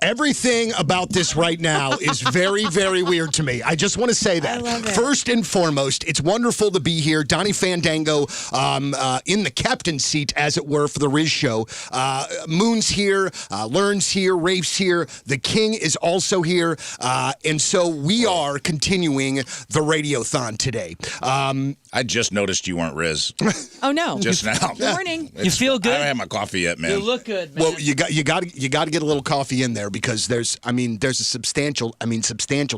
Everything about this right now is very, very weird to me. I just want to say that. I love it. First and foremost, it's wonderful to be here. Donnie Fandango in the captain's seat, as it were, for the Rizz Show. Moon's here, Learn's here, Rafe's here. The King is also here. And so we are continuing the Radiothon today. I just noticed you weren't Rizz. Oh, no. Just now. Good morning. You feel good? I haven't had my coffee yet, man. You look good, man. Well, you got to get a little coffee in there because there's a substantial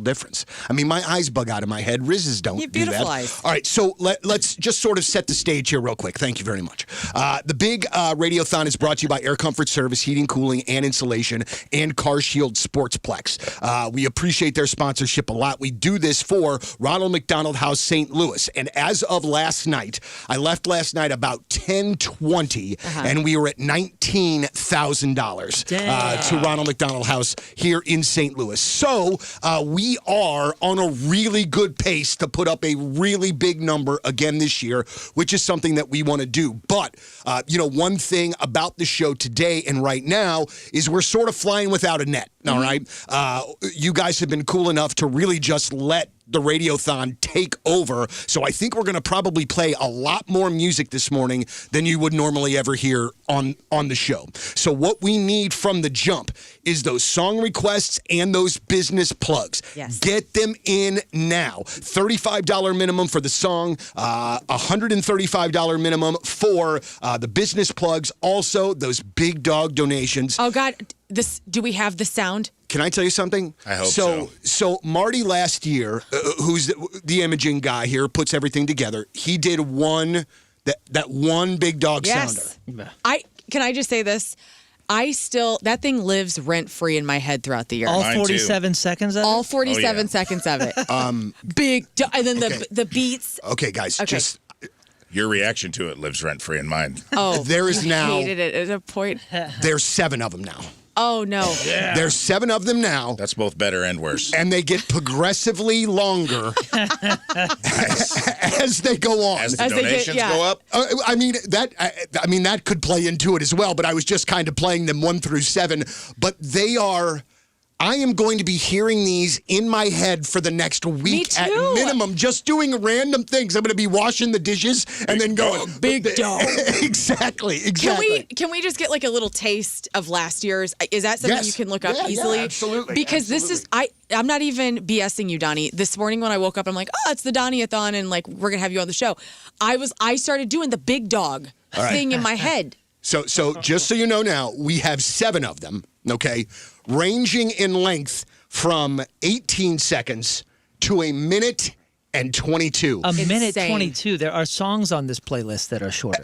difference. I mean, my eyes bug out of my head. Rizz's don't You do beautiful that. eyes. All right, so let's just sort of set the stage here real quick. Thank you very much. The big Radiothon is brought to you by Air Comfort Service, Heating, Cooling, and Insulation, and Car Shield Sportsplex. We appreciate their sponsorship a lot. We do this for Ronald McDonald House, St. Louis, and as of last night, I left last night about 10:20, and we were at $19,000 to Ronald McDonald House here in St. Louis. So we are on a really good pace to put up a really big number again this year, which is something that we want to do. But, one thing about the show today and right now is we're sort of flying without a net, all right? You guys have been cool enough to really just let the Radiothon take over. So I think we're going to probably play a lot more music this morning than you would normally ever hear on the show. So what we need from the jump is those song requests and those business plugs. Yes. Get them in now. $35 minimum for the song, $135 minimum for the business plugs. Also, those big dog donations. Oh, God. Do we have the sound? Can I tell you something? I hope so. So Marty last year, who's the imaging guy here, puts everything together. He did that one big dog sounder. Can I just say this? That thing lives rent-free in my head throughout the year. All Mine 47 seconds of it? All 47 seconds of it. Big dog. And then the beats. Okay, guys, just Your reaction to it lives rent-free in mine. Oh, there is now. hated it at a point. There's 7 of them now. Oh, no. Yeah. There's 7 of them now. That's both better and worse. And they get progressively longer as they go on. As the As they get- donations yeah. go up, that could play into it as well, but I was just kind of playing them 1 through 7. But I am going to be hearing these in my head for the next week at minimum, just doing random things. I'm going to be washing the dishes and then going, Big dog. Exactly. Can we just get like a little taste of last year's? Is that something Yes. you can look up easily? Yeah, absolutely. Because this is I'm not even BSing you, Donnie. This morning when I woke up, I'm like, oh, it's the Donnie-a-thon, and like we're gonna have you on the show. I started doing the big dog thing in my head. So just so you know now, we have 7 of them, okay, ranging in length from 18 seconds to a minute and 22. A minute Insane. 22. There are songs on this playlist that are shorter.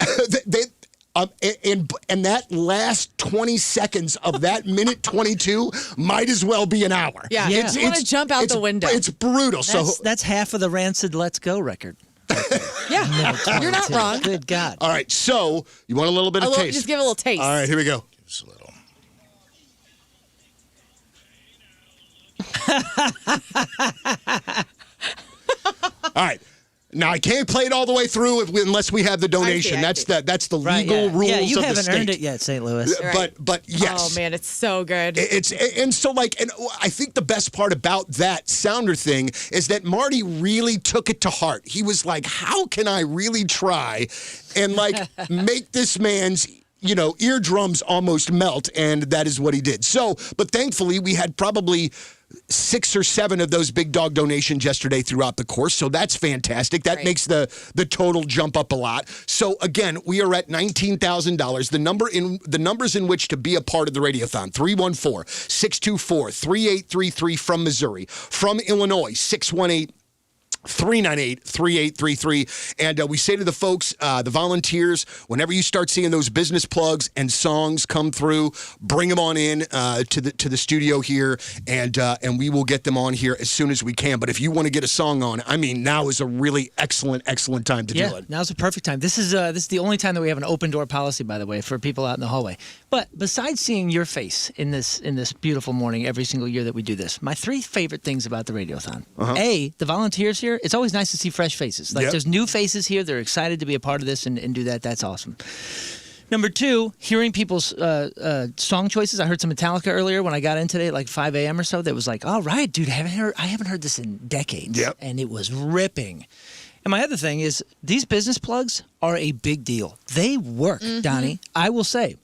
And that last 20 seconds of that minute 22 might as well be an hour. Yeah, you just want to jump out the window. It's brutal. That's half of the Rancid Let's Go record. Yeah, you're not wrong. Good God. All right, so you want a little bit of taste? Just give a little taste. All right, here we go. just a little. All right. Now, I can't play it all the way through unless we have the donation. I see. That's the legal rules Yeah, you of the haven't state. earned it yet, St. Louis. Right. But yes. Oh, man, it's so good. And I think the best part about that sounder thing is that Marty really took it to heart. He was like, how can I really try and make this man's eardrums almost melt? And that is what he did. So, but thankfully we had probably 6 or 7 of those big dog donations yesterday throughout the course. So that's fantastic. That makes the total jump up a lot. So again, we are at $19,000. The numbers in which to be a part of the Radiothon: 314-624-3833 from Missouri, from Illinois, 618-398-3833. And we say to the folks, the volunteers, whenever you start seeing those business plugs and songs come through, bring them on in to the studio here, and we will get them on here as soon as we can. But if you want to get a song on, now is a really excellent time to do it. Now's the perfect time. This is the only time that we have an open door policy, by the way, for people out in the hallway. But besides seeing your face in this beautiful morning every single year that we do this, my 3 favorite things about the Radiothon: A, the volunteers here. It's always nice to see fresh faces. There's new faces here. They're excited to be a part of this and do that. That's awesome. Number 2, hearing people's song choices. I heard some Metallica earlier when I got in today, like 5 a.m. or so. That was like, all right, dude, I haven't heard this in decades. Yep. And it was ripping. And my other thing is these business plugs are a big deal. They work, Donnie. I will say.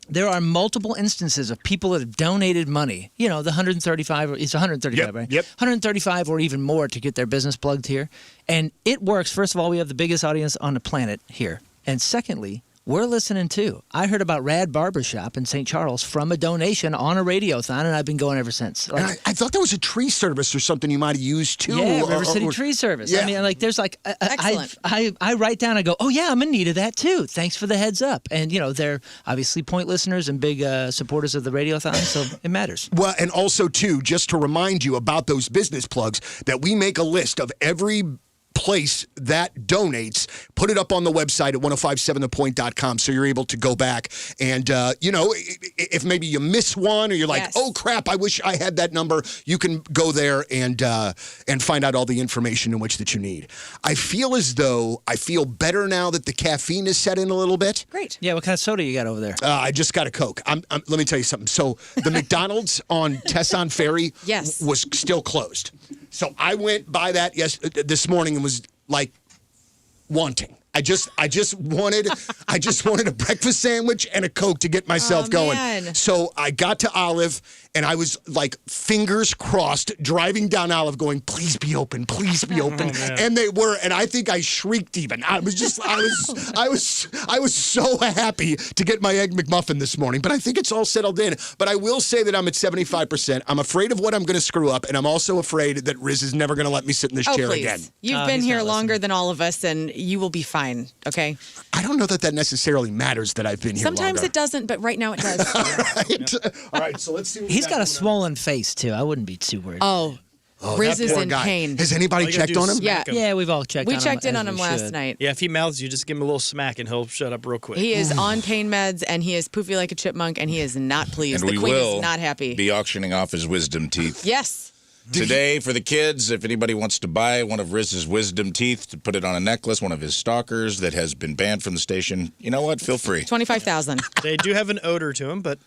There are multiple instances of people that have donated money. You know, the 135, it's 135, right? Yep. 135 or even more to get their business plugged here. And it works. First of all, we have the biggest audience on the planet here. And secondly, we're listening too. I heard about Rad Barbershop in St. Charles from a donation on a radiothon, and I've been going ever since. And I thought that was a tree service or something you might have used too. Yeah, or- River City or- Tree Service. Yeah. I mean, like, there's like, Excellent. I write down, I go, oh yeah, I'm in need of that too. Thanks for the heads up. And, you know, they're obviously point listeners and big supporters of the radiothon, so it matters. Well, and also, too, just to remind you about those business plugs, that we make a list of every place that donates, put it up on the website at 1057thepoint.com so you're able to go back and, you know, if maybe you miss one or you're like, Yes. oh, crap, I wish I had that number, you can go there and find out all the information in which that you need. I feel as though I feel better now that the caffeine is set in a little bit. Great. Yeah, what kind of soda you got over there? I just got a Coke. Let me tell you something. So the McDonald's on Tesson Ferry Yes. was still closed. So I went by that this morning and was like wanting. I just wanted a breakfast sandwich and a Coke to get myself going. Man. So I got to Olive and I was like fingers crossed driving down Olive going, please be open, please be open. And they were, and I think I shrieked even. I was so happy to get my Egg McMuffin this morning, but I think it's all settled in. But I will say that I'm at 75%. I'm afraid of what I'm going to screw up, and I'm also afraid that Rizz is never going to let me sit in this chair Please. again. You've been he's here not longer listening. than all of us, and you will be fine, okay? I don't know that necessarily matters that I've been here Sometimes longer. it doesn't, but right now it does. All right, so let's see. What we He's got a going on. swollen face, too. I wouldn't be too worried. Oh, Oh, Riz that is poor in guy. pain. Has anybody All you gotta checked do on is him? Yeah. smack him. Yeah, we've all checked We on him. checked in as on him we last should. night. Yeah, if he mouths you, just give him a little smack and he'll shut up real quick. He is on pain meds, and he is poofy like a chipmunk, and he is not pleased. And The we queen will is not happy. be auctioning off his wisdom teeth. Yes. Today, for the kids, if anybody wants to buy one of Rizz's wisdom teeth to put it on a necklace, one of his stalkers that has been banned from the station, you know what? Feel free. 25,000. They do have an odor to them, but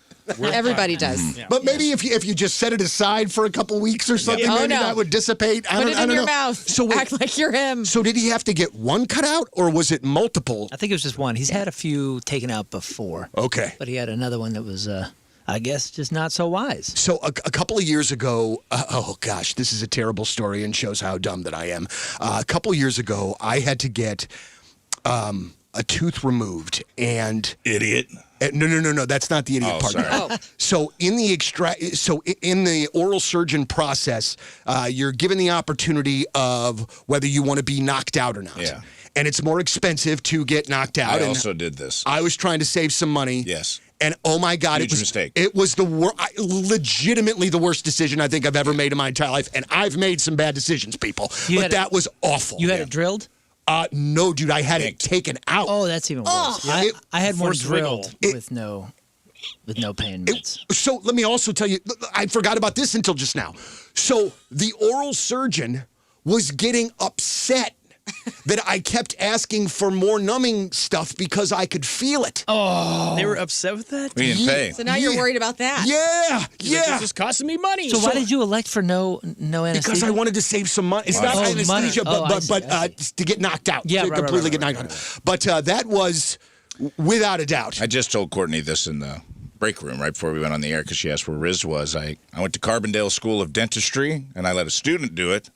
Everybody does. But maybe if you just set it aside for a couple weeks or something, Oh, maybe no. that would dissipate. I Put don't, it I in don't your know. mouth. So wait, Act like you're him. so did he have to get one cut out, or was it multiple? I think it was just one. He's had a few taken out before. Okay. But he had another one that was, I guess, just not so wise. So a couple of years ago, oh gosh, this is a terrible story and shows how dumb that I am. A couple of years ago, I had to get a tooth removed, and Idiot. no, that's not the idiot Oh, part. sorry. Oh. So in the oral surgeon process, you're given the opportunity of whether you want to be knocked out or not. Yeah. And it's more expensive to get knocked out. I and also did this. I was trying to save some money. Yes. And oh my God, Huge mistake. It was legitimately the worst decision I think I've ever made in my entire life. And I've made some bad decisions, people. You But had that was awful. You had it drilled? No, dude, I had it Yanked. taken out. Oh, that's even worse. It- I had one Forced wiggle. drilled with no pain meds. So let me also tell you, I forgot about this until just now. So the oral surgeon was getting upset that I kept asking for more numbing stuff because I could feel it. they were upset with that? We didn't pay. So now you're Yeah. worried about that. Yeah, He's like, yeah. this is costing me money. So why did you elect for no anesthesia? Because I wanted to save some money. It's not Oh, anesthesia, money. Oh, I but to get knocked out. Yeah, to right, completely right, get right, knocked out. But that was without a doubt. I just told Courtney this in the break room right before we went on the air because she asked where Rizz was. I went to Carbondale School of Dentistry, and I let a student do it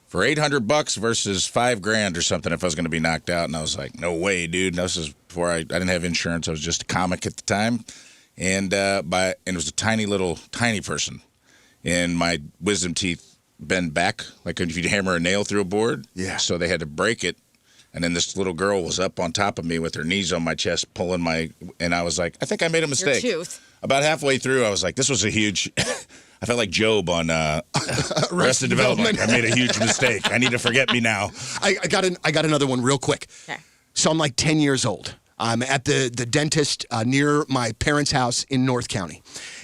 for $800 versus $5,000 or something if I was going to be knocked out. And I was like, no way, dude. And this is before I didn't have insurance. I was just a comic at the time. And it was a tiny person. And my wisdom teeth bend back, like if you hammer a nail through a board. Yeah. So they had to break it. And then this little girl was up on top of me with her knees on my chest, pulling and I was like, I think I made a mistake. tooth. About halfway through, I was like, this was a huge, I felt like Job on Arrested Development. I made a huge mistake. I need to forget me now. I got another one real quick. Okay. So I'm like 10 years old. I'm at the dentist near my parents' house in North County.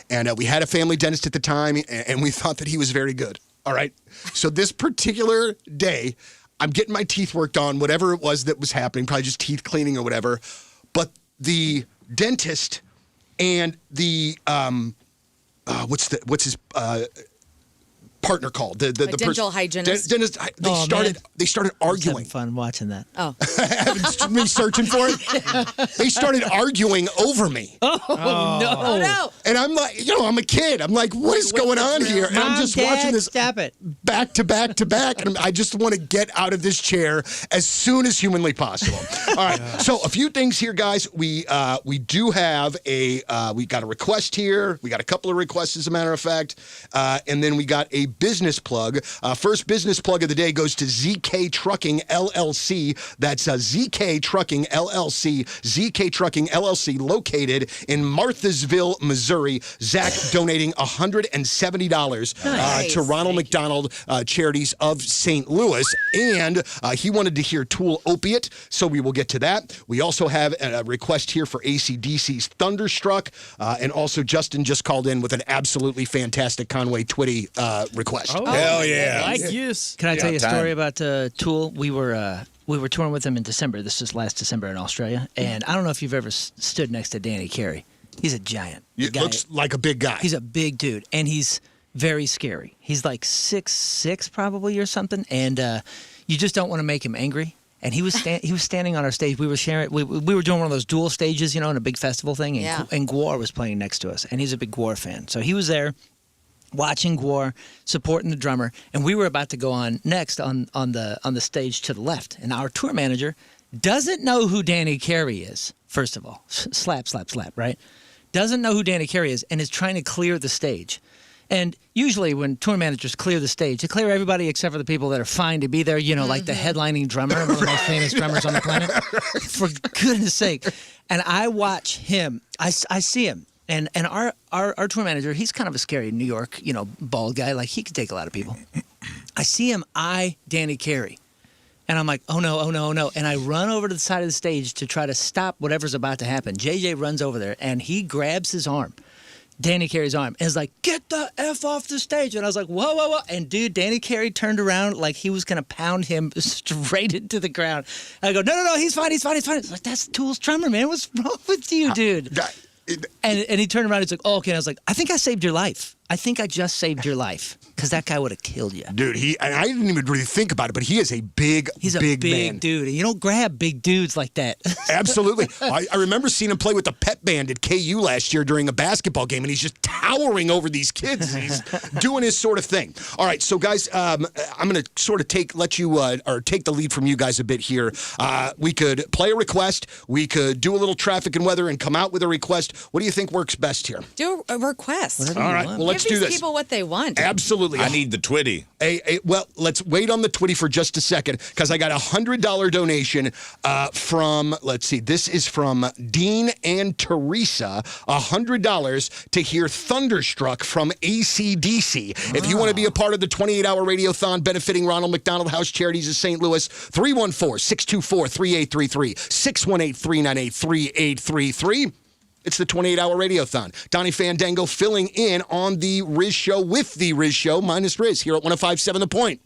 And we had a family dentist at the time, and we thought that he was very good. All right. So this particular day, I'm getting my teeth worked on, whatever it was that was happening, probably just teeth cleaning or whatever. But the dentist and the what's his partner called? The dental hygienist. Dentist. They started arguing. Having fun watching that. Oh. Me searching for it. They started arguing over me. Oh, no. Oh, no. And I'm like, I'm a kid. I'm like, what is going on here? And I'm just watching this Stop it. back to back to back. And I just want to get out of this chair as soon as humanly possible. All right. So a few things here, guys. We do have we got a request here. We got a couple of requests, as a matter of fact. And then we got a business plug. First business plug of the day goes to ZK Trucking LLC. That's ZK Trucking LLC. ZK Trucking LLC, located in Marthasville, Missouri. Zach donating $170 to Ronald McDonald Charities of St. Louis. And he wanted to hear Tool Opiate, so we will get to that. We also have a request here for AC/DC's Thunderstruck. And also Justin just called in with an absolutely fantastic Conway Twitty request. Oh, hell yeah. Like use. Can I tell you a story about Tool? We were touring with him in December. This was last December in Australia. And I don't know if you've ever stood next to Danny Carey. He's a giant. Looks like a big guy. He's a big dude, and he's very scary. He's like 6'6" probably or something, and you just don't want to make him angry. And he was standing on our stage. We were sharing. We were doing one of those dual stages, in a big festival thing, and Gwar was playing next to us, and he's a big Gwar fan. So he was there, watching Gwar, supporting the drummer, and we were about to go on next on the stage to the left, and our tour manager doesn't know who Danny Carey is. First of all, slap, right? Doesn't know who Danny Carey is, and is trying to clear the stage. And usually when tour managers clear the stage, they clear everybody except for the people that are fine to be there, like the headlining drummer, one of the most famous drummers on the planet. For goodness sake. And I watch him. I see him. And our tour manager, he's kind of a scary New York, bald guy. Like, he could take a lot of people. I see him eye Danny Carey. And I'm like, oh no. And I run over to the side of the stage to try to stop whatever's about to happen. JJ runs over there, and he grabs his arm, Danny Carey's arm, and is like, get the F off the stage. And I was like, whoa. And dude, Danny Carey turned around like he was going to pound him straight into the ground. And I go, no, he's fine. It's like, that's Tool's drummer, man. What's wrong with you, dude? And he turned around, he's like, oh, okay. And I was like, I think I saved your life. I think I just saved your life, because that guy would have killed you. Dude, I didn't even really think about it, but he is a big man. Dude. And you don't grab big dudes like that. Absolutely. I remember seeing him play with the pep band at KU last year during a basketball game, and he's just towering over these kids. He's doing his sort of thing. All right, so guys, I'm going to sort of take the lead from you guys a bit here. We could play a request. We could do a little traffic and weather and come out with a request. What do you think works best here? Do a request. All right, well, let's do Give this. these people what they want. Absolutely. I need the Twitty. Well, let's wait on the Twitty for just a second, because I got a $100 donation from, let's see, this is from Dean and Teresa, $100 to hear Thunderstruck from AC/DC. If you want to be a part of the 28-hour radiothon benefiting Ronald McDonald House Charities of St. Louis, 314-624-3833, 618-398-3833. It's the 28-hour radiothon. Donnie Fandango filling in on the Rizz Show with the Rizz Show minus Rizz here at 105.7 The Point.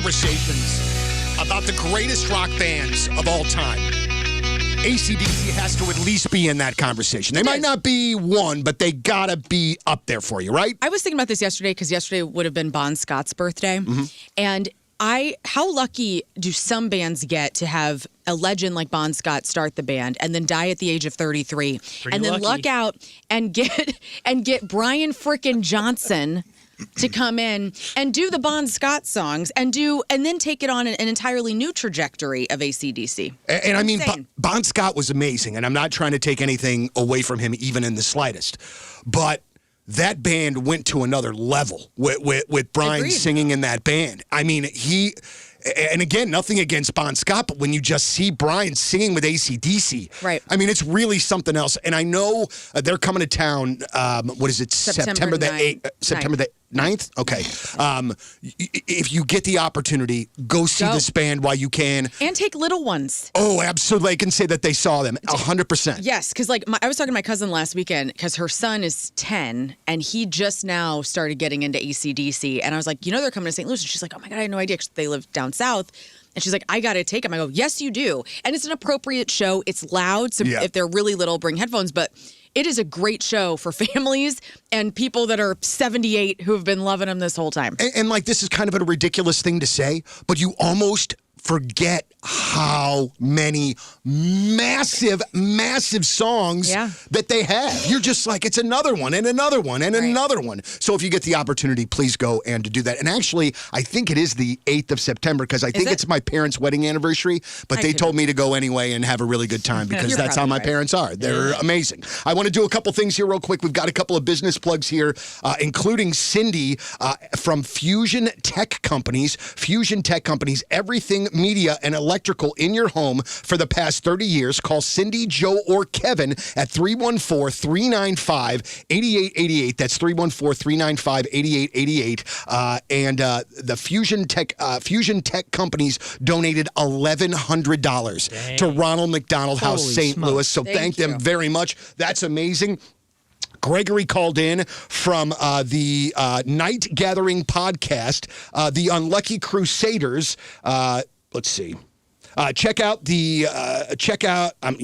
conversations about the greatest rock bands of all time, AC/DC has to at least be in that conversation. They might not be one, but they gotta be up there for you, right? I was thinking about this yesterday because yesterday would have been Bon Scott's birthday. And how lucky do some bands get to have a legend like Bon Scott start the band and then die at the age of 33, and then lucky. luck out and get Brian frickin' Johnson to come in and do the Bon Scott songs and then take it on an entirely new trajectory of AC/DC. And I mean, Insane. Bon Scott was amazing, and I'm not trying to take anything away from him, even in the slightest. But that band went to another level with Brian Agreed. singing in that band. I mean, and again, nothing against Bon Scott, but when you just see Brian singing with AC/DC, Right. I mean, it's really something else. And I know they're coming to town, what is it, September the 9th. 8th? September the 9th? Okay. If you get the opportunity, go see Go. this band while you can. And take little ones. Oh, absolutely. I can say that they saw them 100%. Yes, because I was talking to my cousin last weekend because her son is 10 and he just now started getting into AC/DC. And I was like, they're coming to St. Louis. And she's like, oh my God, I had no idea because they live down south. And she's like, I got to take him. I go, yes, you do. And it's an appropriate show. It's loud. So if they're really little, bring headphones. But it is a great show for families and people that are 78 who have been loving them this whole time. And like, this is kind of a ridiculous thing to say, but you almost forget how many massive songs that they have. You're just like, it's another one and another one and another one. So if you get the opportunity, please go and do that. And actually, I think it is the 8th of September because I think it's my parents' wedding anniversary, but they told me to go anyway and have a really good time because that's how my parents are. They're amazing. I want to do a couple things here real quick. We've got a couple of business plugs here, including Cindy from Fusion Tech Companies. Fusion Tech Companies, everything media and electrical in your home for the past 30 years. Call Cindy, Joe, or Kevin at 314-395-8888. That's 314-395-8888. And the Fusion Tech Companies donated $1,100 to Ronald McDonald House, Holy St. smokes. Louis. So thank them very much. That's amazing. Gregory called in from the Night Gathering podcast, the Unlucky Crusaders. Let's see. Check out, you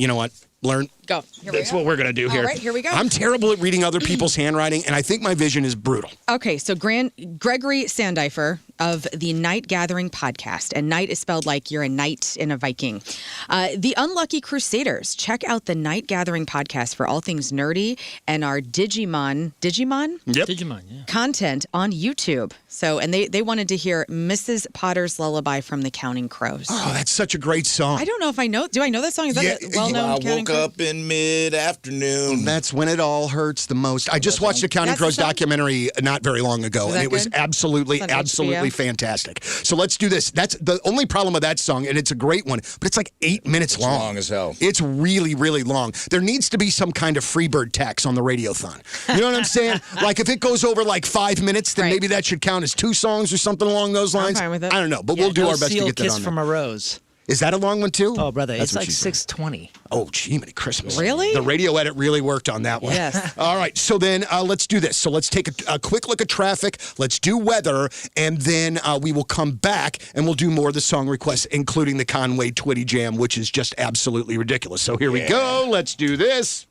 know what? Learn. Go. That's what we're going to do here. All right, here we go. I'm terrible at reading other people's handwriting, and I think my vision is brutal. Okay, so Gregory Sandifer of the Night Gathering podcast, and night is spelled like you're a knight and a Viking. The Unlucky Crusaders. Check out the Night Gathering podcast for all things nerdy and our Digimon? Yep. Digimon, yeah. Content on YouTube. So, and they wanted to hear Mrs. Potter's Lullaby from the Counting Crows. Oh, that's such a great song. I don't know if I know. Do I know that song? Is that a well-known I Counting woke Crows? up in mid-afternoon. That's when it all hurts the most. I just watched a Counting That's the Crows song? documentary not very long ago, Was and that it was good? absolutely It's on HBO? fantastic. So let's do this. That's the only problem with that song, and it's a great one, but it's like 8 minutes long. Long as hell. It's really, really long. There needs to be some kind of Freebird tax on the Radiothon. You know what I'm saying? Like if it goes over like 5 minutes, then Right. maybe that should count as 2 songs or something along those lines. fine with it. I don't know, but we'll do No our best to seal get that kiss on from there. a rose. Is that a long one too? Oh, brother, That's it's what like she said. 6:20. Oh, gee, many Christmas. Really? The radio edit really worked on that one. Yes. All right, so then let's do this. So let's take a quick look at traffic. Let's do weather, and then we will come back and we'll do more of the song requests, including the Conway Twitty Jam, which is just absolutely ridiculous. So here we go. Let's do this.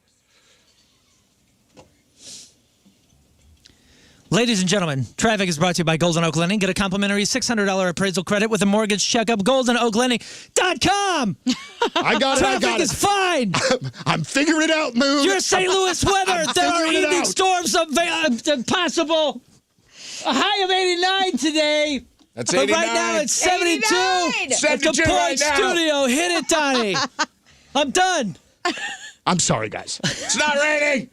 Ladies and gentlemen, traffic is brought to you by Golden Oak Lending. Get a complimentary $600 appraisal credit with a mortgage checkup. GoldenOakLending.com. I got it. I Traffic got is it. fine. I'm figuring it out, Moon. You're St. Louis weather. There are figuring it evening out. storms possible. A high of 89 today. That's But 89. right now it's 72. 89. At the 72 Point right now. Studio. Hit it, Donnie. I'm done. I'm sorry, guys. It's not raining.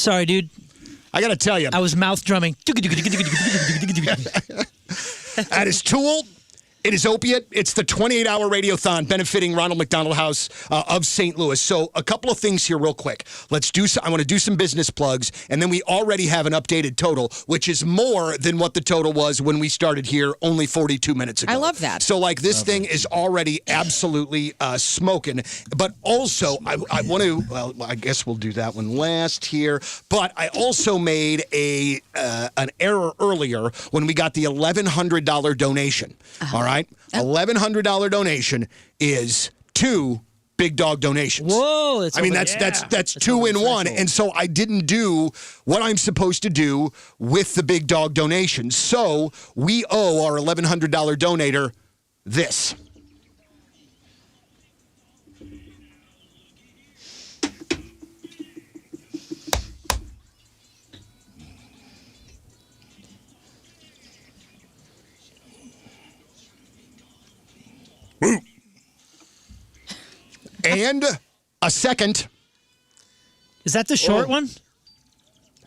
Sorry, dude. I got to tell you. I was mouth drumming. That is Tool. It is Opiate. It's the 28-hour radiothon benefiting Ronald McDonald House of St. Louis. So a couple of things here real quick. I want to do some business plugs, and then we already have an updated total, which is more than what the total was when we started here only 42 minutes ago. I love that. So, like, this thing is already absolutely smoking. But also, I want to, well, I guess we'll do that one last here. But I also made an error earlier when we got the $1,100 donation. All right? $1,100 donation is 2 big dog donations. Whoa! That's 2 in 1, and so I didn't do what I'm supposed to do with the big dog donation. So we owe our $1,100 donator this. And a second. Is that the short one?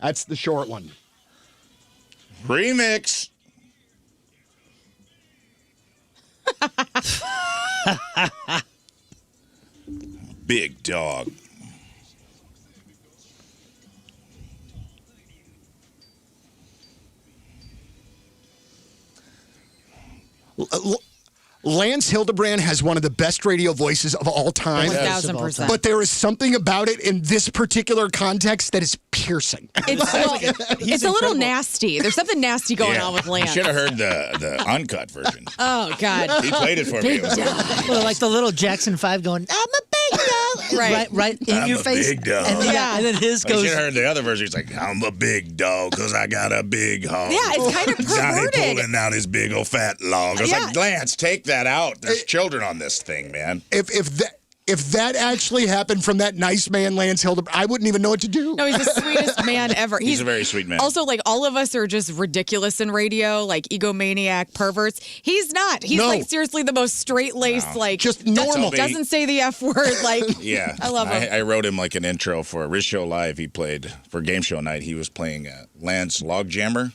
That's the short one. Remix. Big dog. Lance Hildebrand has one of the best radio voices of all time. 1,000%. But there is something about it in this particular context that is piercing. It's a little nasty. There's something nasty going on with Lance. You should have heard the uncut version. Oh, God. He played it for me. Well, like the little Jackson 5 going, I'm a big dog. right in your face. Big dog. And then his You goes. should have heard the other version. He's like, I'm a big dog because I got a big hog. Yeah, it's kind of Johnny perverted. pulling out his big old fat log. I was Yeah. like, Lance, take that out. There's children on this thing, man. If that actually happened from that nice man, Lance Hildebrand, I wouldn't even know what to do. No, he's the sweetest man ever. He's a very sweet man. Also, like, all of us are just ridiculous in radio, like egomaniac perverts. He's not. He's like seriously the most straight-laced, like just normal. Doesn't say the F word. Like, yeah, I love him. I wrote him like an intro for Rizz Show Live. He played for Game Show Night. He was playing Lance Logjammer,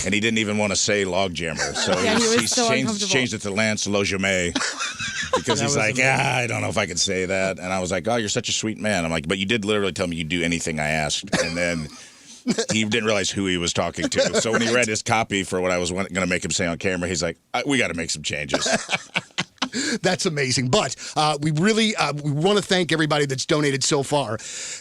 and he didn't even want to say Logjammer, so he changed it to Lance Lojame. Because he's like, I don't know if I can say that. And I was like, oh, you're such a sweet man. I'm like, but you did literally tell me you'd do anything I asked. And then he didn't realize who he was talking to. So when he read his copy for what I was going to make him say on camera, he's like, we got to make some changes. That's amazing. But we really we want to thank everybody that's donated so far.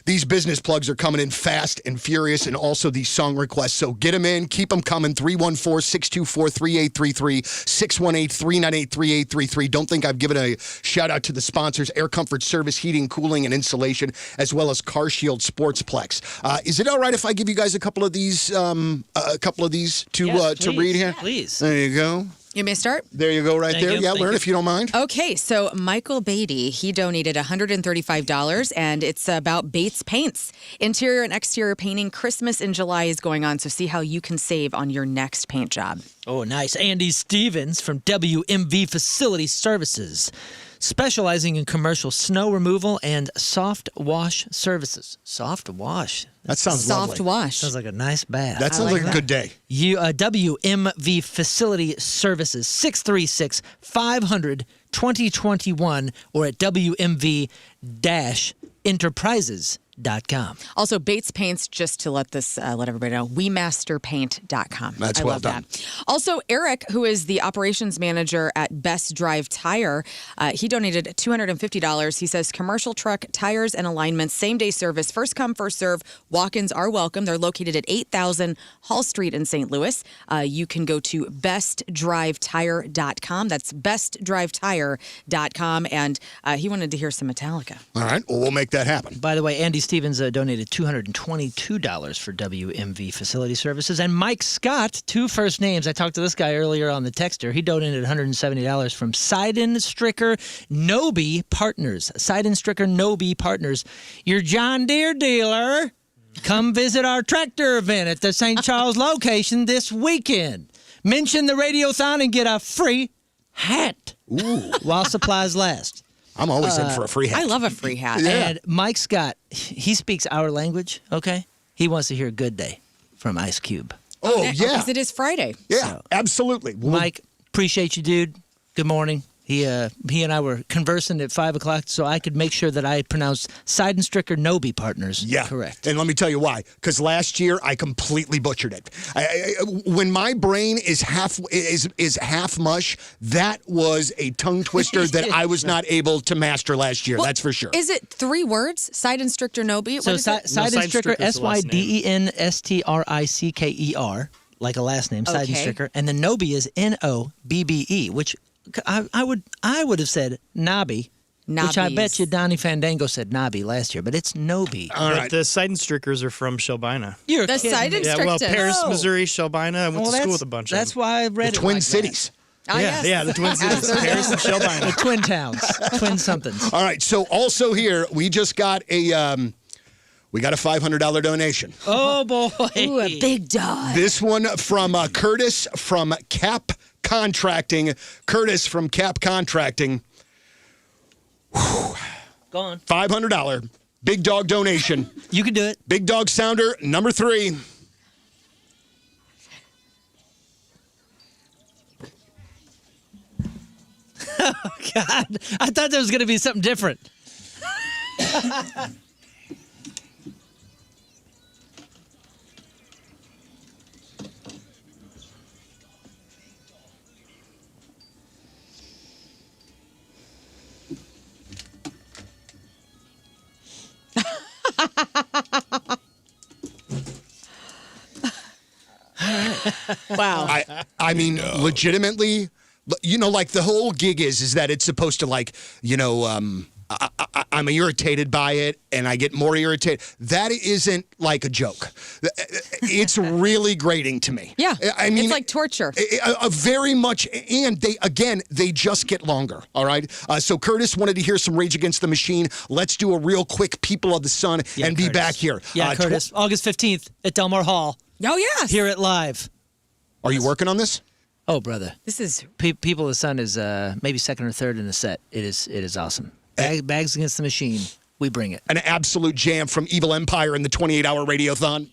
These business plugs are coming in fast and furious, and also these song requests. So get them in. Keep them coming. 314-624-3833, 618-398-3833. Don't think I've given a shout-out to the sponsors, Air Comfort Service, Heating, Cooling, and Insulation, as well as Car Shield Sportsplex. Is it all right if I give you guys a couple of these to read here? Please. There you go. You may start? There you go right Thank there. you. Yeah, Thank learn you. if you don't mind. Okay, so Michael Beatty, he donated $135, and it's about Bates Paints. Interior and exterior painting. Christmas in July is going on, so see how you can save on your next paint job. Oh, nice. Andy Stevens from WMV Facility Services, specializing in commercial snow removal and soft wash services. Soft wash. That sounds Soft lovely. wash. Sounds like a nice bath. That sounds like a good day. WMV Facility Services, 636-500-2021, or at WMV-Enterprises.com. Also, Bates Paints, just to let everybody know, WeMasterPaint.com. That's I well love done. that. Also, Eric, who is the operations manager at Best Drive Tire, he donated $250. He says commercial truck tires and alignments, same-day service, first come, first serve. Walk-ins are welcome. They're located at 8000 Hall Street in St. Louis. You can go to bestdrivetire.com. That's bestdrivetire.com. And he wanted to hear some Metallica. All right. Well, we'll make that happen. By the way, Andy Stevens donated $222 for WMV Facility Services. And Mike Scott, 2 first names. I talked to this guy earlier on the texter. He donated $170 from Seiden Stricker Nobe Partners. Seiden Stricker Nobe Partners. Your John Deere dealer. Come visit our tractor event at the St. Charles location this weekend. Mention the Radiothon and get a free hat. Ooh. While supplies last. I'm always in for a free hat. I love a free hat. Yeah. And Mike Scott, he speaks our language, okay? He wants to hear "Good Day" from Ice Cube. Oh, yeah. Because it is Friday. Yeah, absolutely. Mike, appreciate you, dude. Good morning. He and I were conversing at 5 o'clock, so I could make sure that I pronounced Seidenstricker Nobi partners correct. And let me tell you why. Because last year I completely butchered it. When my brain is half mush, that was a tongue twister that I was not able to master last year. Well, that's for sure. Is it 3 words? Seidenstricker Nobi? So What is it? Seidenstricker, Seidenstricker's the last name. Sydenstricker, like a last name, Okay. Seidenstricker, and then Nobi is Nobbe, which I would have said Nobby, which I bet you Donnie Fandango said Nobby last year, but it's Nobi. All But right. the Seidenstrickers are from Shelbina. You're The kidding. Seidenstricker. Yeah, well, Paris, No. Missouri, Shelbina. I went to school with a bunch of That's them. why I read The it Twin like Cities. Ah, yes. Yeah, the Twin Cities. Paris and that. Shelbina. The Twin Towns, Twin somethings. All right. So also here we just got a $500 donation. Oh boy! Ooh, a big dog. This one from Curtis from Cap Contracting. Curtis from Cap Contracting. Go on. $500 big dog donation. You can do it. Big dog sounder number 3. God, I thought there was going to be something different. Wow. I mean, legitimately, like the whole gig is that it's supposed to I'm irritated by it and I get more irritated. That isn't like a joke. It's really grating to me. Yeah. I mean, it's like torture. Very much, and they just get longer. All right. So Curtis wanted to hear some Rage Against the Machine. Let's do a real quick People of the Sun and be Curtis. back here. Yeah, Curtis. August 15th at Delmar Hall. Oh, yes. Hear it live. Are you working on this? Oh, brother. This is People of the Sun is maybe second or third in the set. It is awesome. Bags Against the Machine. We bring it. An absolute jam from Evil Empire in the 28-hour radiothon.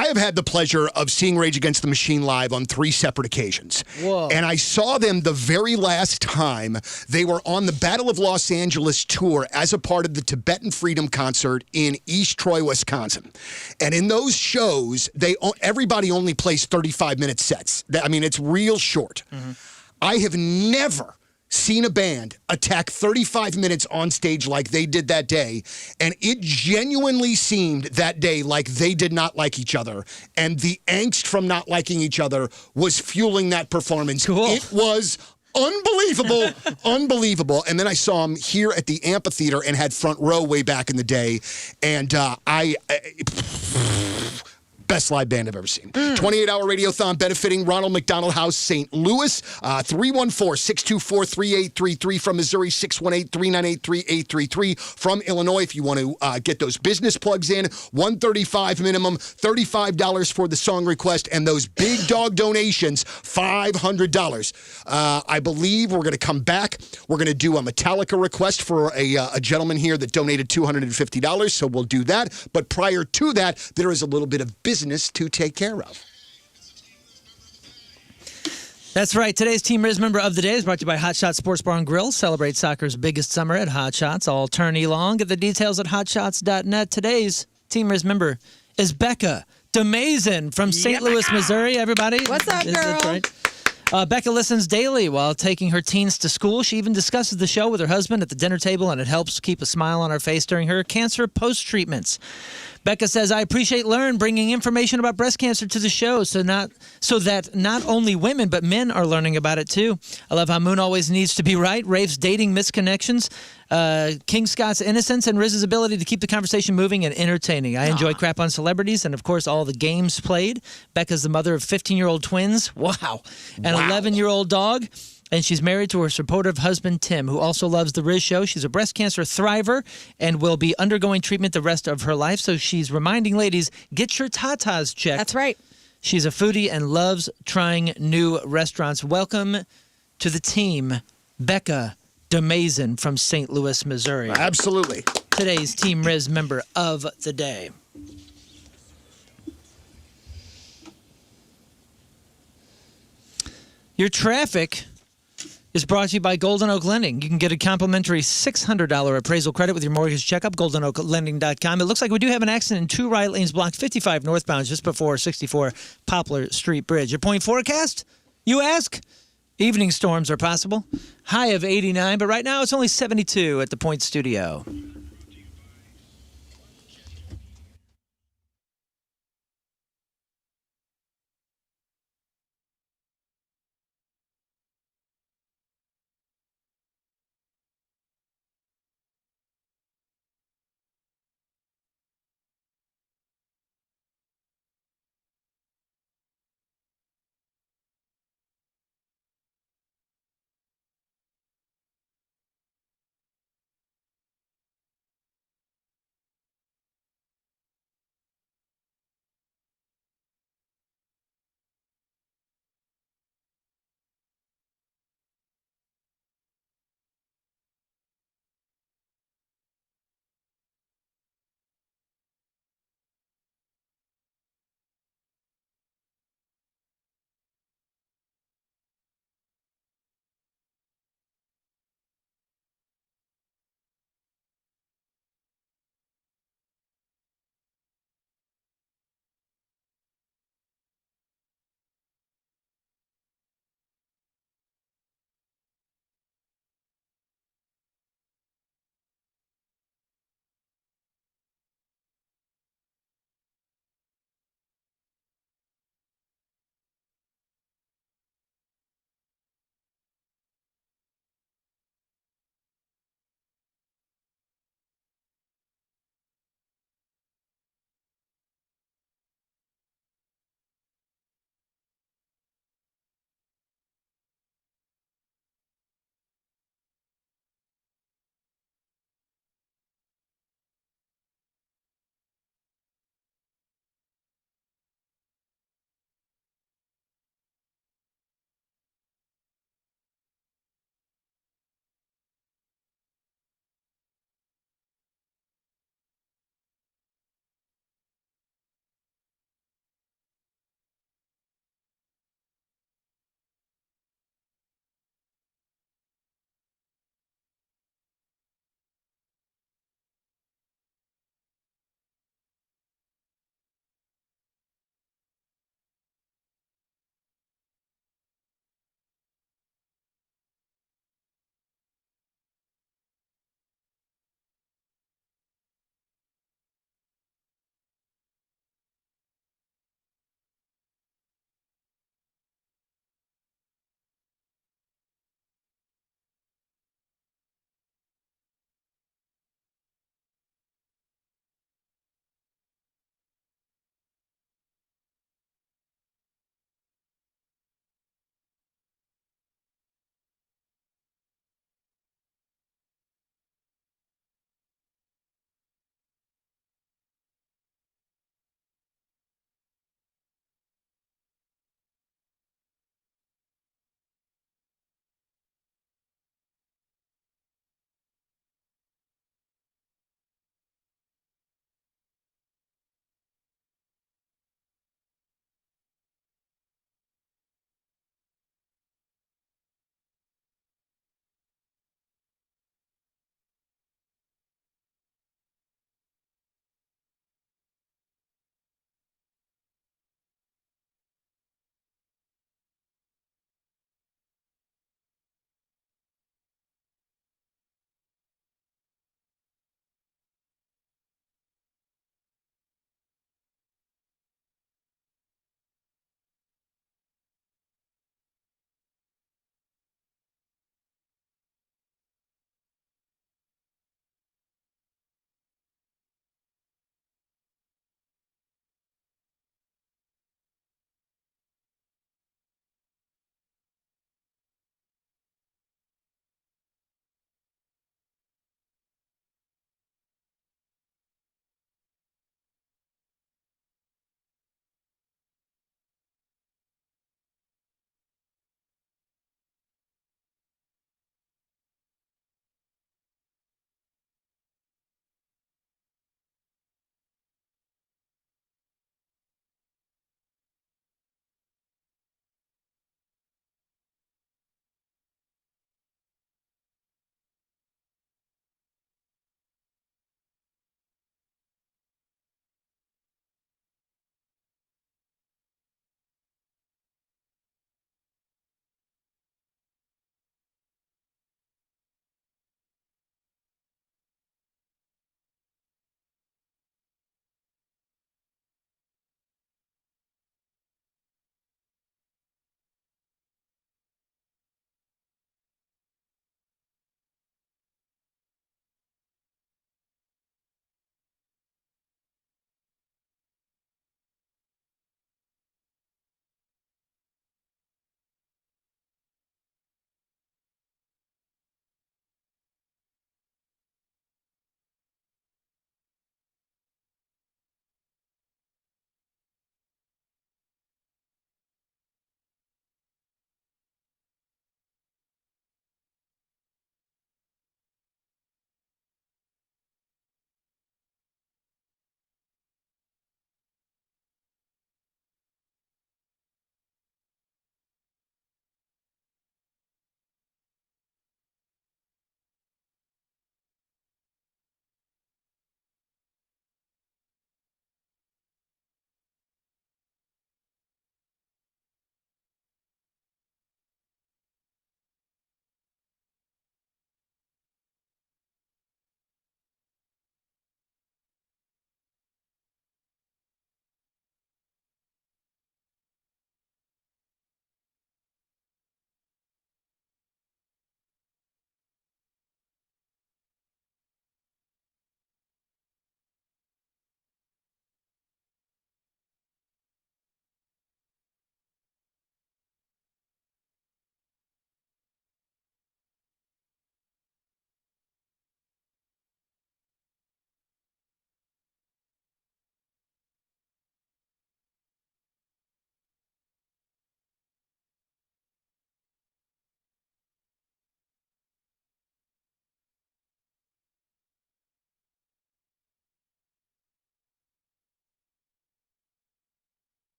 I have had the pleasure of seeing Rage Against the Machine live on 3 separate occasions. Whoa. And I saw them the very last time they were on the Battle of Los Angeles tour as a part of the Tibetan Freedom Concert in East Troy, Wisconsin. And in those shows, everybody only plays 35-minute sets. I mean, it's real short. Mm-hmm. I have never seen a band attack 35 minutes on stage like they did that day, and it genuinely seemed that day like they did not like each other, and the angst from not liking each other was fueling that performance. Cool. It was unbelievable, unbelievable. And then I saw him here at the amphitheater and had front row way back in the day, and best live band I've ever seen. 28-hour radiothon benefiting Ronald McDonald House, St. Louis. 314-624-3833 from Missouri, 618-398-3833 from Illinois. If you want to get those business plugs in, $135 minimum, $35 for the song request, and those big dog donations, $500. I believe we're going to come back. We're going to do a Metallica request for a gentleman here that donated $250, so we'll do that. But prior to that, there is a little bit of business to take care of. That's right. Today's Team Rizz Member of the Day is brought to you by Hot Shots Sports Bar and Grill. Celebrate soccer's biggest summer at Hot Shots all tourney long. Get the details at hotshots.net. Today's Team Rizz Member is Becca DeMazen from St. Louis, Missouri. Everybody. What's up, girl? That's right. Becca listens daily while taking her teens to school. She even discusses the show with her husband at the dinner table, and it helps keep a smile on her face during her cancer post-treatments. Becca says, I appreciate bringing information about breast cancer to the show so that not only women but men are learning about it too. I love how Moon always needs to be right, Rafe's dating misconnections, King Scott's innocence, and Rizz's ability to keep the conversation moving and entertaining. I enjoy Crap on Celebrities and, of course, all the games played. Becca's the mother of 15-year-old twins. Wow. An 11-year-old dog. And she's married to her supportive husband, Tim, who also loves The Rizz Show. She's a breast cancer thriver and will be undergoing treatment the rest of her life. So she's reminding ladies, get your tatas checked. That's right. She's a foodie and loves trying new restaurants. Welcome to the team, Becca DeMazen from St. Louis, Missouri. Absolutely. Today's Team Rizz Member of the Day. Your traffic is brought to you by Golden Oak Lending. You can get a complimentary $600 appraisal credit with your mortgage checkup, goldenoaklending.com. It looks like we do have an accident in 2 right lanes, block 55 northbound, just before 64 Poplar Street Bridge. Your point forecast, you ask? Evening storms are possible. High of 89, but right now it's only 72 at the Point Studio.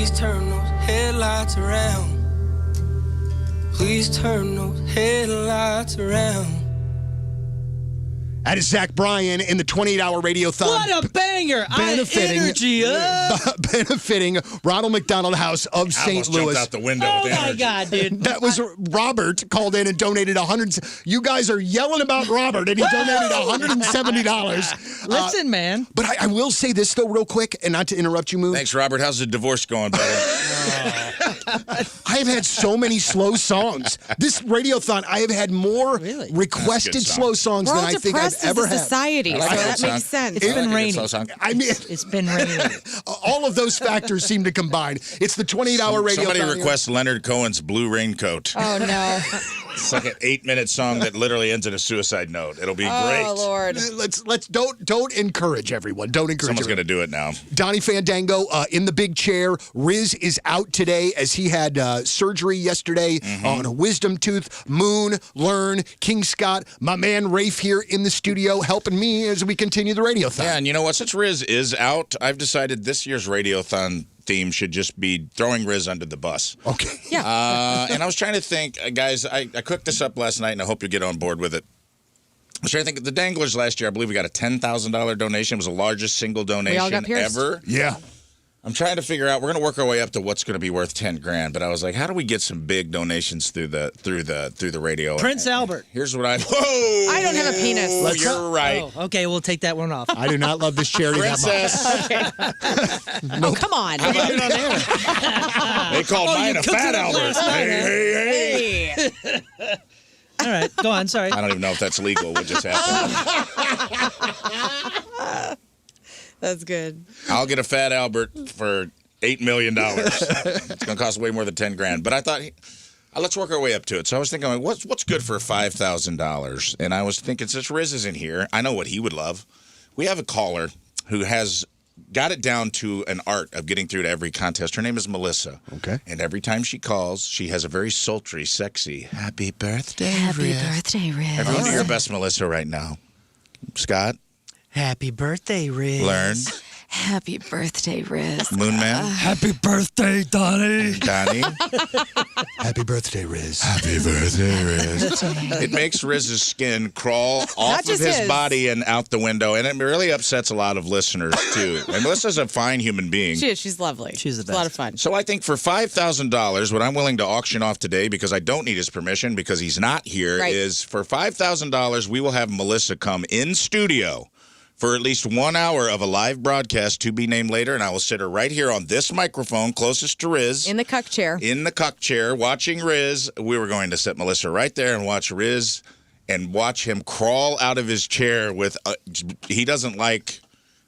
Please turn those headlights around. Please turn those headlights around. That is Zach Bryan in the 28-hour radiothon. What a banger! Benefiting Ronald McDonald House of St. Louis. Jumped out the window Oh with my energy. God, dude! That was Robert called in and donated $100. You guys are yelling about Robert, and he donated $170. Listen, man. But I will say this, though, real quick, and not to interrupt you, Moon. Thanks, Robert. How's the divorce going, buddy? I have had so many slow songs. This radiothon, I have had more requested That's a good song. slow songs We're than all I think I've depressed as ever a had. society, I like so that that song. makes sense. It's been raining. I mean, It's been raining. all of those factors seem to combine. It's the 28-hour radiothon. Somebody request Leonard Cohen's Blue Raincoat. Oh, no. It's like an 8-minute song that literally ends in a suicide note. It'll be great. Oh, Lord. Let's don't encourage everyone. Don't encourage Someone's going everyone. to do it now. Donnie Fandango in the big chair. Rizz is out today as he had surgery yesterday on a wisdom tooth. Moon, Learn, King Scott, my man Rafe here in the studio helping me as we continue the radiothon. Yeah, and you know what? Since Rizz is out, I've decided this year's radiothon theme should just be throwing Rizz under the bus. Okay. Yeah. And I was trying to think, guys, I cooked this up last night, and I hope you get on board with it. I was trying to think, the Danglers last year, I believe we got a $10,000 donation. It was the largest single donation got pierced. ever. Yeah. I'm trying to figure out. We're going to work our way up to what's going to be worth $10,000. But I was like, how do we get some big donations through the radio? Prince Albert. Here's what Whoa! I don't have a penis. You're right. Oh, okay, we'll take that one off. I do not love this charity that much. Princess. Oh, come on. They called mine a cooked fat it up Albert. last night, Hey. Hey. All right, go on. Sorry. I don't even know if that's legal. What just happened? That's good. I'll get a fat Albert for $8 million. It's going to cost way more than $10,000. But I thought, let's work our way up to it. So I was thinking, what's good for $5,000? And I was thinking, since Rizz is in here, I know what he would love. We have a caller who has got it down to an art of getting through to every contest. Her name is Melissa. Okay. And every time she calls, she has a very sultry, sexy, happy birthday, Happy Rizz. birthday, Rizz. Everyone do your best, Melissa, right now. Scott, Happy birthday, Rizz. Learn, Happy birthday, Rizz. Moonman, Happy birthday, Donnie. Donnie. Happy birthday, Rizz. Happy birthday, Rizz. It makes Rizz's skin crawl off of just his his. body and out the window, and it really upsets a lot of listeners, too. And Melissa's a fine human being. She is. She's lovely. She's the It's a lot best. of fun. So I think for $5,000, what I'm willing to auction off today, because I don't need his permission because he's not here, Right. is for $5,000, we will have Melissa come in studio for at least 1 hour of a live broadcast to be named later, and I will sit her right here on this microphone closest to Rizz. In the cuck chair. In the cuck chair, watching Rizz. We were going to set Melissa right there and watch Rizz and watch him crawl out of his chair with, he doesn't like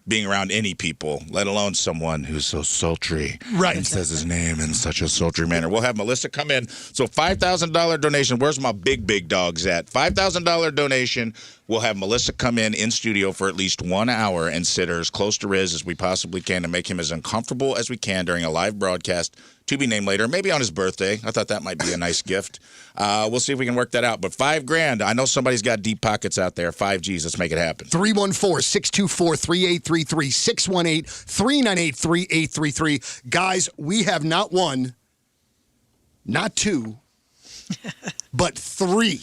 being around any people, let alone someone who's so sultry. Right. And says his name in such a sultry manner. We'll have Melissa come in. So $5,000 donation. Where's my big dogs at? $5,000 donation. We'll have Melissa come in studio for at least 1 hour and sit her as close to Rizz as we possibly can to make him as uncomfortable as we can during a live broadcast to be named later, maybe on his birthday. I thought that might be a nice gift. We'll see if we can work that out. But $5,000, I know somebody's got deep pockets out there. 5Gs, let's make it happen. 314-624-3833, 618-398-3833. Guys, we have not one, not two, but three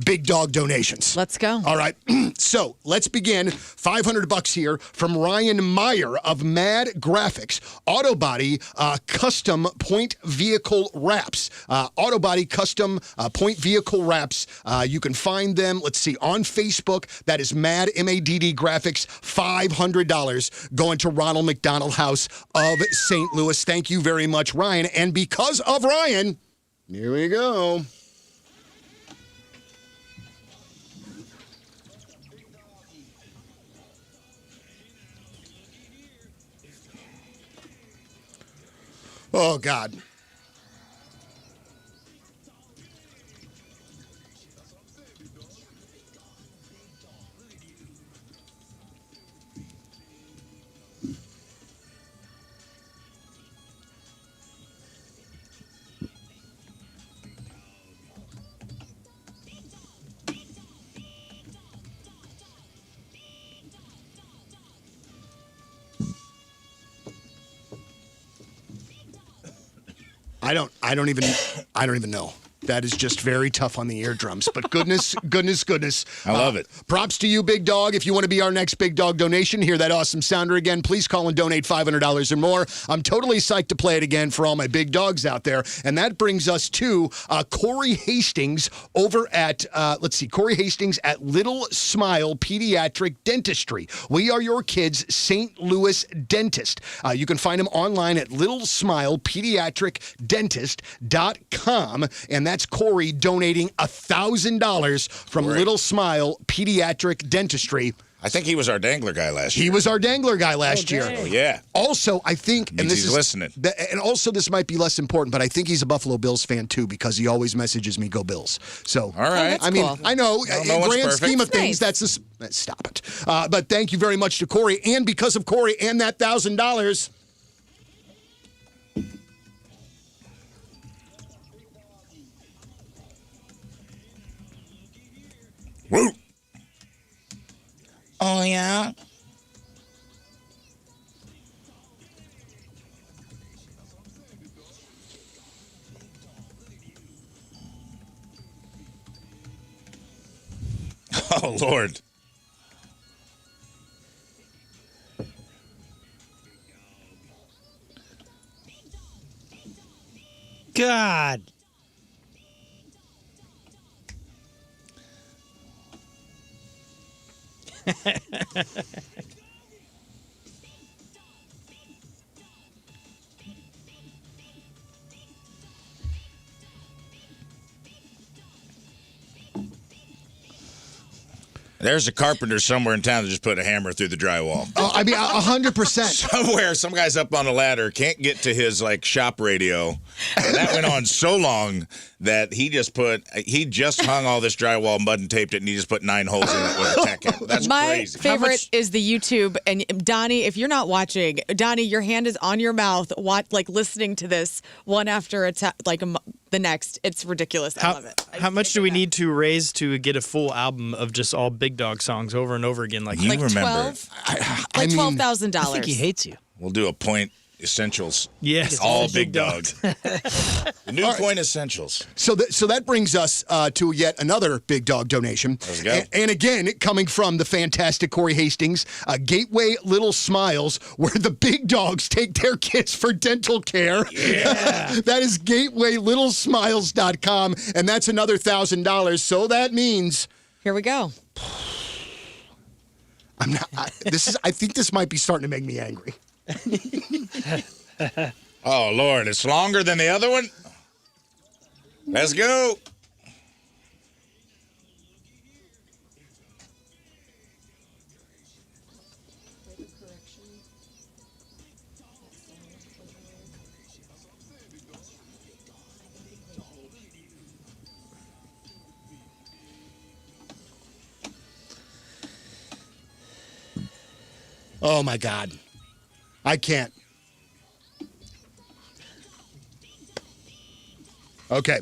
big dog donations. Let's go. All right. So let's begin. $500 here from Ryan Meyer of Mad Graphics. Auto Body custom point vehicle wraps. Auto Body custom point vehicle wraps. You can find them, let's see, on Facebook. That is Mad, M-A-D-D Graphics. $500 going to Ronald McDonald House of St. Louis. Thank you very much, Ryan. And because of Ryan, here we go. Oh, God. I don't even know. That is just very tough on the eardrums. But goodness. I love it. Props to you, Big Dog. If you want to be our next Big Dog donation, hear that awesome sounder again, please call and donate $500 or more. I'm totally psyched to play it again for all my big dogs out there. And that brings us to Corey Hastings over at, Corey Hastings at Little Smile Pediatric Dentistry. We are your kids' St. Louis dentist. You can find him online at littlesmilepediatricdentist.com. And that's Corey donating $1,000 from Little Smile Pediatric Dentistry. I think he was our dangler guy last year. He was our dangler guy last year. Oh, yeah. Also, I think, and this is listening. And also, this might be less important, but I think he's a Buffalo Bills fan too because he always messages me, "Go Bills." So, all right. I mean, cool. I know, in grand scheme of things, nice. Stop it. But thank you very much to Corey, and because of Corey and that $1,000. Woo! Oh, yeah? Oh, Lord. God. There's a carpenter somewhere in town that just put a hammer through the drywall. Oh, I mean, 100%. Somewhere, some guy's up on a ladder, can't get to his shop radio. And that went on so long that he just hung all this drywall, mud and taped it, and he just put 9 holes in it with a tack hammer. That's My crazy. favorite is the YouTube. And Donnie, if you're not watching, Donnie, your hand is on your mouth, listening to this one after the next. It's ridiculous. I love it. How much do we need to raise to get a full album of just all Big Dog songs over and over again? You remember. 12? $12,000. I think he hates you. We'll do a Point Essentials. Yes. All Big Dogs. The new Point Essentials. So that brings us to yet another Big Dog donation. Let's go. And again, coming from the fantastic Corey Hastings, Gateway Little Smiles, where the big dogs take their kids for dental care. Yeah. That is gatewaylittlesmiles.com, and that's another $1,000. So that means... Here we go. I think this might be starting to make me angry. Oh, Lord, it's longer than the other one? Let's go. Oh, my God. I can't. Okay.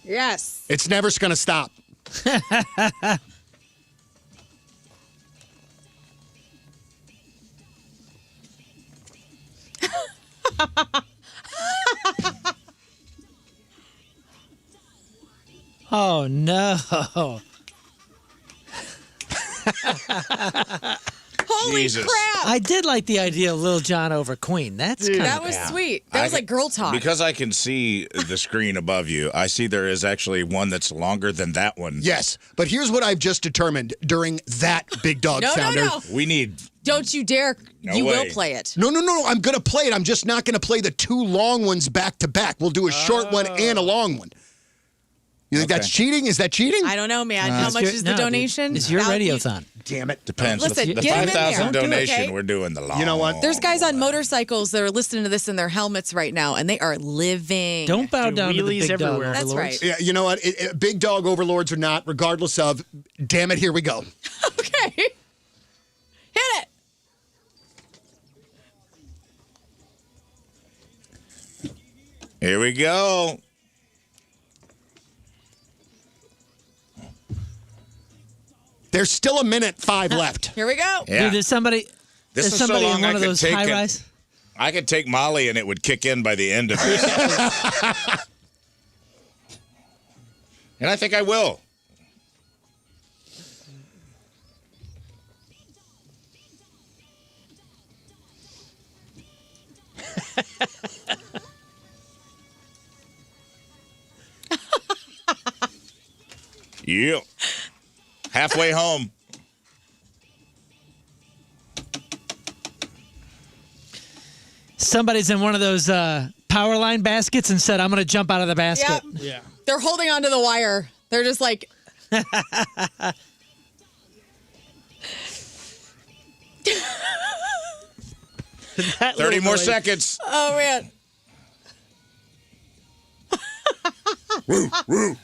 Yes. It's never going to stop. Oh, no. Holy Jesus. crap. I did like the idea of Lil Jon over Queen. That's kind That of was sweet. That was like girl talk. Because I can see the screen above you, I see there is actually one that's longer than that one. Yes, but here's what I've just determined during that Big Dog sounder. No. We need... Don't you dare. No you way. will play it. No. I'm going to play it. I'm just not going to play the 2 long ones back to back. We'll do a short one and a long one. You think that's cheating? Is that cheating? I don't know, man. How much is the donation? Dude, it's your radiothon. Damn it. Depends. Listen, the get 'em in there. 5,000 Don't do it, donation, okay? we're doing the long. You know what? There's guys on motorcycles that are listening to this in their helmets right now, and they are living. Don't bow down to the wheelies big dog everywhere. That's overlords. right. Yeah, you know what? Big Dog overlords or not, regardless of, damn it, here we go. Okay. Hit it. Here we go. There's still 1:05 left. Here we go. Yeah. Dude, there's somebody. This There's is so somebody long in one I of could those take high it. rise. I could take Molly and it would kick in by the end of it. And I think I will. Yeah. Halfway home. Somebody's in one of those power line baskets and said, "I'm going to jump out of the basket." Yep. Yeah. They're holding onto the wire. They're just like. 30 more seconds. Oh, man. Woo, woo.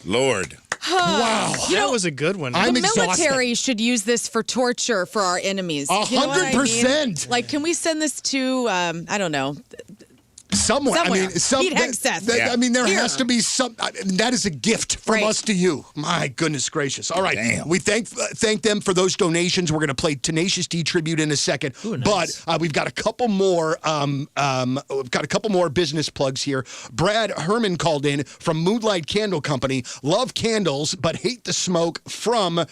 Lord. Wow. That was a good one. I'm The exhausted. military should use this for torture for our enemies. You know what I mean? 100%. Like, can we send this to, I don't know. Somewhere. I mean, Pete Hegseth. Yeah. I mean, there Here. has to be some. That is a gift from Right. us to you. My goodness gracious! All right, Damn. we thank them for those donations. We're going to play Tenacious D tribute in a second, Ooh, nice. but we've got a couple more. We've got a couple more business plugs here. Brad Herman called in from Moonlight Candle Company. Love candles, but hate the smoke from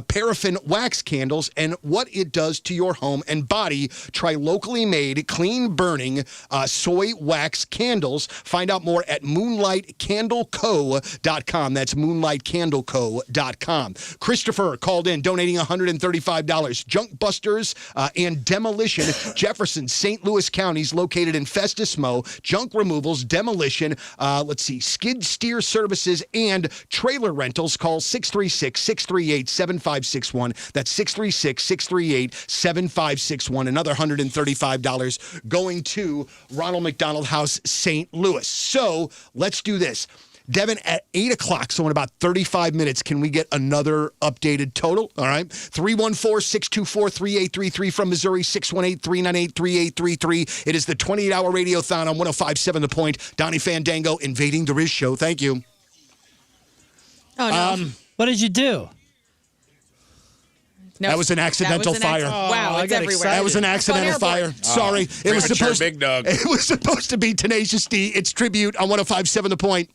paraffin wax candles and what it does to your home and body. Try locally made, clean burning soy wax candles. Find out more at moonlightcandleco.com. That's moonlightcandleco.com. Christopher called in, donating $135. Junk Busters and Demolition, Jefferson, St. Louis counties, located in Festus Mo. Junk removals, demolition, skid steer services, and trailer rentals. Call 636-638-7561. That's 636-638-7561. Another $135 going to Ronald McDonald House, St. Louis. So let's do this. Devin, at 8 o'clock, so in about 35 minutes, can we get another updated total? All right. 314-624-3833 from Missouri, 618-398-3833. It is the 28-hour radiothon on 105.7 The Point. Donnie Fandango invading the Rizz Show. Thank you. Oh, no. What did you do? No, that was an accidental fire. Wow, I it's got everywhere. excited. That was an accidental Fun fire. airport. Sorry. It was Premature supposed big dog. It was supposed to be Tenacious D. It's tribute on 105.7 The Point.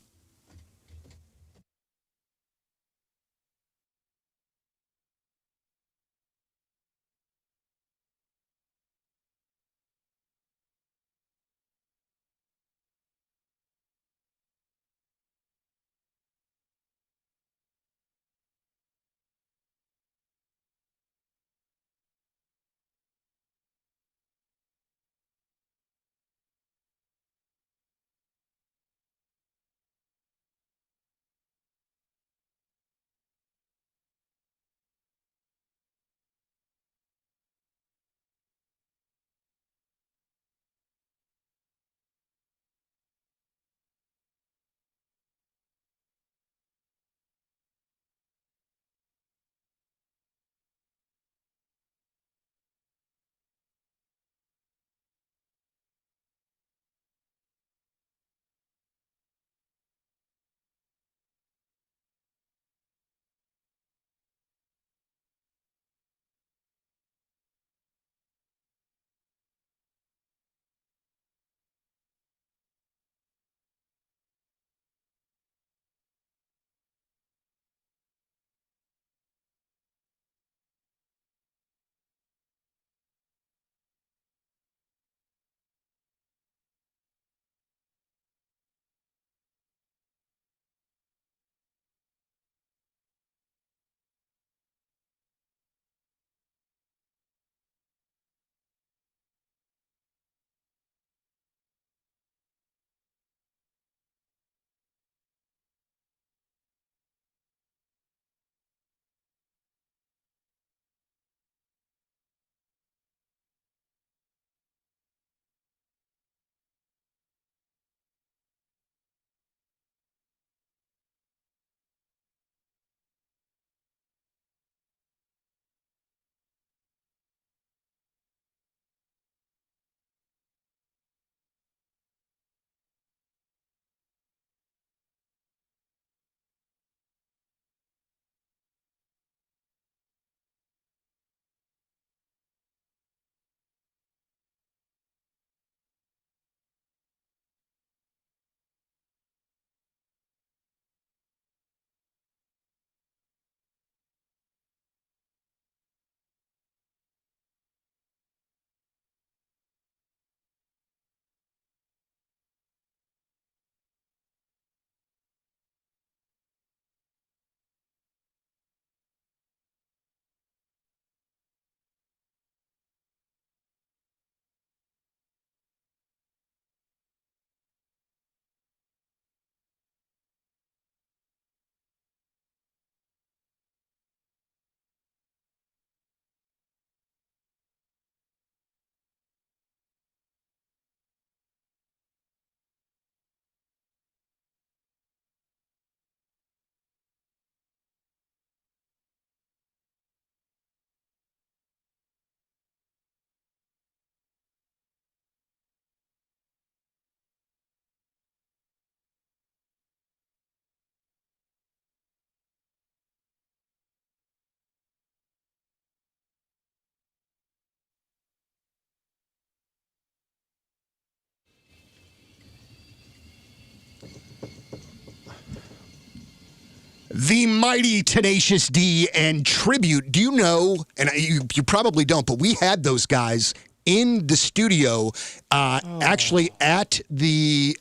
The mighty Tenacious D and Tribute. Do you know, and you probably don't, but we had those guys in the studio actually at the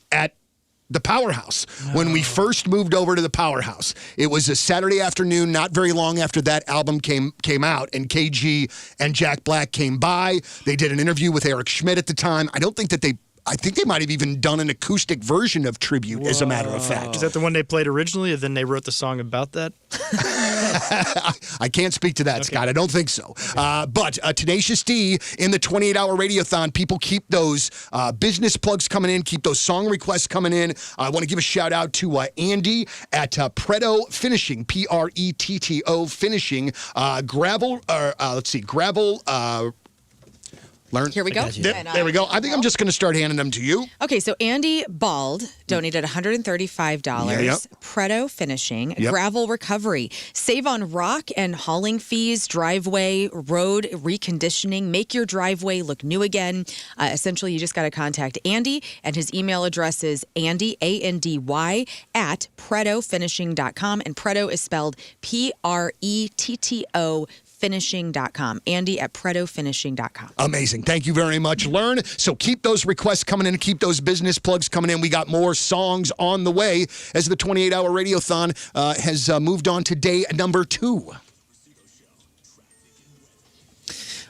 Powerhouse when we first moved over to the Powerhouse. It was a Saturday afternoon, not very long after that album came out, and KG and Jack Black came by. They did an interview with Eric Schmidt at the time. I think they might have even done an acoustic version of Tribute, as a matter of fact. Is that the one they played originally, and then they wrote the song about that? I can't speak to that, okay. Scott. I don't think so. Okay. But Tenacious D in the 28-hour radiothon, people keep those business plugs coming in, keep those song requests coming in. I want to give a shout out to Andy at Pretto Finishing, Pretto Finishing. Gravel. Here we go. There we go. I think I'm just going to start handing them to you. Okay, so Andy Bald donated $135. Yep. Pretto Finishing, Gravel Recovery. Save on rock and hauling fees, driveway, road reconditioning. Make your driveway look new again. Essentially, you just got to contact Andy, and his email address is Andy, ANDY, at PrettoFinishing.com. And Pretto is spelled PRETTO finishing.com. Andy at PrettoFinishing.com. Amazing. Thank you very much, Learn. So keep those requests coming in. Keep those business plugs coming in. We got more songs on the way as the 28-hour radiothon has moved on to day number 2.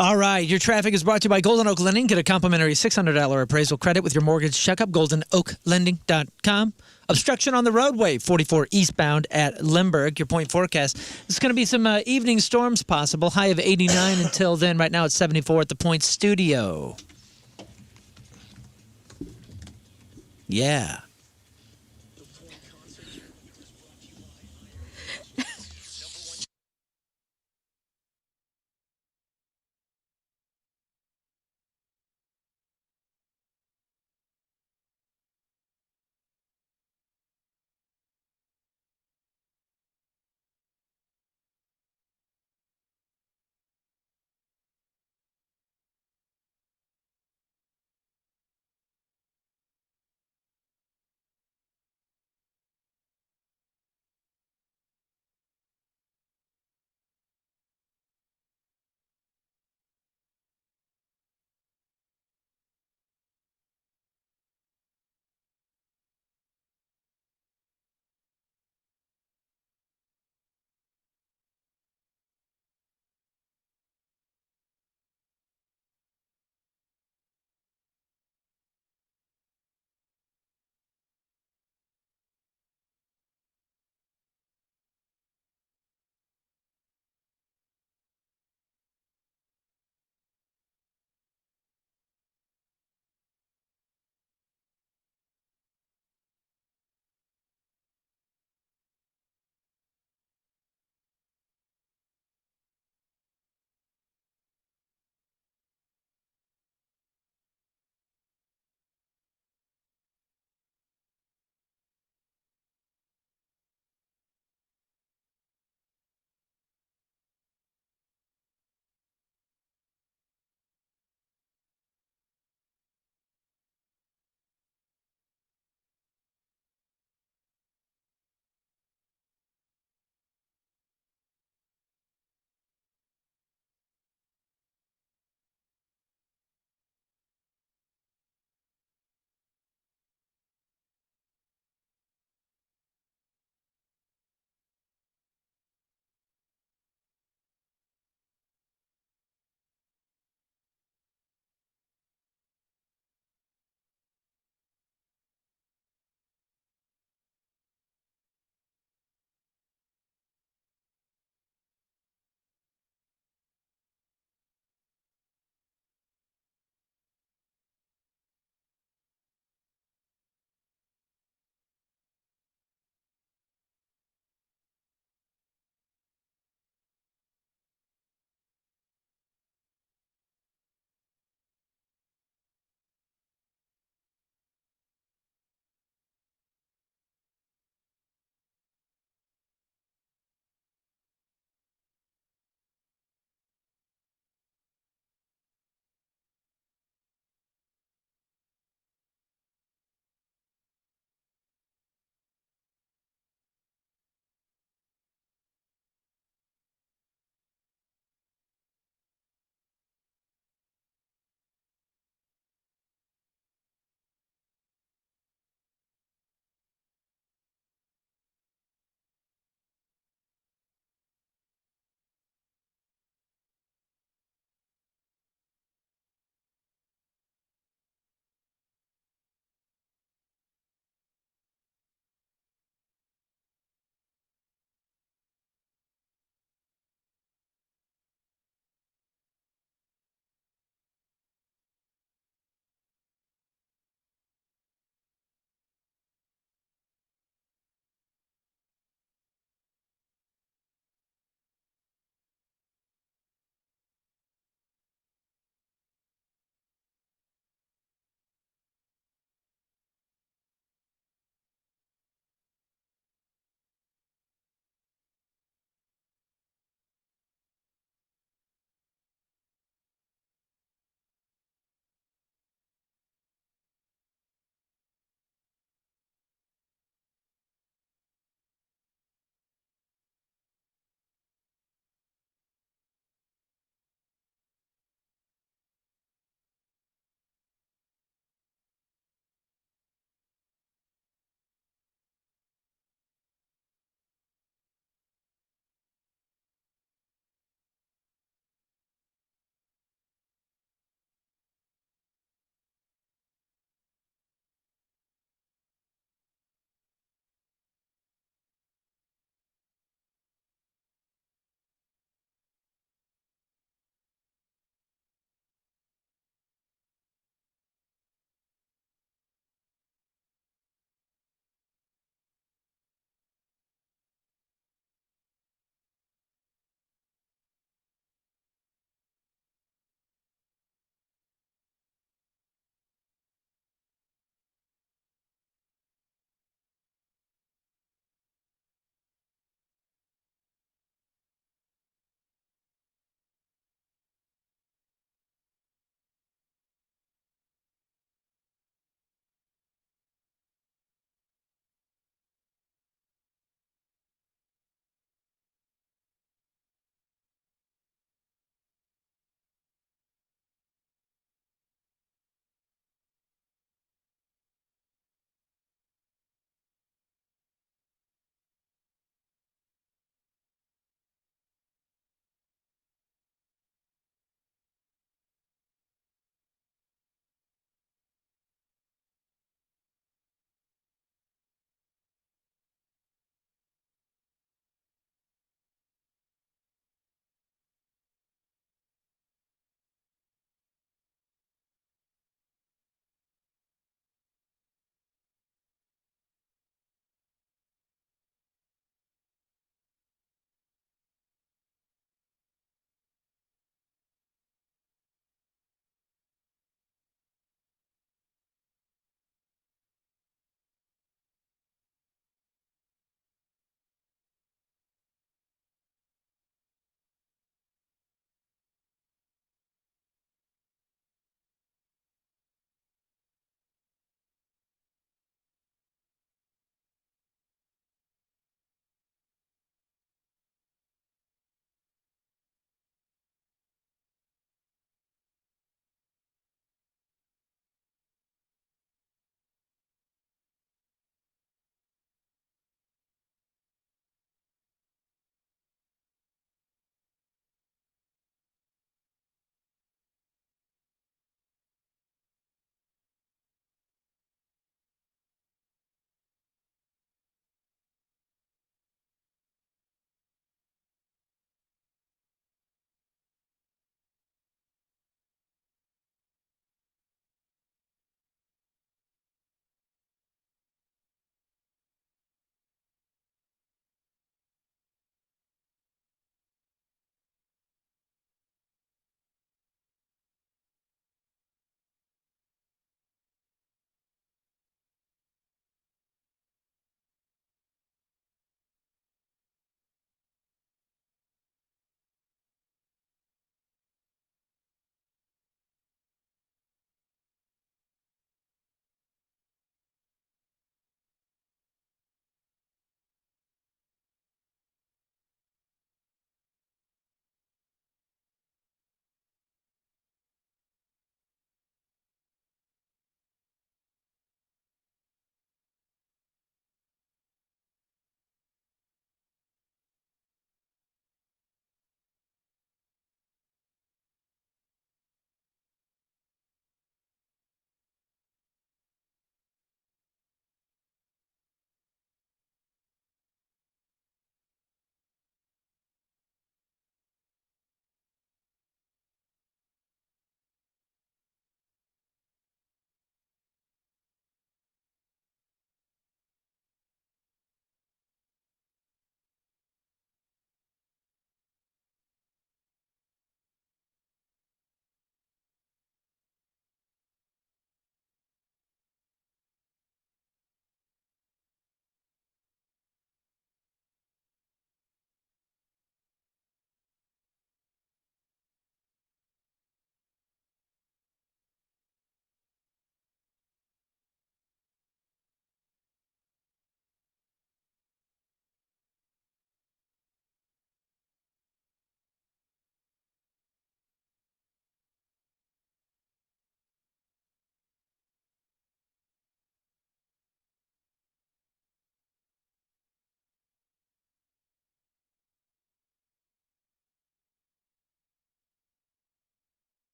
All right, your traffic is brought to you by Golden Oak Lending. Get a complimentary $600 appraisal credit with your mortgage checkup, goldenoaklending.com. Obstruction on the roadway, 44 eastbound at Limburg. Your point forecast. There's going to be some evening storms possible. High of 89 until then. Right now it's 74 at the Point Studio. Yeah.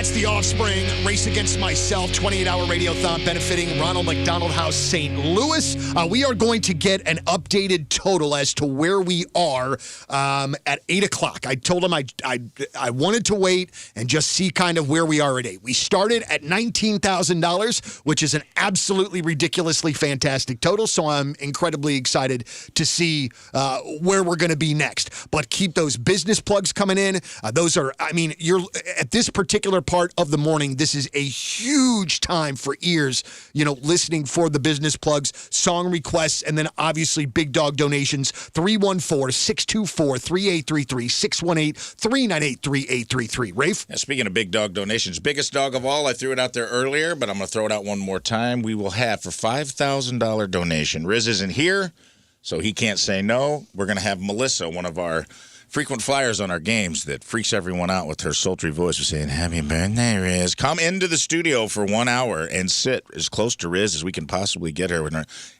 That's The Offspring, Race Against Myself, 28-hour radiothon benefiting Ronald McDonald House St. Louis. We are going to get an updated total as to where we are at 8 o'clock. I told him I wanted to wait and just see kind of where we are at 8. We started at $19,000, which is an absolutely ridiculously fantastic total, so I'm incredibly excited to see where we're going to be next. But keep those business plugs coming in. Those are, I mean, you're at this particular part of the morning, this is a huge time for ears, listening for the business plugs, song requests, and then obviously big dog donations. 314-624-3833, 618-398-3833. Rafe? Yeah, speaking of big dog donations, biggest dog of all, I threw it out there earlier, but I'm going to throw it out one more time. We will have for $5,000 donation. Rizz isn't here, so he can't say no. We're going to have Melissa, one of our frequent flyers on our games that freaks everyone out with her sultry voice of saying, "Happy birthday, Rizz." Come into the studio for 1 hour and sit as close to Rizz as we can possibly get her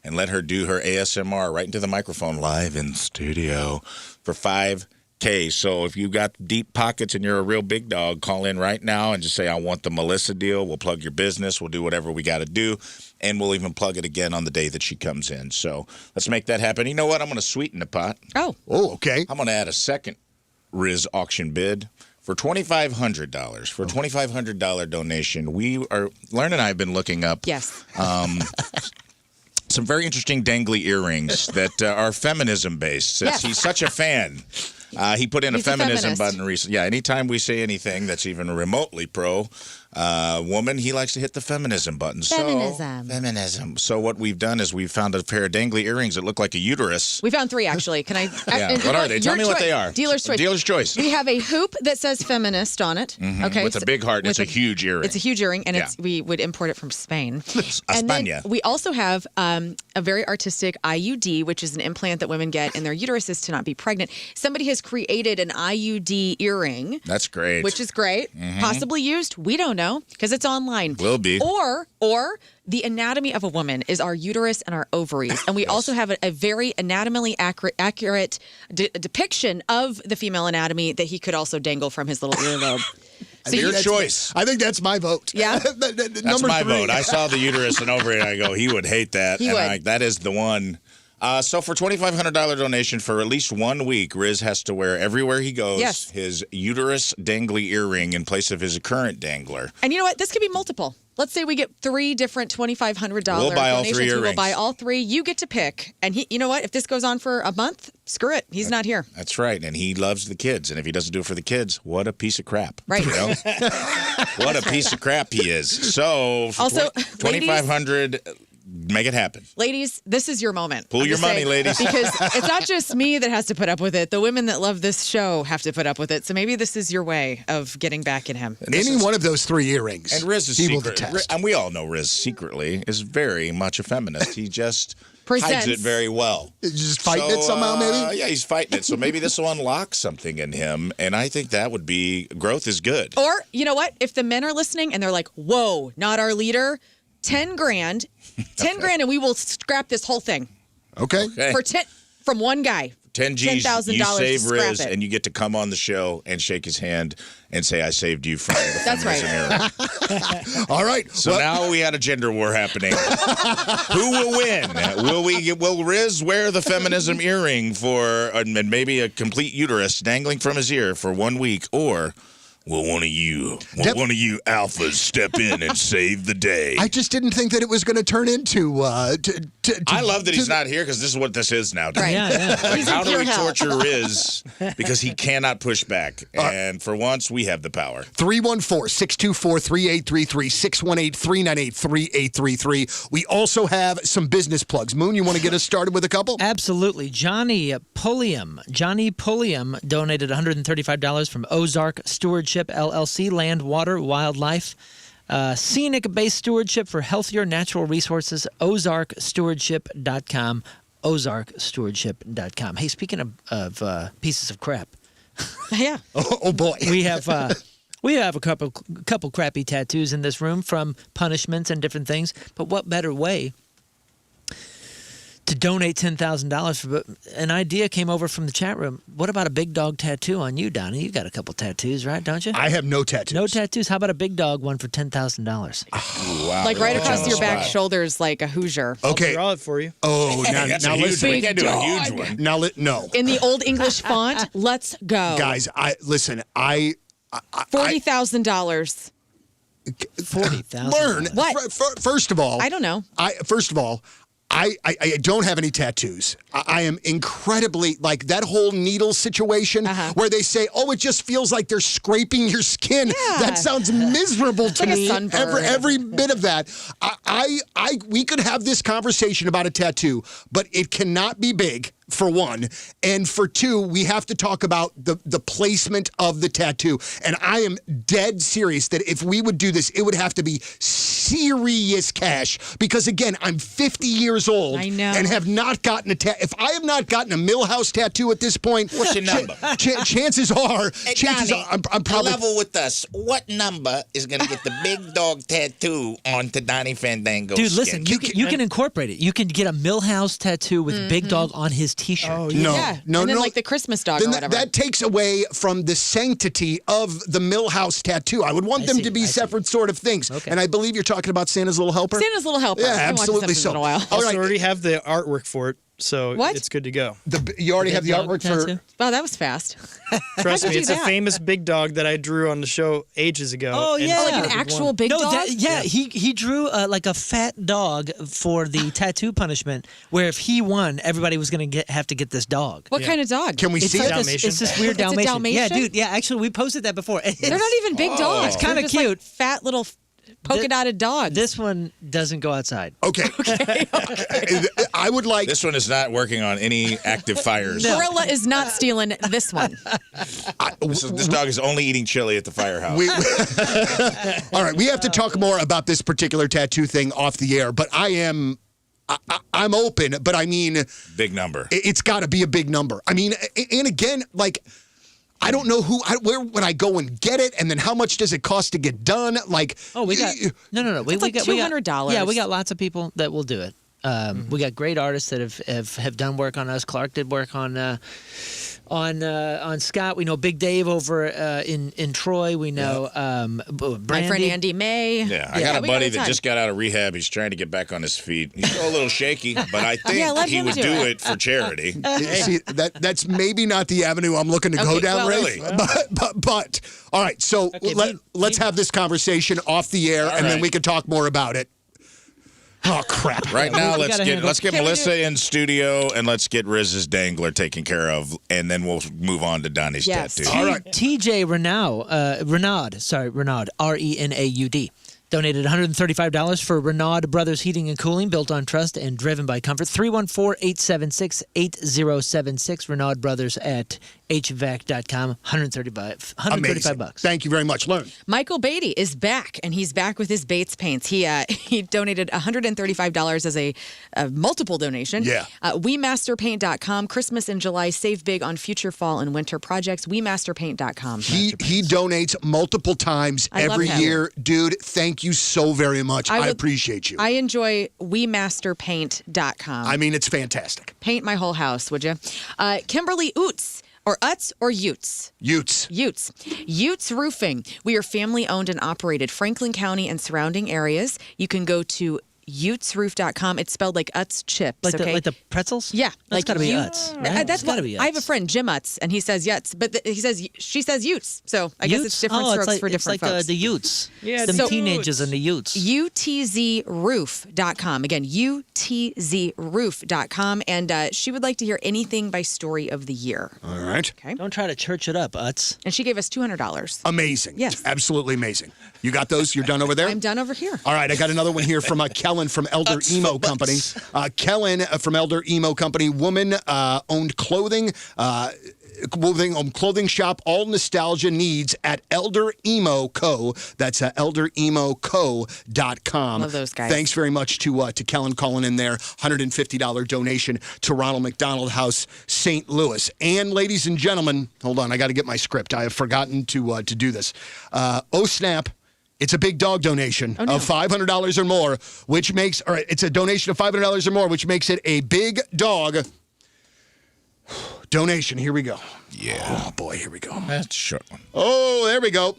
and let her do her ASMR right into the microphone live in studio for $5,000. So if you've got deep pockets and you're a real big dog, call in right now and just say, "I want the Melissa deal." We'll plug your business. We'll do whatever we got to do. And we'll even plug it again on the day that she comes in. So let's make that happen. You know what? I'm going to sweeten the pot. Oh, okay. I'm going to add a second Rizz auction bid for $2,500. For a $2,500 donation, Lauren and I have been looking up some very interesting dangly earrings that are feminism-based. Since he's such a fan. He put in a feminism button recently. Yeah, anytime we say anything that's even remotely pro woman, he likes to hit the feminism button. Feminism. So what we've done is we've found a pair of dangly earrings that look like a uterus. We found 3, actually. Can I? What are they? Tell me what they are. Dealer's choice. Dealer's choice. We have a hoop that says feminist on it. Mm-hmm. Okay. With a big heart. It's a huge earring. It's a huge earring, and we would import it from Spain. And then we also have a very artistic IUD, which is an implant that women get in their uteruses to not be pregnant. Somebody has created an IUD earring. That's great. Which is great. Mm-hmm. Possibly used. We don't know because it's online. Will be. Or the anatomy of a woman is our uterus and our ovaries. And we also have a very anatomically accurate depiction of the female anatomy that he could also dangle from his little earlobe. So your choice. I think that's my vote. Yeah? That's my vote. I saw the uterus and ovary and I go, he would hate that. That is the one. So for $2,500 donation for at least 1 week, Rizz has to wear everywhere he goes his uterus dangly earring in place of his current dangler. And you know what? This could be multiple. Let's say we get 3 different $2,500 we'll buy donations. All 3 earrings. We'll buy all 3. You get to pick. And you know what? If this goes on for a month, screw it. He's not here. That's right. And he loves the kids. And if he doesn't do it for the kids, what a piece of crap. Right. You know? What a piece of crap he is. So for also, $2,500. Make it happen. Ladies, this is your moment. Pull your money, ladies. Because it's not just me that has to put up with it. The women that love this show have to put up with it. So maybe this is your way of getting back at him. Any one of those 3 earrings. And Rizz is and we all know Rizz secretly is very much a feminist. He just hides it very well. He's just fighting it somehow, maybe? Yeah, he's fighting it. So maybe this will unlock something in him. And I think that would be, growth is good. Or, you know what? If the men are listening and they're like, whoa, not our leader, 10 grand, and we will scrap this whole thing. Okay. From one guy. 10 G's, $10,000 you save to scrap Rizz, and you get to come on the show and shake his hand and say, "I saved you from the That's feminism right. era." All right. So now we had a gender war happening. Who will win? Will Rizz wear the feminism earring for and maybe a complete uterus dangling from his ear for 1 week, or will one of you alphas step in and save the day? I just didn't think that it was going to turn into. I love that he's not here because this is what this is now. Right. Yeah. Like, how do we torture Rizz because he cannot push back? And for once, we have the power. 314-624-3833, 618-398-3833. We also have some business plugs. Moon, you want to get us started with a couple? Absolutely. Johnny Pulliam donated $135 from Ozark Stewardship LLC, Land, Water, Wildlife. Scenic-based stewardship for healthier natural resources, ozarkstewardship.com, ozarkstewardship.com. Hey, speaking of pieces of crap. Yeah. Oh boy. We have a couple crappy tattoos in this room from punishments and different things. But what better way to donate $10,000. But an idea came over from the chat room. What about a big dog tattoo on you, Donnie? You got a couple tattoos, right? Don't you? I have no tattoos. No tattoos. How about a big dog one for $10,000? Wow. Like right Put you across on your the back spot. shoulders, like a Hoosier. Okay. Draw it for you. Oh, That's now a huge listen. one. We can't do a huge dog. one. Now, no. In the old English font, let's go. Guys, listen. $40,000. $40,000. Learn. What? First of all, I don't know. I don't have any tattoos. I am incredibly, like, that whole needle situation where they say, oh, it just feels like they're scraping your skin. Yeah. That sounds miserable to like a me. sunburn. Every bit of that. We could have this conversation about a tattoo, but it cannot be big, for one. And for two, we have to talk about the placement of the tattoo. And I am dead serious that if we would do this, it would have to be serious cash. Because again, I'm 50 years old I know. and have not gotten a tattoo. If I have not gotten a Millhouse tattoo at this point, What's your number? chances are, Donnie, I'm probably. level with us. What number is going to get the big dog tattoo onto Donnie Fandango's Dude, listen, skin? you can incorporate it. You can get a Millhouse tattoo with Big Dog on his T-shirt. Oh, No, Yeah. no, and then no. like the Christmas dog Then or whatever. that takes away from the sanctity of the Millhouse tattoo. I would want them see, to be I see. separate sort of things. Okay. And I believe you're talking about Santa's Little Helper. Santa's Little Helper. Yeah, I haven't watched The absolutely Simpsons so. in a while. All Also, right. already have the artwork for it, so What? it's good to go. You already have the Big dog artwork for. tattoo? Wow, that was fast. Trust How'd me, you it's do a that? famous big dog that I drew on the show ages ago. Oh, and yeah. Oh, like an perfect actual one. big No, dog? he drew like a fat dog for the tattoo punishment. Where if he won, everybody was going to have to get this dog. What kind of dog? Can we It's see like it? this, Dalmatian? it's this weird It's a Dalmatian. Yeah, Dalmatian? dude. Yeah, actually, we posted that before. They're not even big dogs. It's kinda They're just, like, cute. fat little polka dotted dogs. This one doesn't go outside. Okay. I would like. This one is not working on any active fires. Gorilla is not stealing this one. This dog is only eating chili at the firehouse. All right, we have to talk more about this particular tattoo thing off the air, but I'm open, but I mean, Big number. it's got to be a big number. I mean, and again, like, I don't know where would I go and get it, and then how much does it cost to get done? Like, Oh, we got no. It's like $200. Yeah, we got lots of people that will do it. We got great artists that have done work on us. Clark did work on Scott. We know Big Dave over in Troy. We know Brandy. My friend Andy May. Yeah, I got a we buddy a that ton. just got out of rehab. He's trying to get back on his feet. He's still a little shaky, but I think Yeah, let he him would do do it. it for charity. See, that's maybe not the avenue I'm looking to go Okay, down, well, Rafe. really? But all right. So Okay, let's have this conversation off the air, and then right. we can talk more about it. Oh crap! Right now, we gotta handle- let's get Can we Melissa in studio, and let's get Rizz's dangler taken care of, and then we'll move on to Donnie's Yes. tattoo. All right. TJ Renaud, Renaud, donated $135 for Renaud Brothers Heating and Cooling, built on trust and driven by comfort. 314-876-8076. Renaud Brothers at HVAC.com. $135. Amazing. Thank you very much. Learn. Michael Beatty is back, and he's back with his Bates paints. He donated $135 as a multiple donation. Yeah. WeMasterPaint.com. Christmas in July. Save big on future fall and winter projects. WeMasterPaint.com. He donates multiple times I love every him. year, dude. Thank you so very much. I would- appreciate you. I enjoy WeMasterPaint.com. I mean, it's fantastic. Paint my whole house, would you? Kimberly Oots. Or Utz or Utes? Utes. Utes Roofing. We are family owned and operated. Franklin County and surrounding areas. You can go to utesroof.com. It's spelled like Utz chips. Like okay? the pretzels? Yeah, That's got to be Utz. Right? That's It's gotta what be I have a Utz. friend, Jim Utz, and he says Utz, but she says Utes. So I guess it's Utes? different Oh, strokes for different it's like folks. the Utes. Yeah, Them so- teenagers and the Utes. utzroof.com. Again, utzroof.com. And she would like to hear anything by story of the year. All right. Okay. Don't try to church it up, Utz. And she gave us $200. Amazing. Yes. Absolutely amazing. You got those? You're done over there? I'm done over here. All right, I got another one here from Kellen from Elder Emo Company. Kellen from Elder Emo Company, woman-owned clothing shop, all nostalgia needs at Elder Emo Co. That's elderemoco.com. Love those guys. Thanks very much to Kellen calling in there. $150 donation to Ronald McDonald House, St. Louis. And ladies and gentlemen, hold on, I got to get my script. I have forgotten to do this. Oh snap! It's a big dog donation of $500 or more, which makes, or it's a donation of $500 or more, which makes it a big dog donation. Here we go. Yeah. Oh, boy, here we go. That's a short one. Oh, there we go.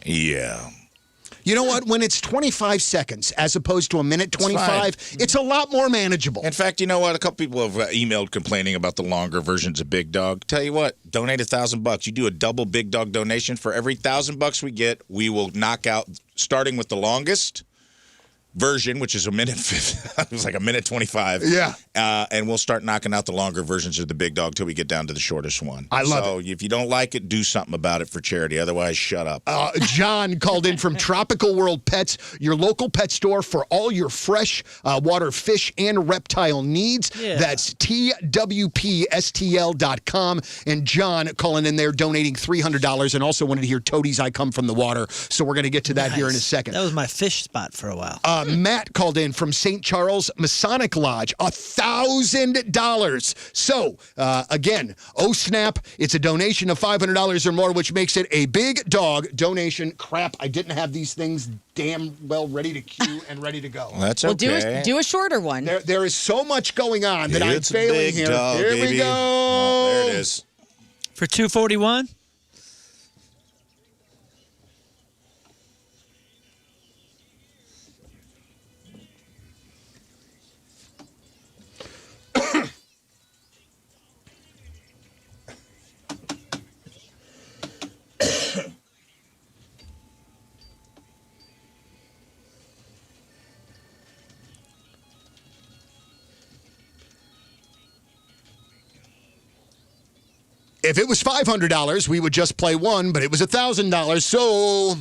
Yeah. You know what? When it's 25 seconds as opposed to a minute 25, it's a lot more manageable. In fact, you know what? A couple people have emailed complaining about the longer versions of Big Dog. Tell you what, donate $1,000. You do a double Big Dog donation for every $1,000 we get. We will knock out, starting with the longest version, which is a minute. It was like a minute 25. Yeah. And we'll start knocking out the longer versions of the Big Dog till we get down to the shortest one. I love it. So if you don't like it, do something about it for charity. Otherwise, shut up. John called in from Tropical World Pets, your local pet store for all your fresh water fish and reptile needs. Yeah. That's TWPSTL.com. And John calling in there, donating $300, and also wanted to hear Toadies I Come From the Water. So we're going to get to that here in a second. That was my fish spot for a while. Matt called in from St. Charles Masonic Lodge, $1,000. So, again, oh snap, it's a donation of $500 or more, which makes it a big dog donation. Crap, I didn't have these things damn well ready to queue and ready to go. Well, that's Well, okay. do a shorter one. There is so much going on that I'm It's a failing big here. dog, Here we baby. go. Oh, there it is. For 241? If it was $500, we would just play one, but it was $1,000, so...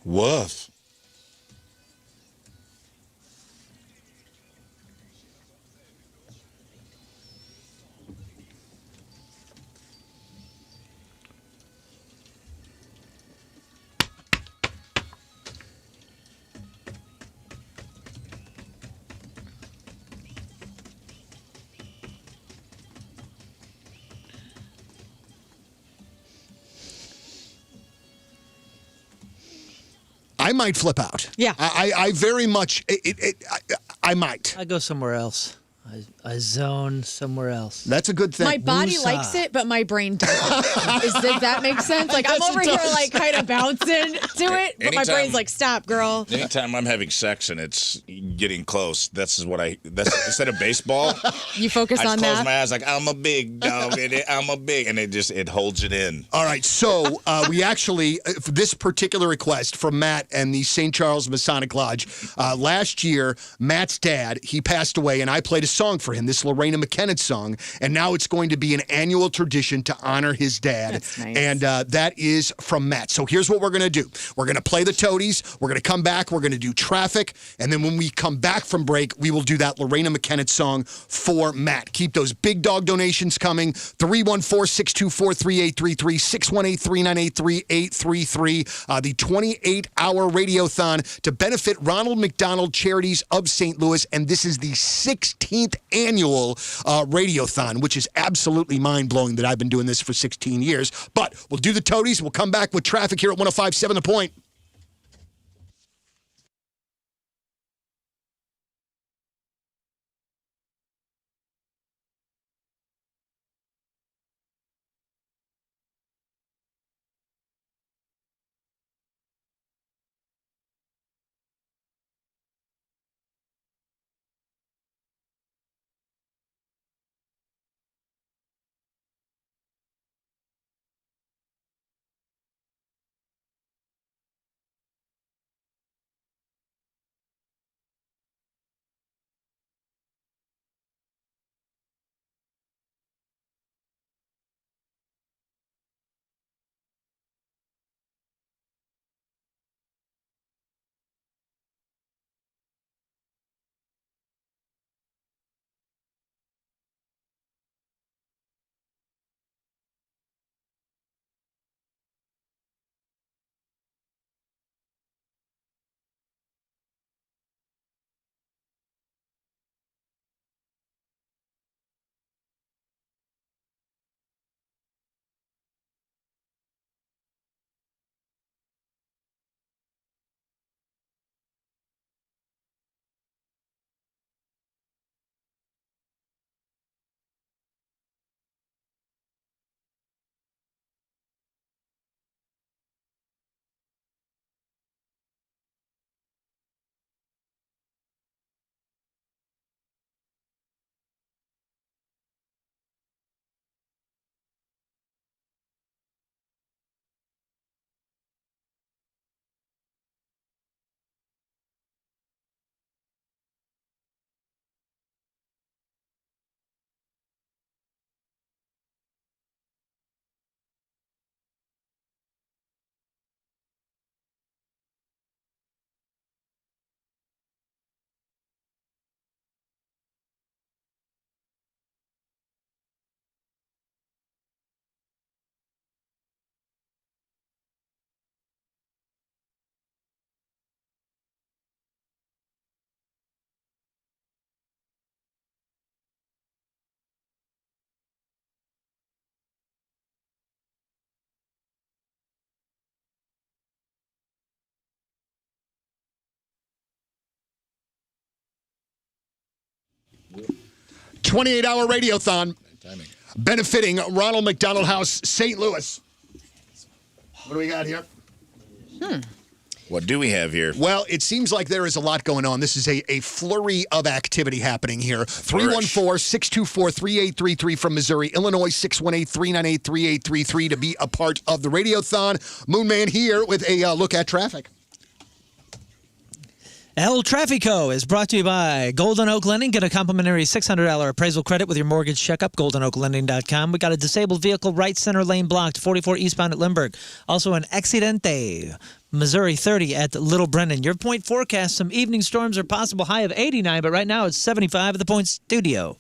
Woof. I might flip out. Yeah. I very much, I might. I go somewhere else. I zone somewhere else. That's a good thing. My body Woosah. likes it, but my brain doesn't. Does that make sense? Like, I'm Yes, it over here, does. like, kind of bouncing to it, but my Anytime- brain's like, stop, girl. Anytime I'm having sex and it's getting close, that's instead of baseball, You focus I just on close that. my eyes like I'm a big dog, and it holds it in. All right, so we actually, for this particular request from Matt and the St. Charles Masonic Lodge, last year, Matt's dad, he passed away, and I played a song for him, this Lorena McKenna song, and now it's going to be an annual tradition to honor his dad. That's nice. And that is from Matt. So here's what we're going to do. We're going to play the Toadies, we're going to come back, we're going to do traffic, and then when we come back from break, we will do that Lorena McKenna song for Matt. Keep those big dog donations coming, 314-624-3833, 618-398-3833, the 28-hour radiothon to benefit Ronald McDonald Charities of St. Louis, and this is the 16th annual radiothon, which is absolutely mind-blowing that I've been doing this for 16 years. But we'll do the Toadies. We'll come back with traffic here at 105.7 The Point. 28-hour radiothon Timing. benefiting Ronald McDonald House, St. Louis. What do we got here? What do we have here? Well, it seems like there is a lot going on. This is a flurry of activity happening here. 314-624-3833 from Missouri. Illinois, 618-398-3833 to be a part of the Radiothon. Moonman here with a look at traffic. El Trafico is brought to you by Golden Oak Lending. Get a complimentary $600 appraisal credit with your mortgage checkup, goldenoaklending.com. We got a disabled vehicle right center lane blocked, 44 eastbound at Lindbergh. Also an accidente, Missouri 30 at Little Brennan. Your point forecast, some evening storms are possible, high of 89, but right now it's 75 at the Point Studio.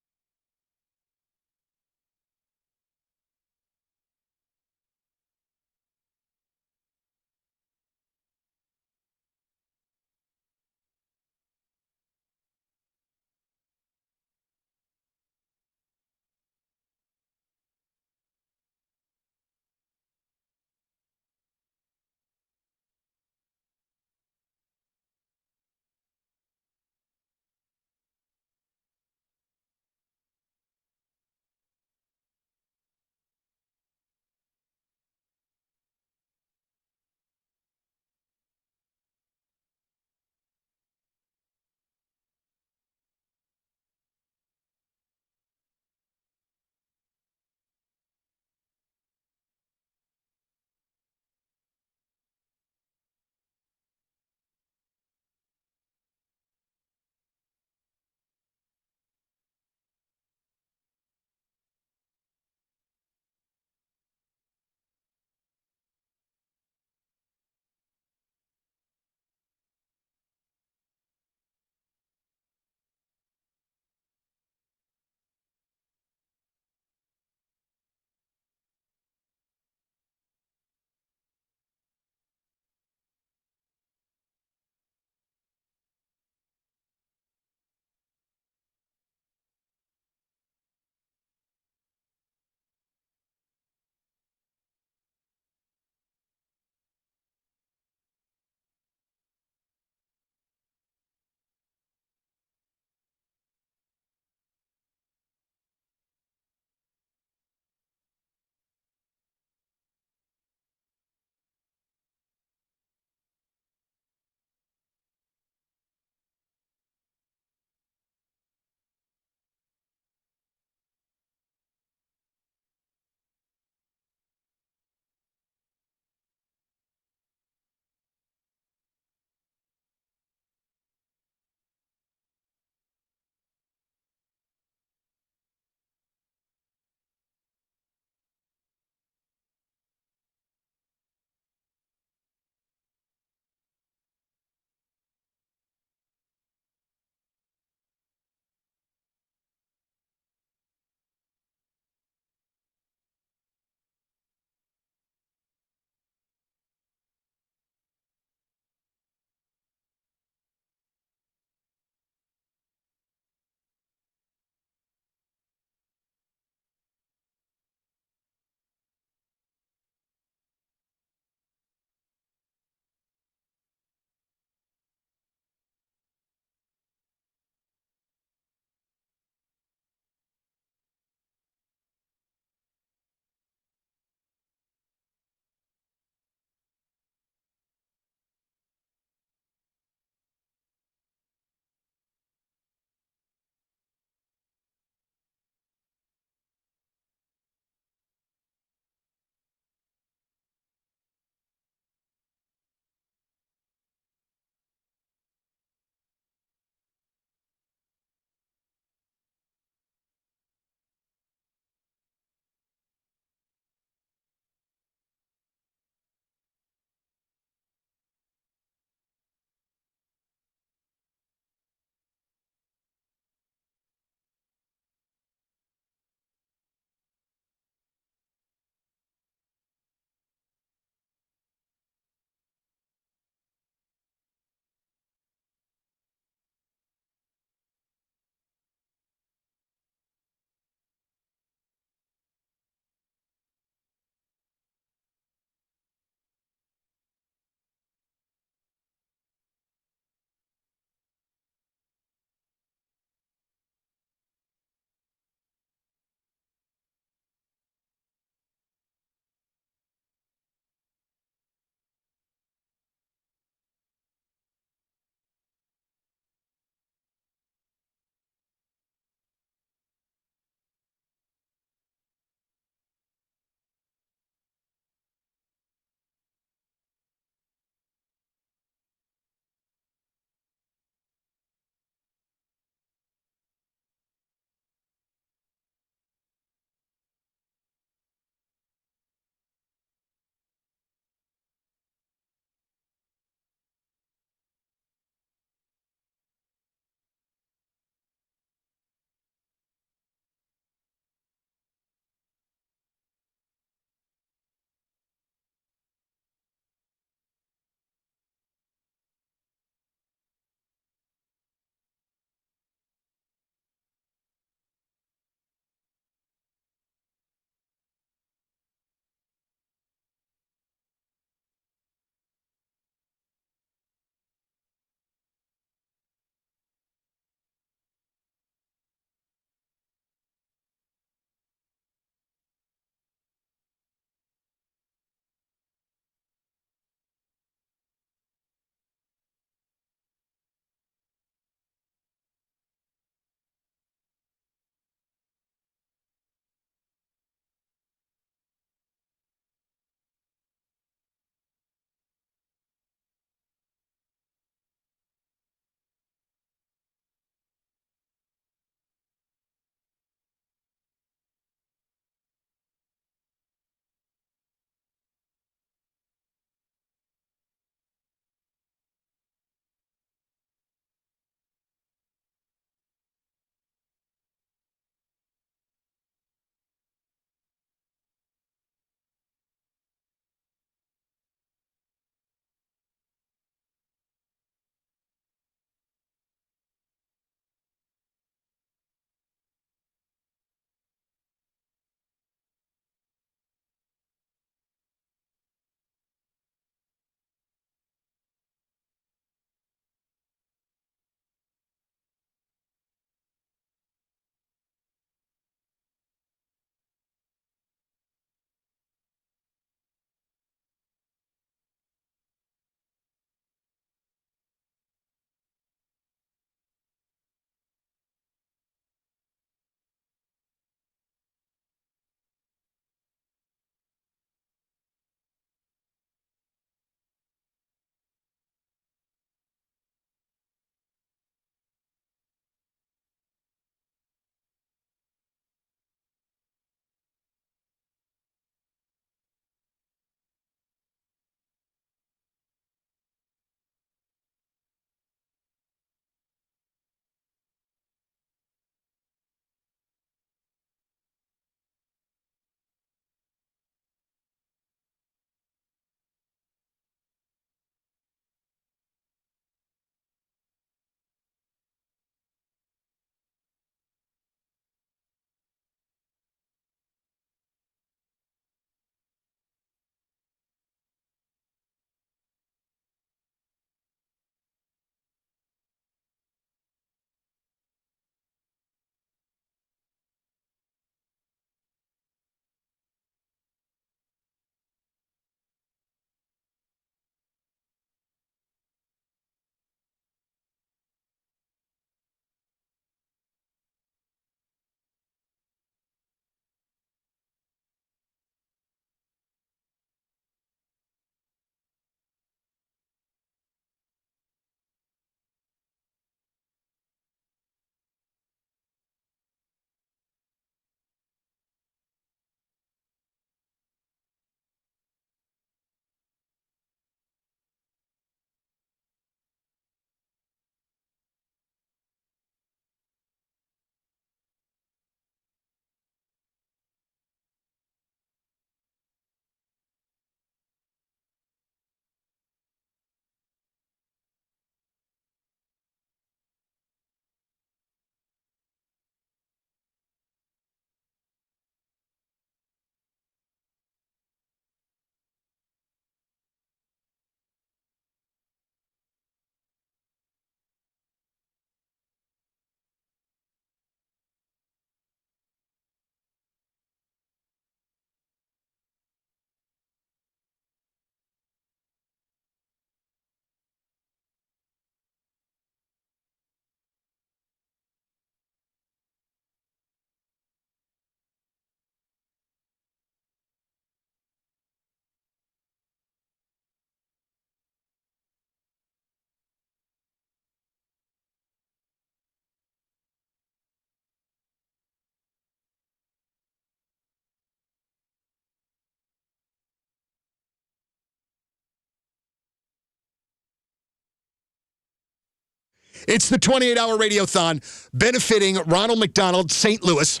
It's the 28-hour radiothon benefiting Ronald McDonald, St. Louis.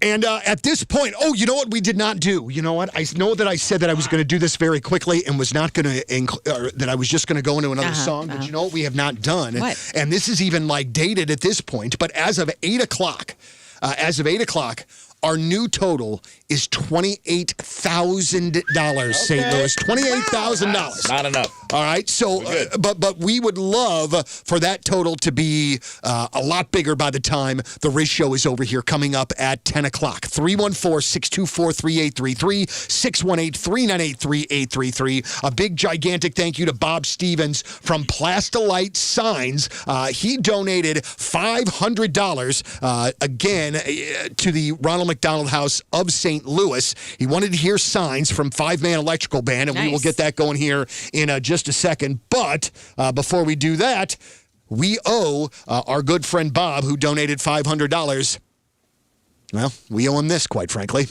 And at this point, you know what we did not do? You know what? I know that I said that I was going to do this very quickly and was not going to, that I was just going to go into another song. But you know what we have not done? What? And this is even like dated at this point. But as of 8 o'clock, our new total is $28,000, St. Louis. $28,000. Not enough. All right. So, but we would love for that total to be a lot bigger by the time the Rizz Show is over here coming up at 10 o'clock. 314-624-3833, 618-398-3833. A big, gigantic thank you to Bob Stevens from Plastilite Signs. He donated $500 again to the Ronald McDonald House of St. Louis. He wanted to hear signs from 5-Man Electrical Band, and we will get that going here in just a second. But before we do that, we owe our good friend Bob, who donated $500. Well, we owe him this, quite frankly.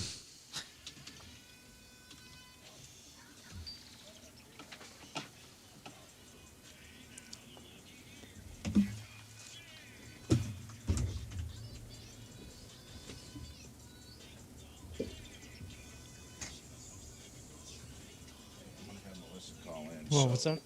Whoa, what's that?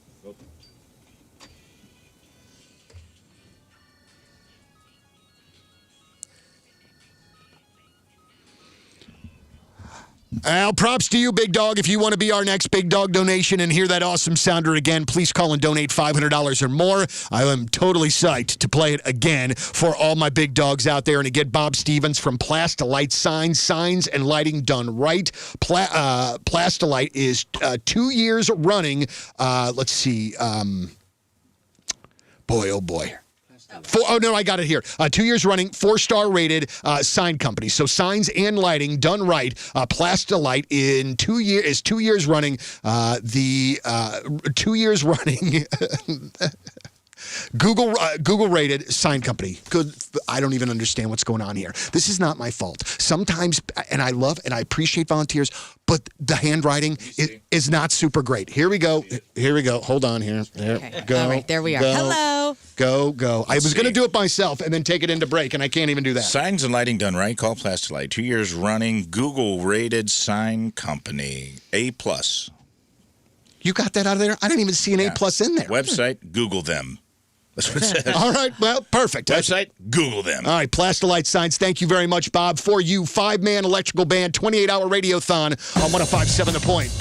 Al, props to you, Big Dog. If you want to be our next Big Dog donation and hear that awesome sounder again, please call and donate $500 or more. I am totally psyched to play it again for all my Big Dogs out there and to get Bob Stevens from Plastilite Signs and lighting done right. Plastilite is 2 years running. Let's see. Boy, oh boy. I got it here. 2 years running, 4-star rated sign company. So signs and lighting done right. Plastilite is 2 years running. 2 years running. Google rated sign company. Good. I don't even understand what's going on here. This is not my fault. Sometimes, and I love and I appreciate volunteers, but the handwriting is not super great. Here we go. Hold on here. There, go. All right, there we are. Go. Hello. Go. I was going to do it myself and then take it into break, and I can't even do that. Signs and lighting done right. Call Plastilite. 2 years running. Google rated sign company. A+. You got that out of there? I didn't even see an A+ in there. Website, Google them. That's what it says. All right, well, perfect. Website, Google them. All right, Plastilite Signs, thank you very much, Bob. For you, 5-Man Electrical Band, 28-hour radiothon on 105.7 The Point.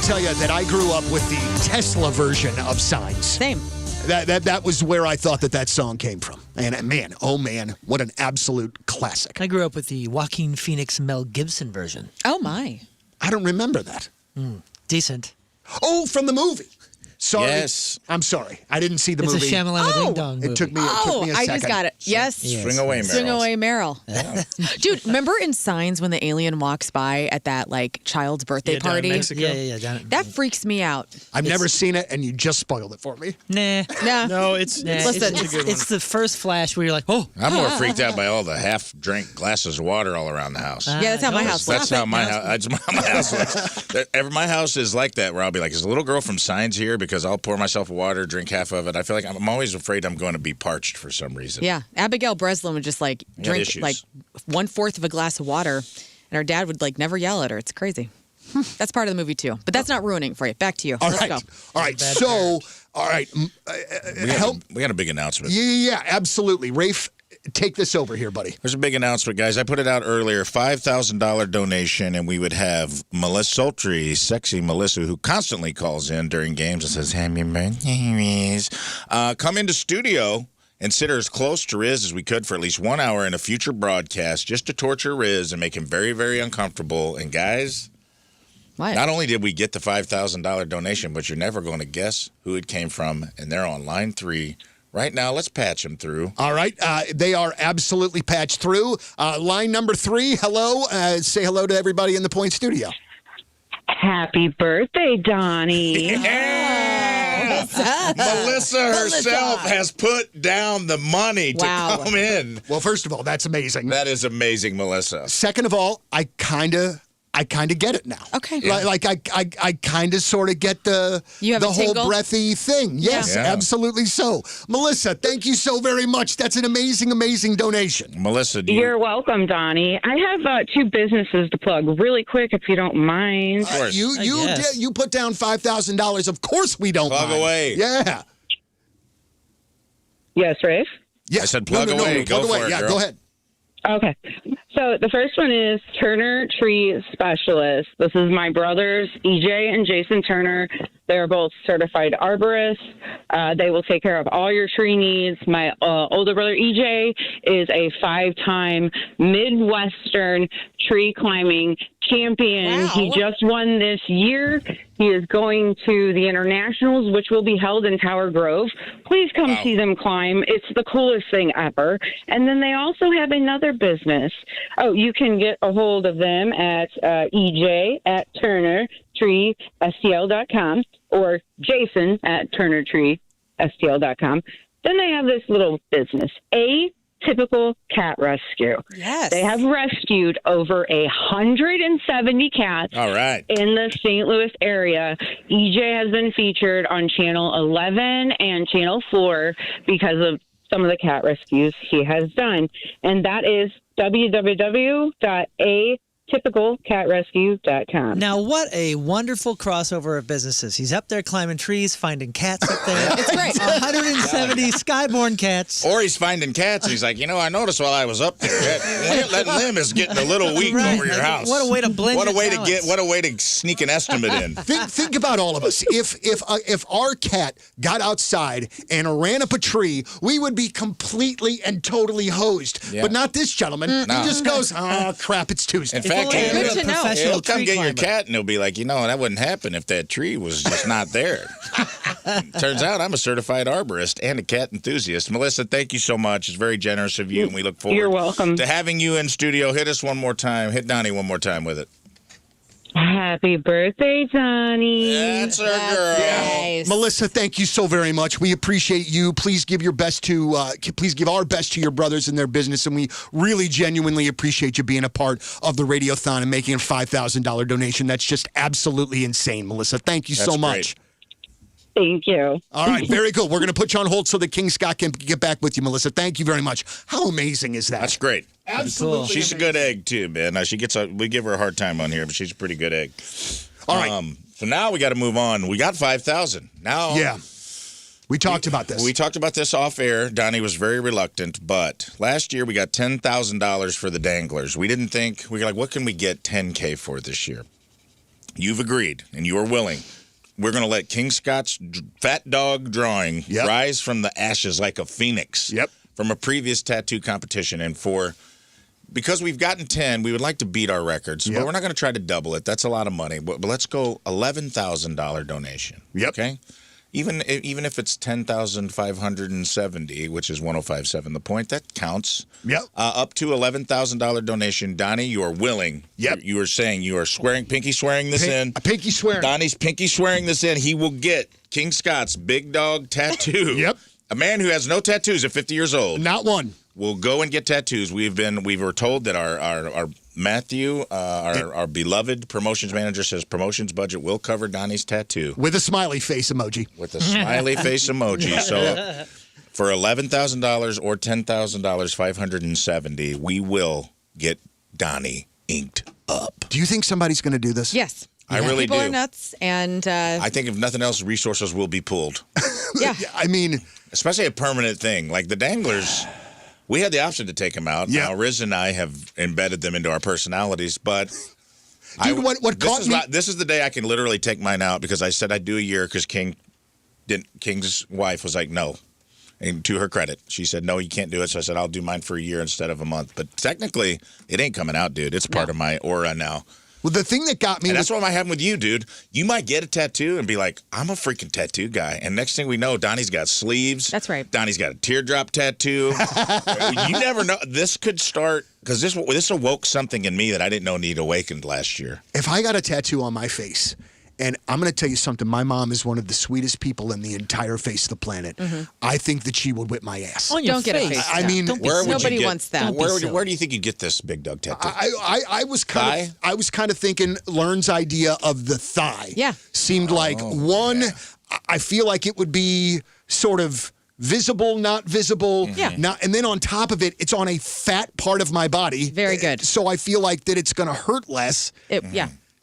to tell you that I grew up with the Tesla version of Signs. Same. That was where I thought that song came from. And man, oh man, what an absolute classic. I grew up with the Joaquin Phoenix Mel Gibson version. Oh, my. I don't remember that. Decent. Oh, from the movie. Sorry. Yes. I'm sorry. I didn't see the It's movie. a Shyamalan Ding Dong movie. It took me a I second. just got it. Yes. Swing away, Meryl. Swing away, Meryl. Dude, remember in Signs when the alien walks by at that like child's birthday down in party? Mexico. Yeah. Down at- That freaks me out. I've never seen it, and you just spoiled it for me. Nah. Nah. No, it's Listen, a good one. It's the first flash where you're like, oh. I'm more freaked out by all the half-drink glasses of water all around the house. Yeah, that's how my house That's looks. how my house. My house looks. My house is like that, where I'll be like, "Is the little girl from Signs here?" Because I'll pour myself water, drink half of it. I feel like I'm always afraid I'm going to be parched for some reason. Yeah, Abigail Breslin would just like got drink issues. like 1/4 of a glass of water, and her dad would like never yell at her. It's crazy. That's part of the movie too, but that's not ruining for you. Back to you. All Let's right. go. All right. So, all right. We got a big announcement. Yeah, absolutely. Rafe, take this over here, buddy. There's a big announcement, guys. I put it out earlier, $5,000 donation, and we would have Melissa Sultry, sexy Melissa, who constantly calls in during games and says, "Happy birthday, Rizz," come into studio and sit her as close to Rizz as we could for at least 1 hour in a future broadcast just to torture Rizz and make him very, very uncomfortable. And guys, What? not only did we get the $5,000 donation, but you're never going to guess who it came from, and they're on line 3 right now. Let's patch them through. All right. They are absolutely patched through. Line number 3, hello. Say hello to everybody in the Point Studio. Happy birthday, Donnie. Melissa herself has put down the money Wow. to come in. Well, first of all, that's amazing. That is amazing, Melissa. Second of all, I kind of get it now. Okay. Like I kind of sort of get the You have the a whole tingle? breathy thing. Yes, Yeah. absolutely so. Melissa, thank you so very much. That's an amazing, amazing donation. Melissa, do You're welcome, Donnie. I have 2 businesses to plug really quick if you don't mind. course. You put down $5,000. Of course we don't Plug mind. away. Yeah. Yes, Rafe? Yeah. I said plug away. Go Plug away. for it, Yeah, girl. go ahead. Okay. So the first one is Turner Tree Specialist. This is my brothers, EJ and Jason Turner. They're both certified arborists. They will take care of all your tree needs. My older brother, EJ, is a 5-time Midwestern tree climbing champion. Wow. He just won this year. He is going to the internationals, which will be held in Tower Grove. Please come see them climb. It's the coolest thing ever. And then they also have another business. Oh, you can get a hold of them at EJ at TurnerTreeSTL.com or Jason at TurnerTreeSTL.com. Then they have this little business, Atypical Cat Rescue. Yes. They have rescued over 170 cats All right. in the St. Louis area. EJ has been featured on Channel 11 and Channel 4 because of some of the cat rescues he has done. And that is www.atypicalcatrescue.com. Now, what a wonderful crossover of businesses. He's up there climbing trees, finding cats up there. It's great. 170 skyborn cats. Or he's finding cats. And he's like, I noticed while I was up there, that limb is getting a little weak Right. over your house. What a way to blend What a your way talents. what a way to sneak an estimate in. Think about all of us. If our cat got outside and ran up a tree, we would be completely and totally hosed. Yeah. But not this gentleman. No. He just goes, "Oh crap, it's Tuesday." In fact, only he'll, you're Good to know. professional he'll come tree get your climber. cat and he'll be like, that wouldn't happen if that tree was just not there. Turns out I'm a certified arborist and a cat enthusiast. Melissa, thank you so much. It's very generous of you, and we look forward You're welcome. to having you in studio. Hit us one more time. Hit Donnie one more time with it. Happy birthday, Donnie. That's our girl. Nice. Melissa, thank you so very much. We appreciate you. Please give your best to please give our best to your brothers in their business, and we really genuinely appreciate you being a part of the Radiothon and making a $5,000 donation. That's just absolutely insane, Melissa. Thank you so That's much. great. Thank you. All right, very good. We're going to put you on hold so that King Scott can get back with you, Melissa. Thank you very much. How amazing is that? That's great. Absolutely. She's a good egg, too, man. Now, we give her a hard time on here, but she's a pretty good egg. All right. So now we got to move on. We got 5,000. Now. Yeah. We talked about this. We talked about this off air. Donnie was very reluctant, but last year we got $10,000 for the danglers. We didn't think, we were like, what can we get $10K for this year? you've agreed and you are willing. We're going to let King Scott's fat dog drawing rise from the ashes like a phoenix from a previous tattoo competition. And because we've gotten 10, we would like to beat our records, but we're not going to try to double it. That's a lot of money. But let's go $11,000 donation. Okay? Even if it's 10,570, which is 105.7 The Point, that counts. Up to $11,000 donation. Donnie, you are willing. You are saying you are swearing, pinky swearing this in. Pinky swearing. Donnie's pinky swearing this in. He will get King Scott's big dog tattoo. A man who has no tattoos at 50 years old. Not one. Will go and get tattoos. We were told that our Matthew, our beloved promotions manager, says promotions budget will cover Donnie's tattoo. With a smiley face emoji. With a smiley face emoji. So for $11,000 or $10,000, 570, we will get Donnie inked up. Do you think somebody's going to do this? Yes. I really People do. are nuts, and I think if nothing else, resources will be pulled. I mean, especially a permanent thing like the danglers. We had the option to take them out. Now, Rizz and I have embedded them into our personalities, but this is the day I can literally take mine out because I said I'd do a year because King's wife was like, no. And to her credit, she said, no, you can't do it. So I said, I'll do mine for a year instead of a month. But technically, it ain't coming out, dude. It's part of my aura now. Well, the thing that got me... And that's what might happen with you, dude. You might get a tattoo and be like, I'm a freaking tattoo guy. And next thing we know, Donnie's got sleeves. That's right. Donnie's got a teardrop tattoo. You never know. This could start... Because this awoke something in me that I didn't know needed awakened last year. If I got a tattoo on my face... And I'm going to tell you something. My mom is one of the sweetest people in the entire face of the planet. I think that she would whip my ass. Don't get a face. I mean, nobody wants that. Where do you think you get this big dog tattoo? I was kind of thinking Learn's idea of the thigh. Seemed like one. I feel like it would be sort of visible, not visible. And then on top of it, it's on a fat part of my body. Very good. So I feel like that it's going to hurt less.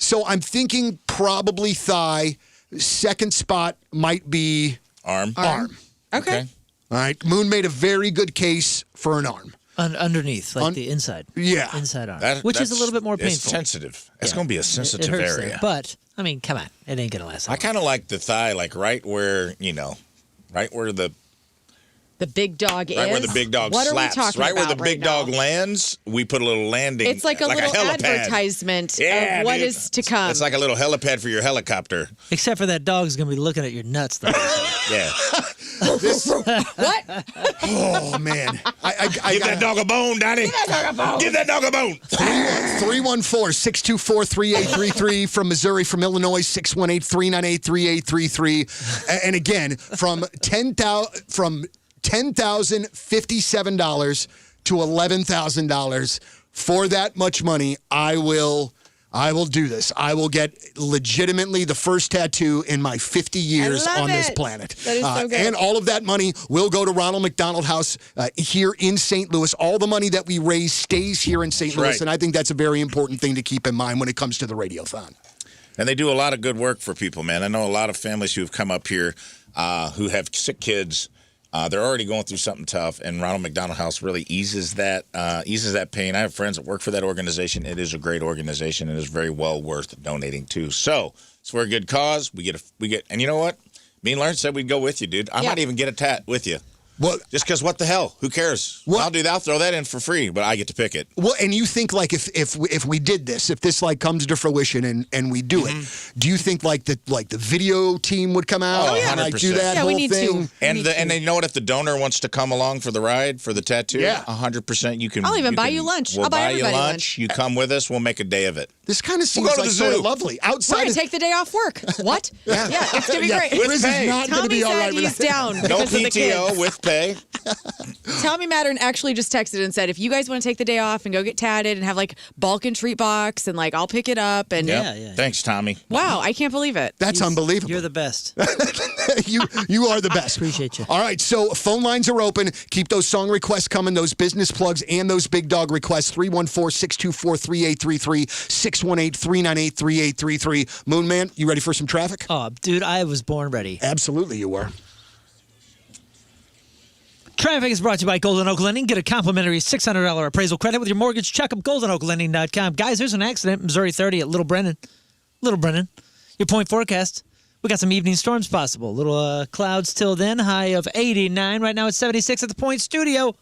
So I'm thinking probably thigh. Second spot might be arm. Okay. All right. Moon made a very good case for an arm. Underneath, like the inside. Inside arm. Which is a little bit more painful. It's sensitive. It's going to be a sensitive area. There. But, I mean, come on. It ain't going to last long. I kind of like the thigh, like right where the big dog is. Right where the big dog what slaps. Are we talking right about where the big dog lands, we put a little landing. It's like a little advertisement of what is to come. It's like a little helipad for your helicopter. Except for that dog's going to be looking at your nuts. Though. What? Oh, man. Give that dog a bone, Donnie. Give that dog a bone. 314-624-3833 from Missouri, from Illinois, 618-398-3833. And again, from $10,057 to $11,000. For that much money, I will do this. I will get legitimately the first tattoo in my 50 years on this planet. That is so good. And all of that money will go to Ronald McDonald House here in St. Louis. All the money that we raise stays here in St. Louis, and I think that's a very important thing to keep in mind when it comes to the Radiothon. And they do a lot of good work for people, man. I know a lot of families who have come up here who have sick kids. They're already going through something tough, and Ronald McDonald House really eases that pain. I have friends that work for that organization. It is a great organization, and it is very well worth donating to. So it's for a good cause. We get, and you know what? Me and Learn said we'd go with you, dude. I might even get a tat with you. Well, just because what the hell? Who cares? Well, I'll throw that in for free, but I get to pick it. Well, and you think like if we did this, if this like comes to fruition and we do it, do you think like the video team would come out and like do that whole thing? And you know what? If the donor wants to come along for the ride for the tattoo, 100% you can. I'll even buy you lunch. We'll I'll buy you everybody lunch. You come with us. We'll make a day of it. This kind of seems like sort of lovely. We're going to take the day off work. What? Yeah, it's going to be great. Rizz is not going to be all right with he's down. No PTO with pay. Tommy Mattern actually just texted and said, if you guys want to take the day off and go get tatted and have like bulk and treat box and like I'll pick it up. And Thanks, Tommy. Wow, I can't believe it. That's unbelievable. You're the best. You are the best. Appreciate you. All right, so phone lines are open. Keep those song requests coming, those business plugs, and those big dog requests. 314-624-3833, 618-398-3833. Moon Man, you ready for some traffic? Oh, dude, I was born ready. Absolutely, you were. Traffic is brought to you by Golden Oak Lending. Get a complimentary $600 appraisal credit with your mortgage. Check up goldenoaklending.com. Guys, there's an accident, Missouri 30 at Little Brennan. Little Brennan. Your point forecast. We got some evening storms possible. Little clouds till then. High of 89. Right now it's 76 at the Point Studio.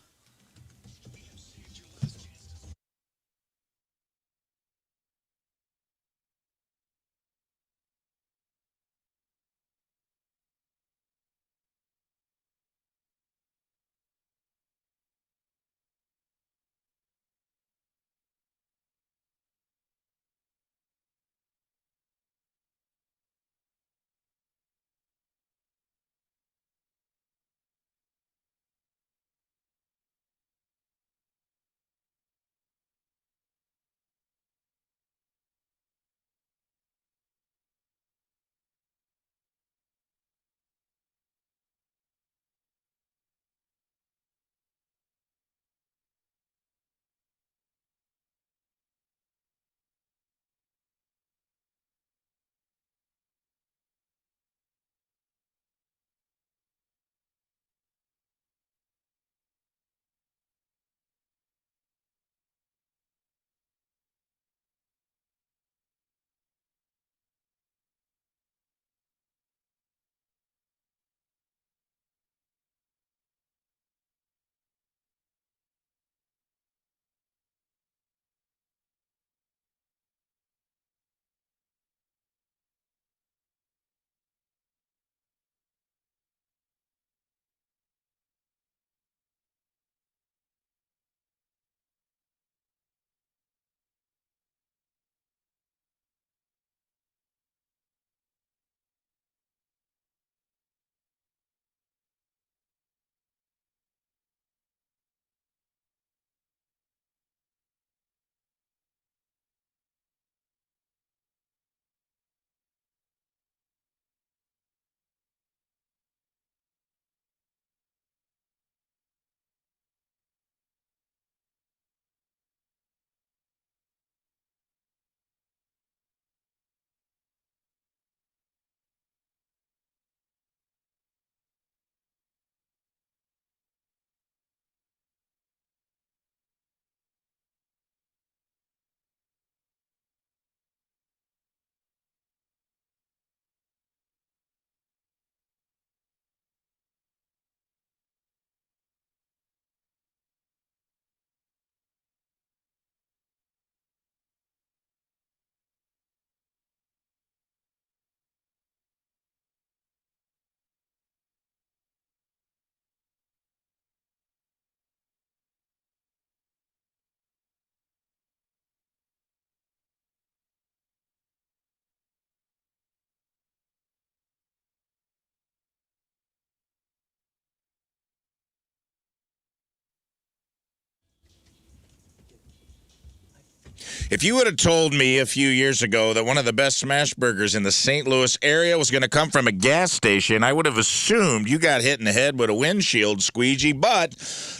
If you would have told me a few years ago that one of the best smash burgers in the St. Louis area was going to come from a gas station, I would have assumed you got hit in the head with a windshield squeegee, but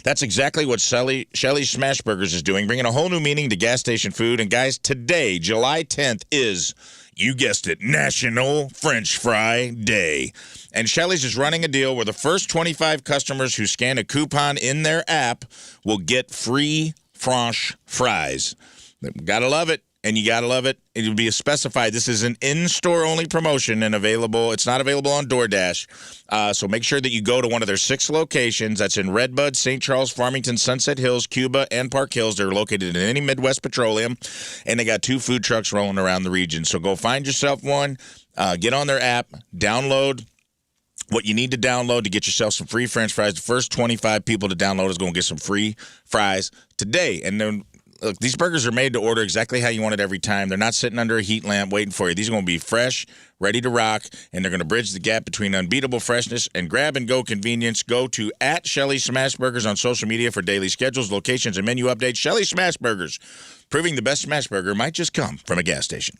that's exactly what Shelley's Smash Burgers is doing, bringing a whole new meaning to gas station food. And guys, today, July 10th, is, you guessed it, National French Fry Day. And Shelley's is running a deal where the first 25 customers who scan a coupon in their app will get free French fries. Gotta love it, and you gotta love it. It'll be specified. This is an in-store only promotion and available. It's not available on DoorDash. So make sure that you go to one of their 6 locations. That's in Redbud, St. Charles, Farmington, Sunset Hills, Cuba, and Park Hills. They're located in any Midwest Petroleum, and they got 2 food trucks rolling around the region. So go find yourself one. Get on their app, download what you need to download to get yourself some free French fries. The first 25 people to download is going to get some free fries today. And then, look, these burgers are made to order exactly how you want it every time. They're not sitting under a heat lamp waiting for you. These are going to be fresh, ready to rock, and they're going to bridge the gap between unbeatable freshness and grab-and-go convenience. Go to @Shelley Smash Burgers on social media for daily schedules, locations, and menu updates. Shelley Smash Burgers, proving the best smash burger might just come from a gas station.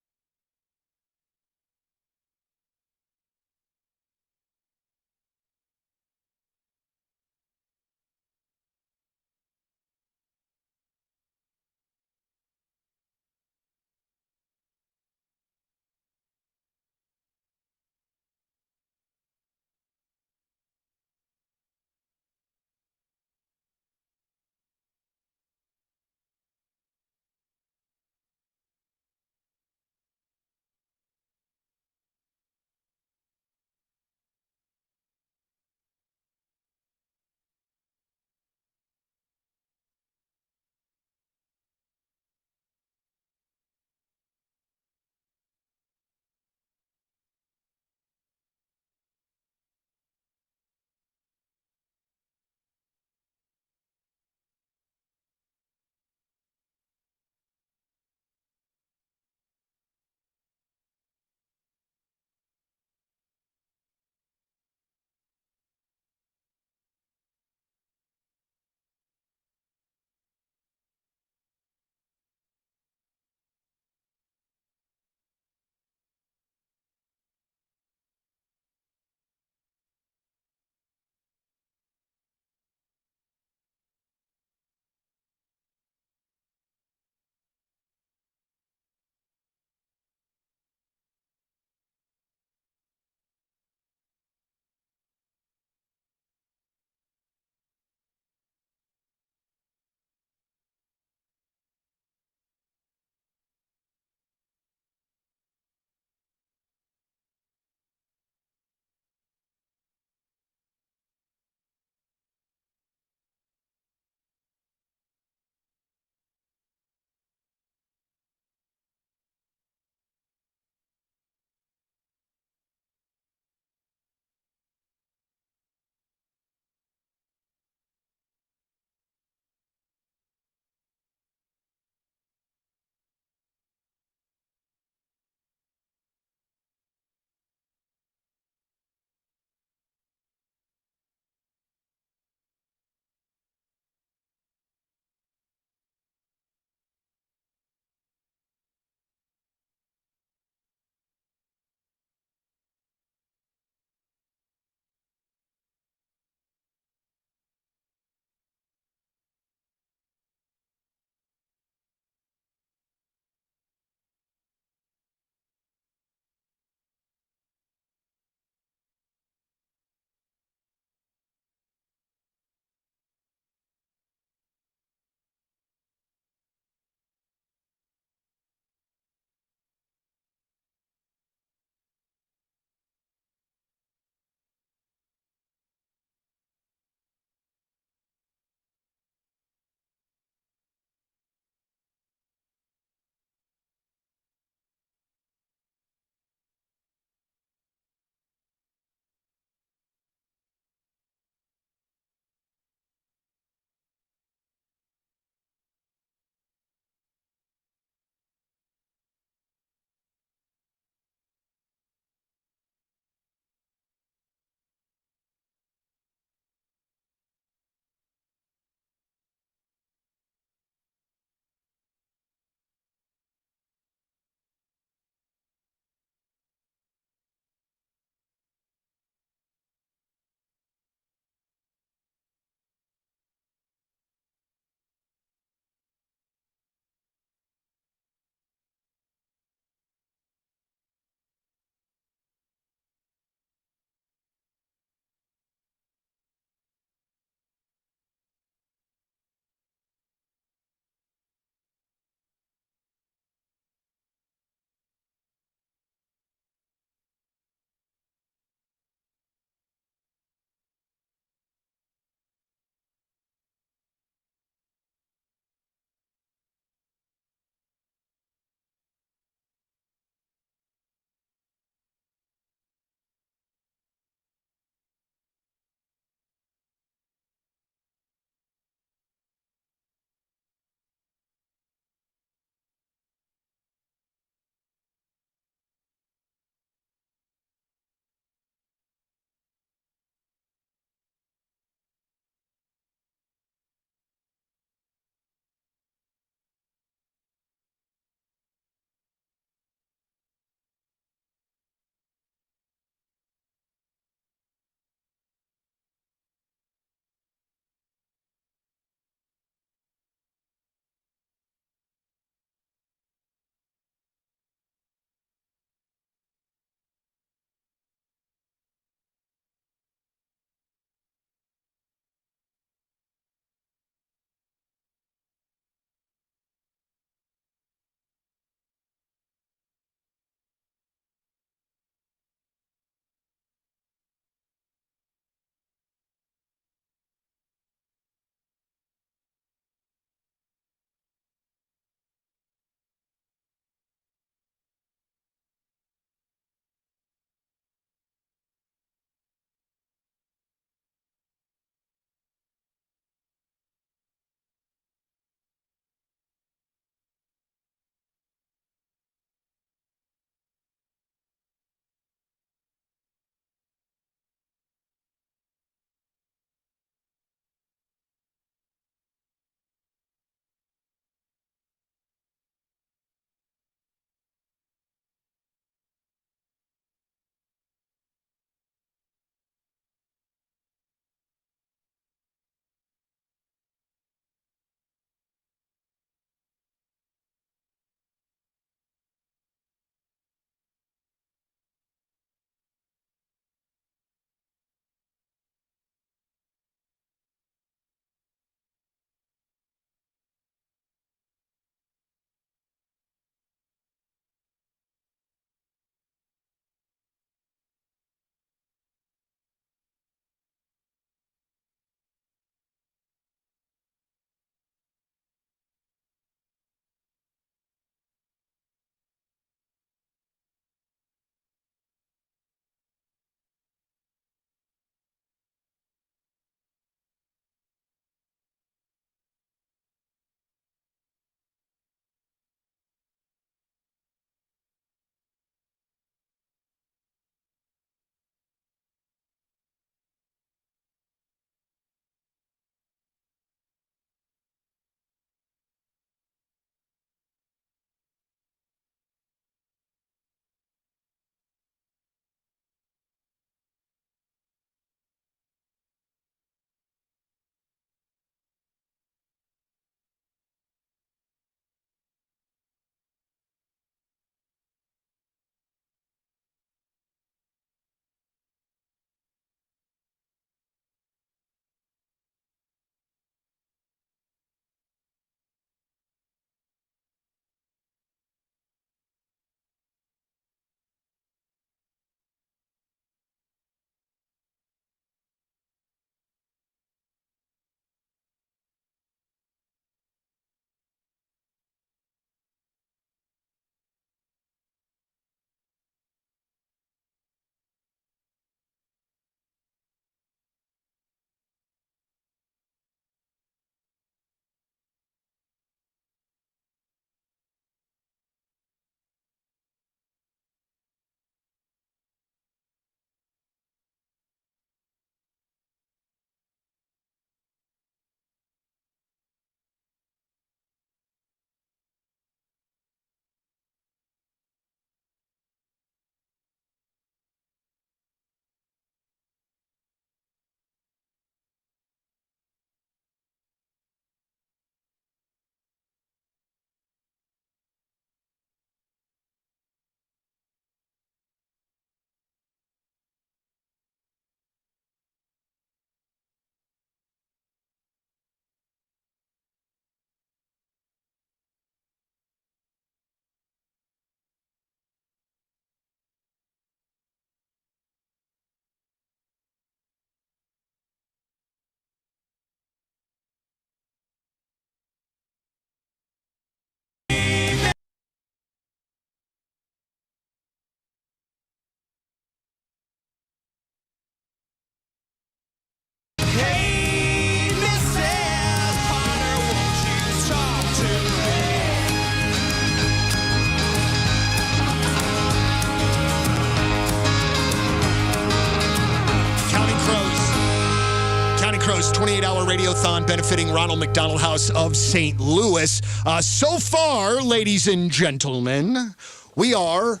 WEIRDO's 28-hour radiothon benefiting Ronald McDonald House of St. Louis. So far, ladies and gentlemen, we have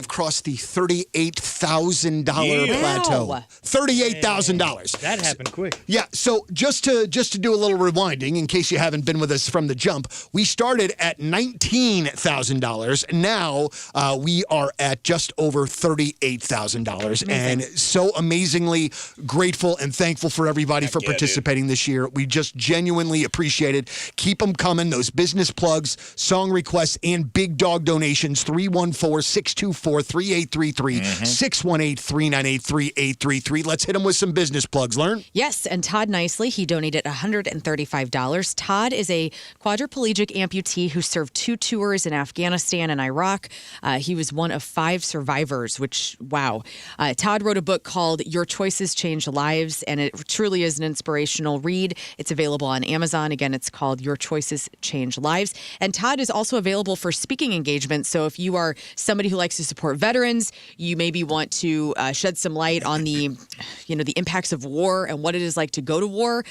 crossed the $38,000 plateau. $38,000. That happened quick. Yeah, so just to do a little rewinding, in case you haven't been with us from the jump, we started at $19,000. Now we are at just over $38,000, and so amazingly grateful and thankful for everybody for participating this year. We just genuinely appreciate it. Keep them coming. Those business plugs, song requests, and big dog donations. 314-624-3833, 618-398-3833. Let's hit them with some business plugs. Learn? Yes, and Todd Nicely, he donated $135. Todd is a quadriplegic amputee who served 2 tours in Afghanistan and Iraq. He was one of 5 survivors, which, wow. Todd wrote a book called Your Choices Change Lives, and it truly is an inspirational read. It's available on Amazon. Again, it's called Your Choices Change Lives. And Todd is also available for speaking engagements. So if you are somebody who likes to support veterans, you maybe want to shed some light on the impacts of war and what it is like to go to war,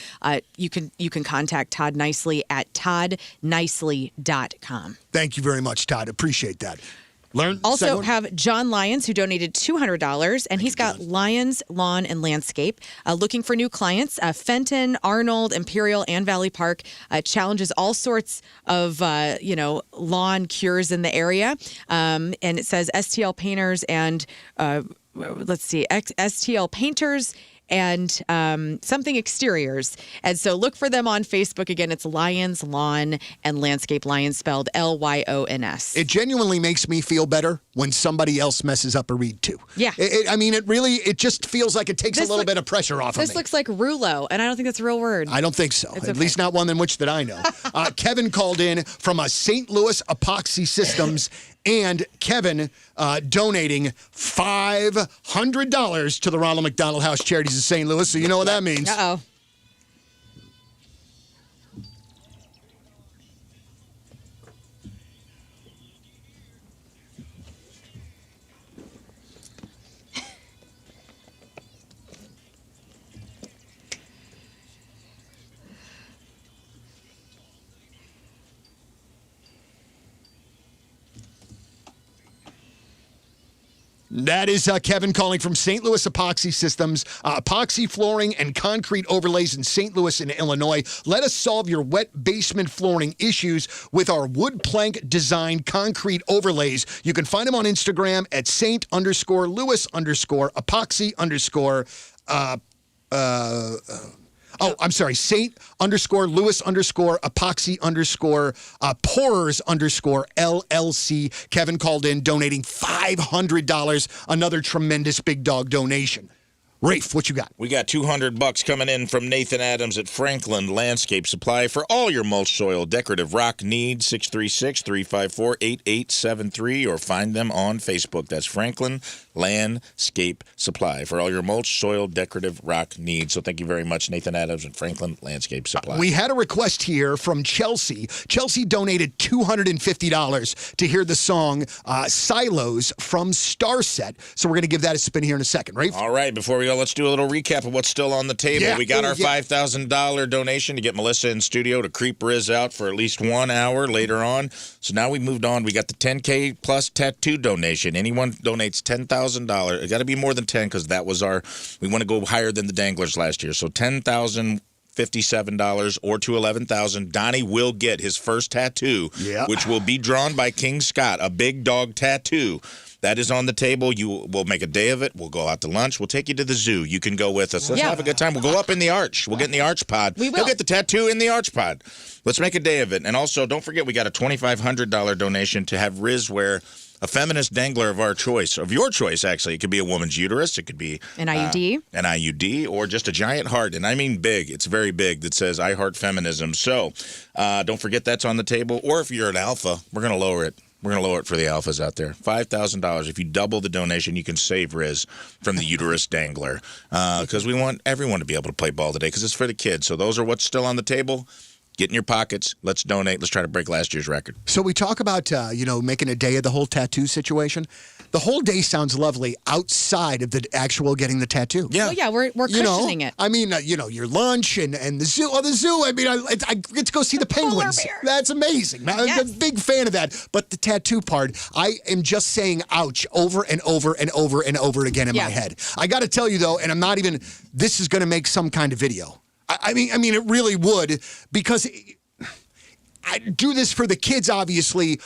you can contact Todd Nicely at toddnicely.com. Thank you very much, Todd. Appreciate that. Learn. Also have John Lyons, who donated $200, and he's got Lyons Lawn and Landscape. Looking for new clients. Fenton, Arnold, Imperial, and Valley Park challenges all sorts of lawn cures in the area. And it says STL painters and STL painters and something exteriors. And so look for them on Facebook. Again, it's Lyons Lawn and Landscape. Lyons spelled Lyons. It genuinely makes me feel better when somebody else messes up a read too. Yeah. It just feels like it takes a little bit of pressure off of me. This looks like rouleau, and I don't think that's a real word. I don't think so. It's At least not one in which that I know. Kevin called in from a St. Louis Epoxy Systems, and Kevin donating $500 to the Ronald McDonald House Charities of St. Louis. So you know what that means. Uh-oh. That is Kevin calling from St. Louis Epoxy Systems, epoxy flooring and concrete overlays in St. Louis and Illinois. Let us solve your wet basement flooring issues with our wood plank design concrete overlays. You can find them on Instagram at Saint_Louis_epoxy_ Saint_Louis_epoxy_pourers_LLC. Kevin called in donating $500. Another tremendous big dog donation. Rafe, what you got? We got $200 coming in from Nathan Adams at Franklin Landscape Supply for all your mulch, soil, decorative rock needs. 636-354-8873, or find them on Facebook. That's Franklin Landscape Supply for all your mulch, soil, decorative rock needs. So thank you very much, Nathan Adams and Franklin Landscape Supply. We had a request here from Chelsea. Chelsea donated $250 to hear the song Silos from Starset. So we're going to give that a spin here in a second, right? All right, before we go, let's do a little recap of what's still on the table. Yeah. We got our $5,000 donation to get Melissa in studio to creep Rizz out for at least 1 hour later on. So now we moved on. We got the $10K plus tattoo donation. Anyone donates $10,000. It got to be more than 10 because that was we want to go higher than the Danglers last year. So $10,057 or to $11,000. Donnie will get his first tattoo, which will be drawn by King Scott, a big dog tattoo. That is on the table. We'll make a day of it. We'll go out to lunch. We'll take you to the zoo. You can go with us. Let's have a good time. We'll go up in the arch. We'll get in the arch pod. We will. He'll get the tattoo in the arch pod. Let's make a day of it. And also, don't forget, we got a $2,500 donation to have Rizz wear a feminist dangler of your choice, actually. It could be a woman's uterus. It could be an IUD. An IUD, or just a giant heart. And I mean big. It's very big, that says, I heart feminism. So don't forget that's on the table. Or if you're an alpha, we're going to lower it. We're going to lower it for the alphas out there. $5,000. If you double the donation, you can save Rizz from the uterus dangler. Because we want everyone to be able to play ball today, because it's for the kids. So those are what's still on the table. Get in your pockets. Let's donate. Let's try to break last year's record. So we talk about, making a day of the whole tattoo situation. the whole day sounds lovely outside of the actual getting the tattoo. Yeah. Well, yeah, we're You know, cushioning it. I mean, your lunch and the zoo. Oh, the zoo. I mean, I get to go see the penguins. bear. That's amazing. I'm Yes. a big fan of that. But the tattoo part, I am just saying ouch over and over and over and over again in my head. I got to tell you, though, and I'm not even, this is going to make some kind of video. I mean, it really would, because I do this for the kids, obviously,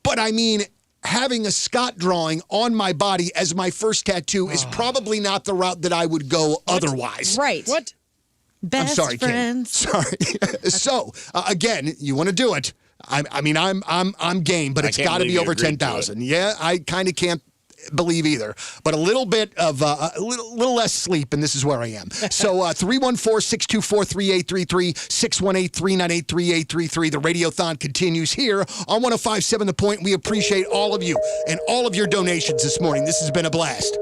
but I mean, having a Scott drawing on my body as my first tattoo is probably not the route that I would go otherwise. Right. What? Best I'm sorry, friends. Kate. Sorry. So, again, you want to do it. I'm game, but I it's can't got to believe be you over agreed to it. 10,000. Yeah, I kind of can't believe either, but a little bit of a little less sleep, and this is where I am. So 314-624-3833, 618-398-3833. The Radiothon continues here on 105.7 The Point. We appreciate all of you and all of your donations this morning. This has been a blast.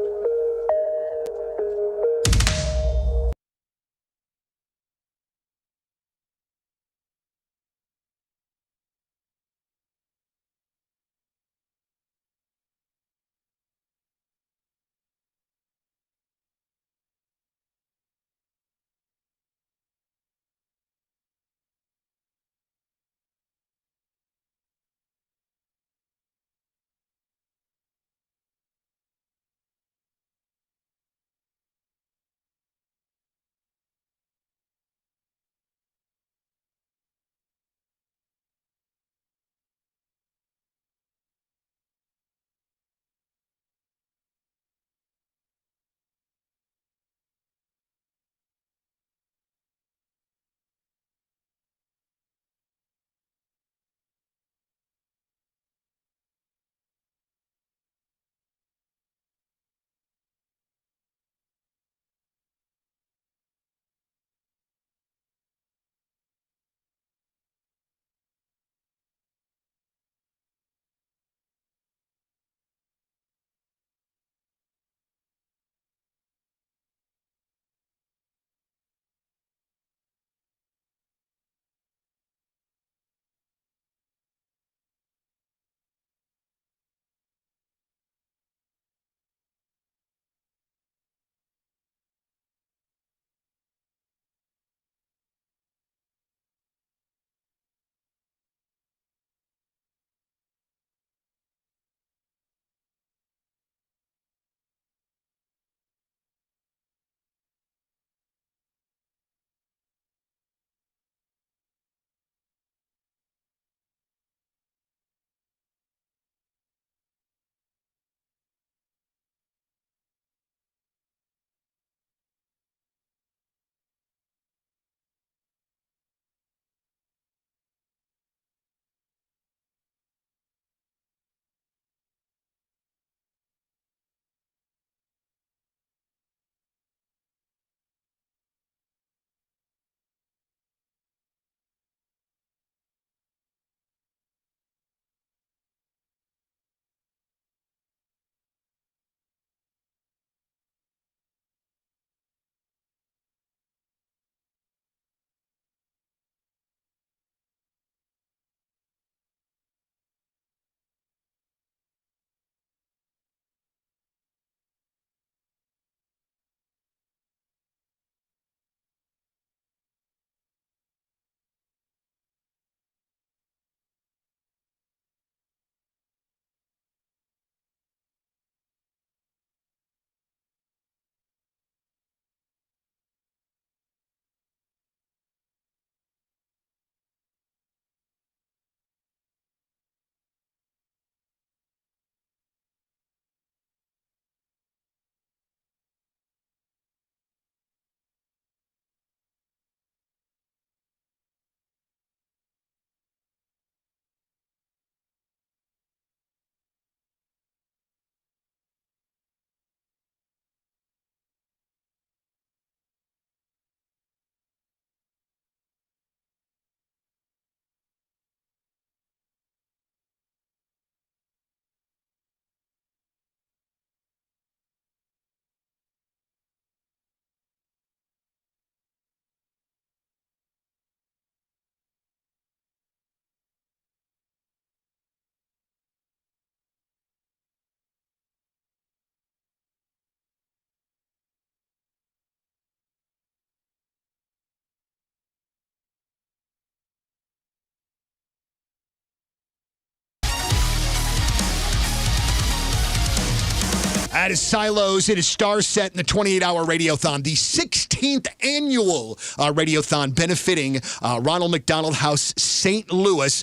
That is Silos. It is Star Set in the 28-hour Radiothon, the 16th annual Radiothon benefiting Ronald McDonald House St. Louis.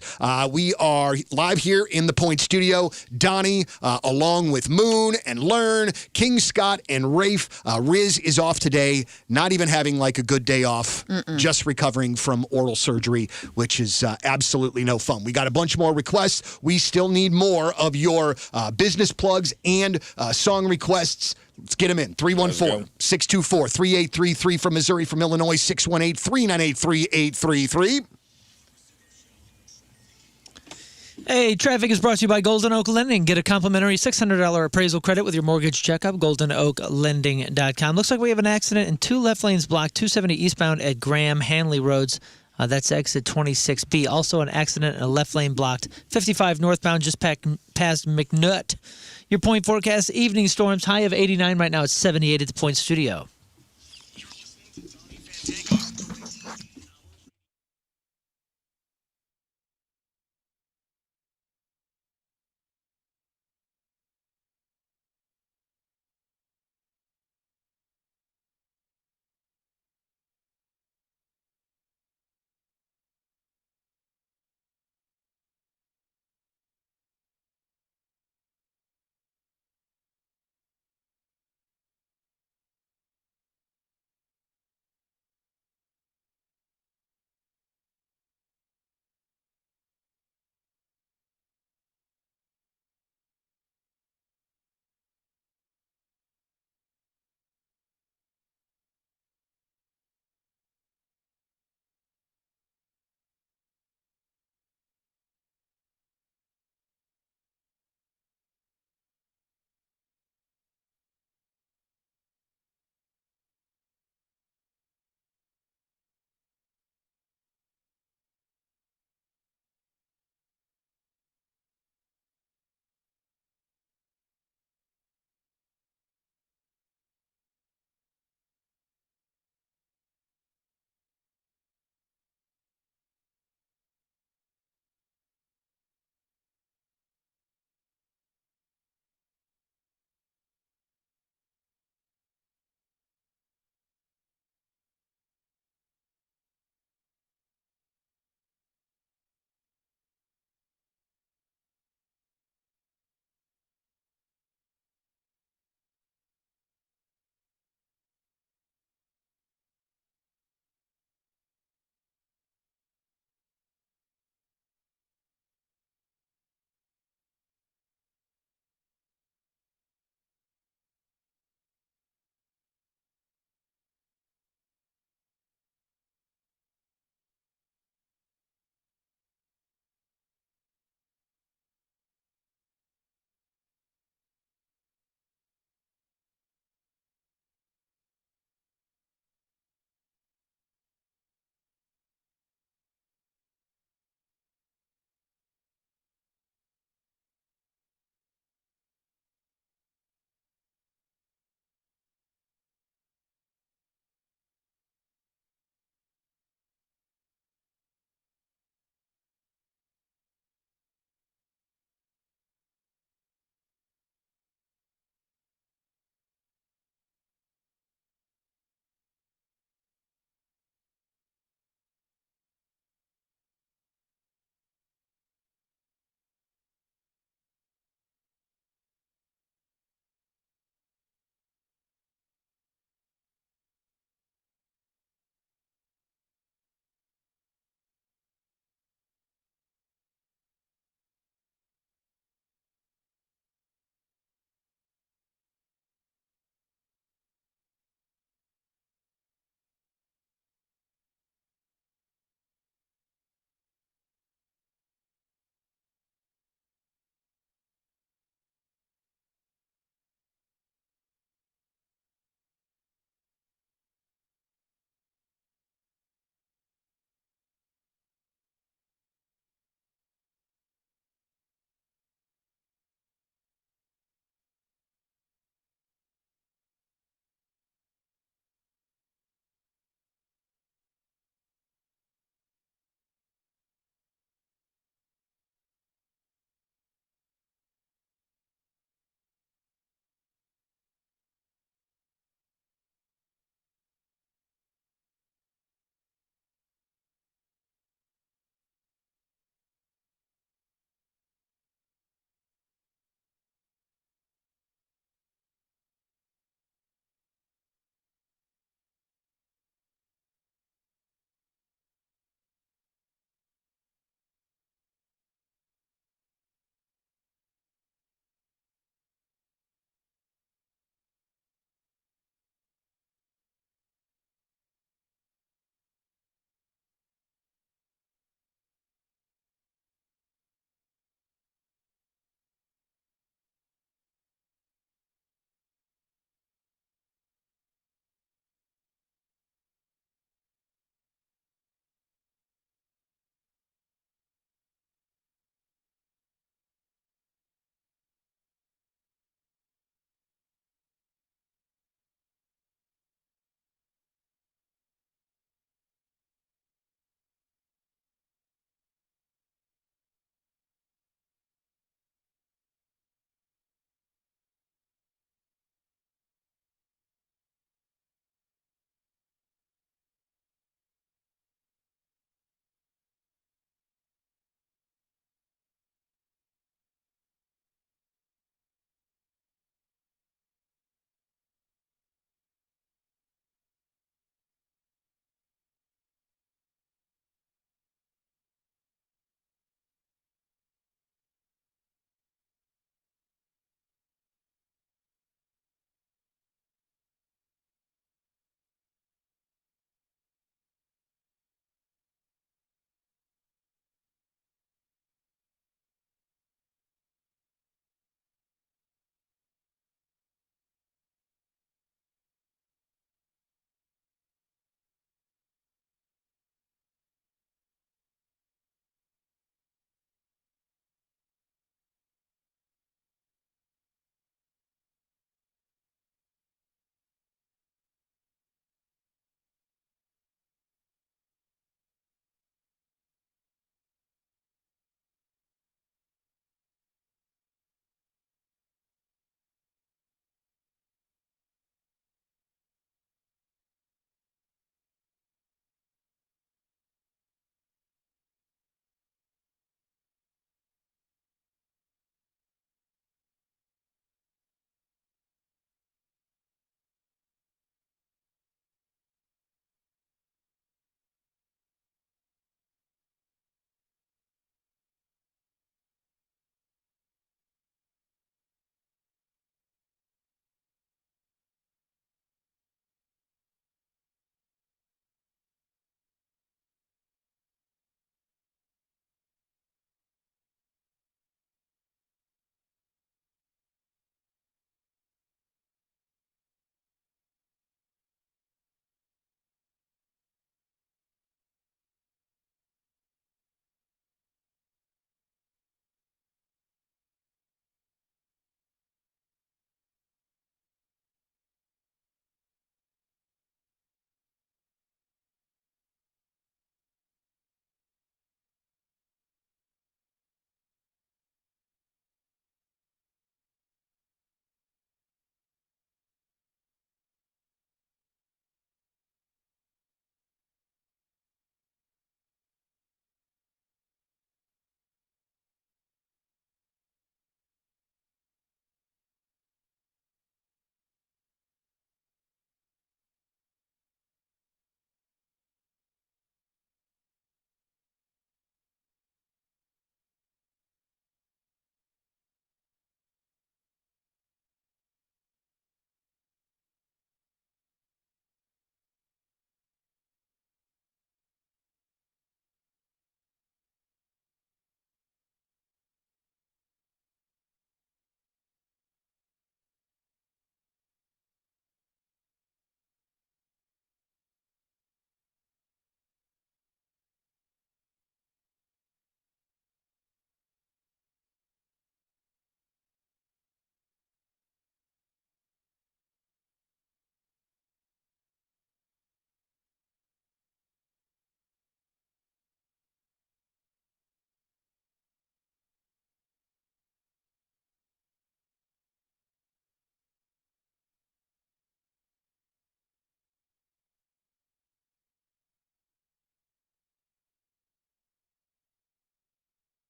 We are live here in the Point Studio. Donnie, along with Moon and Learn, King Scott and Rafe. Rizz is off today, not even having like a good day off, just recovering from oral surgery, which is absolutely no fun. We got a bunch more requests. We still need more of your business plugs and song requests. Let's get them in. 314-624-3833 from Missouri, from Illinois, 618-398-3833. Hey, traffic is brought to you by Golden Oak Lending. Get a complimentary $600 appraisal credit with your mortgage checkup, goldenoaklending.com. Looks like we have an accident in 2 left lanes blocked, 270 eastbound at Graham Hanley Roads. That's exit 26B. Also an accident in a left lane blocked, 55 northbound just past McNutt. Your Point forecast, evening storms, high of 89 right now. It's 78 at the Point Studio.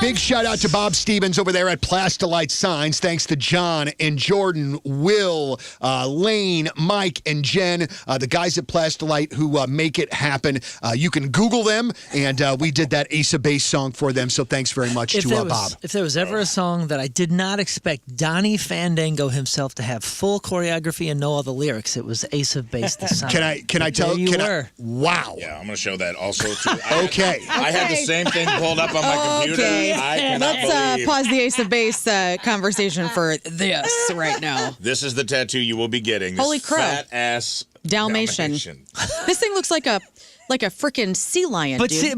big shout out to Bob Stevens over there at Plastilite Signs. Thanks to John and Jordan, Will, Lane, Mike, and Jen, the guys at Plastilite who make it happen. You can Google them, and we did that Ace of Base song for them, so thanks very much to Bob. If there was ever a song that I did not expect Donnie Fandango himself to have full choreography and know all the lyrics, it was Ace of Base the song. Can I tell you? Wow. Yeah, I'm going to show that also, too. Okay. I had the same thing pulled up on my computer. Okay. I cannot Let's believe. pause the Ace of Base conversation for this right now. This is the tattoo you will be getting. This Holy crow. Fat ass Dalmatian. This thing looks like a freaking sea lion, But dude. see,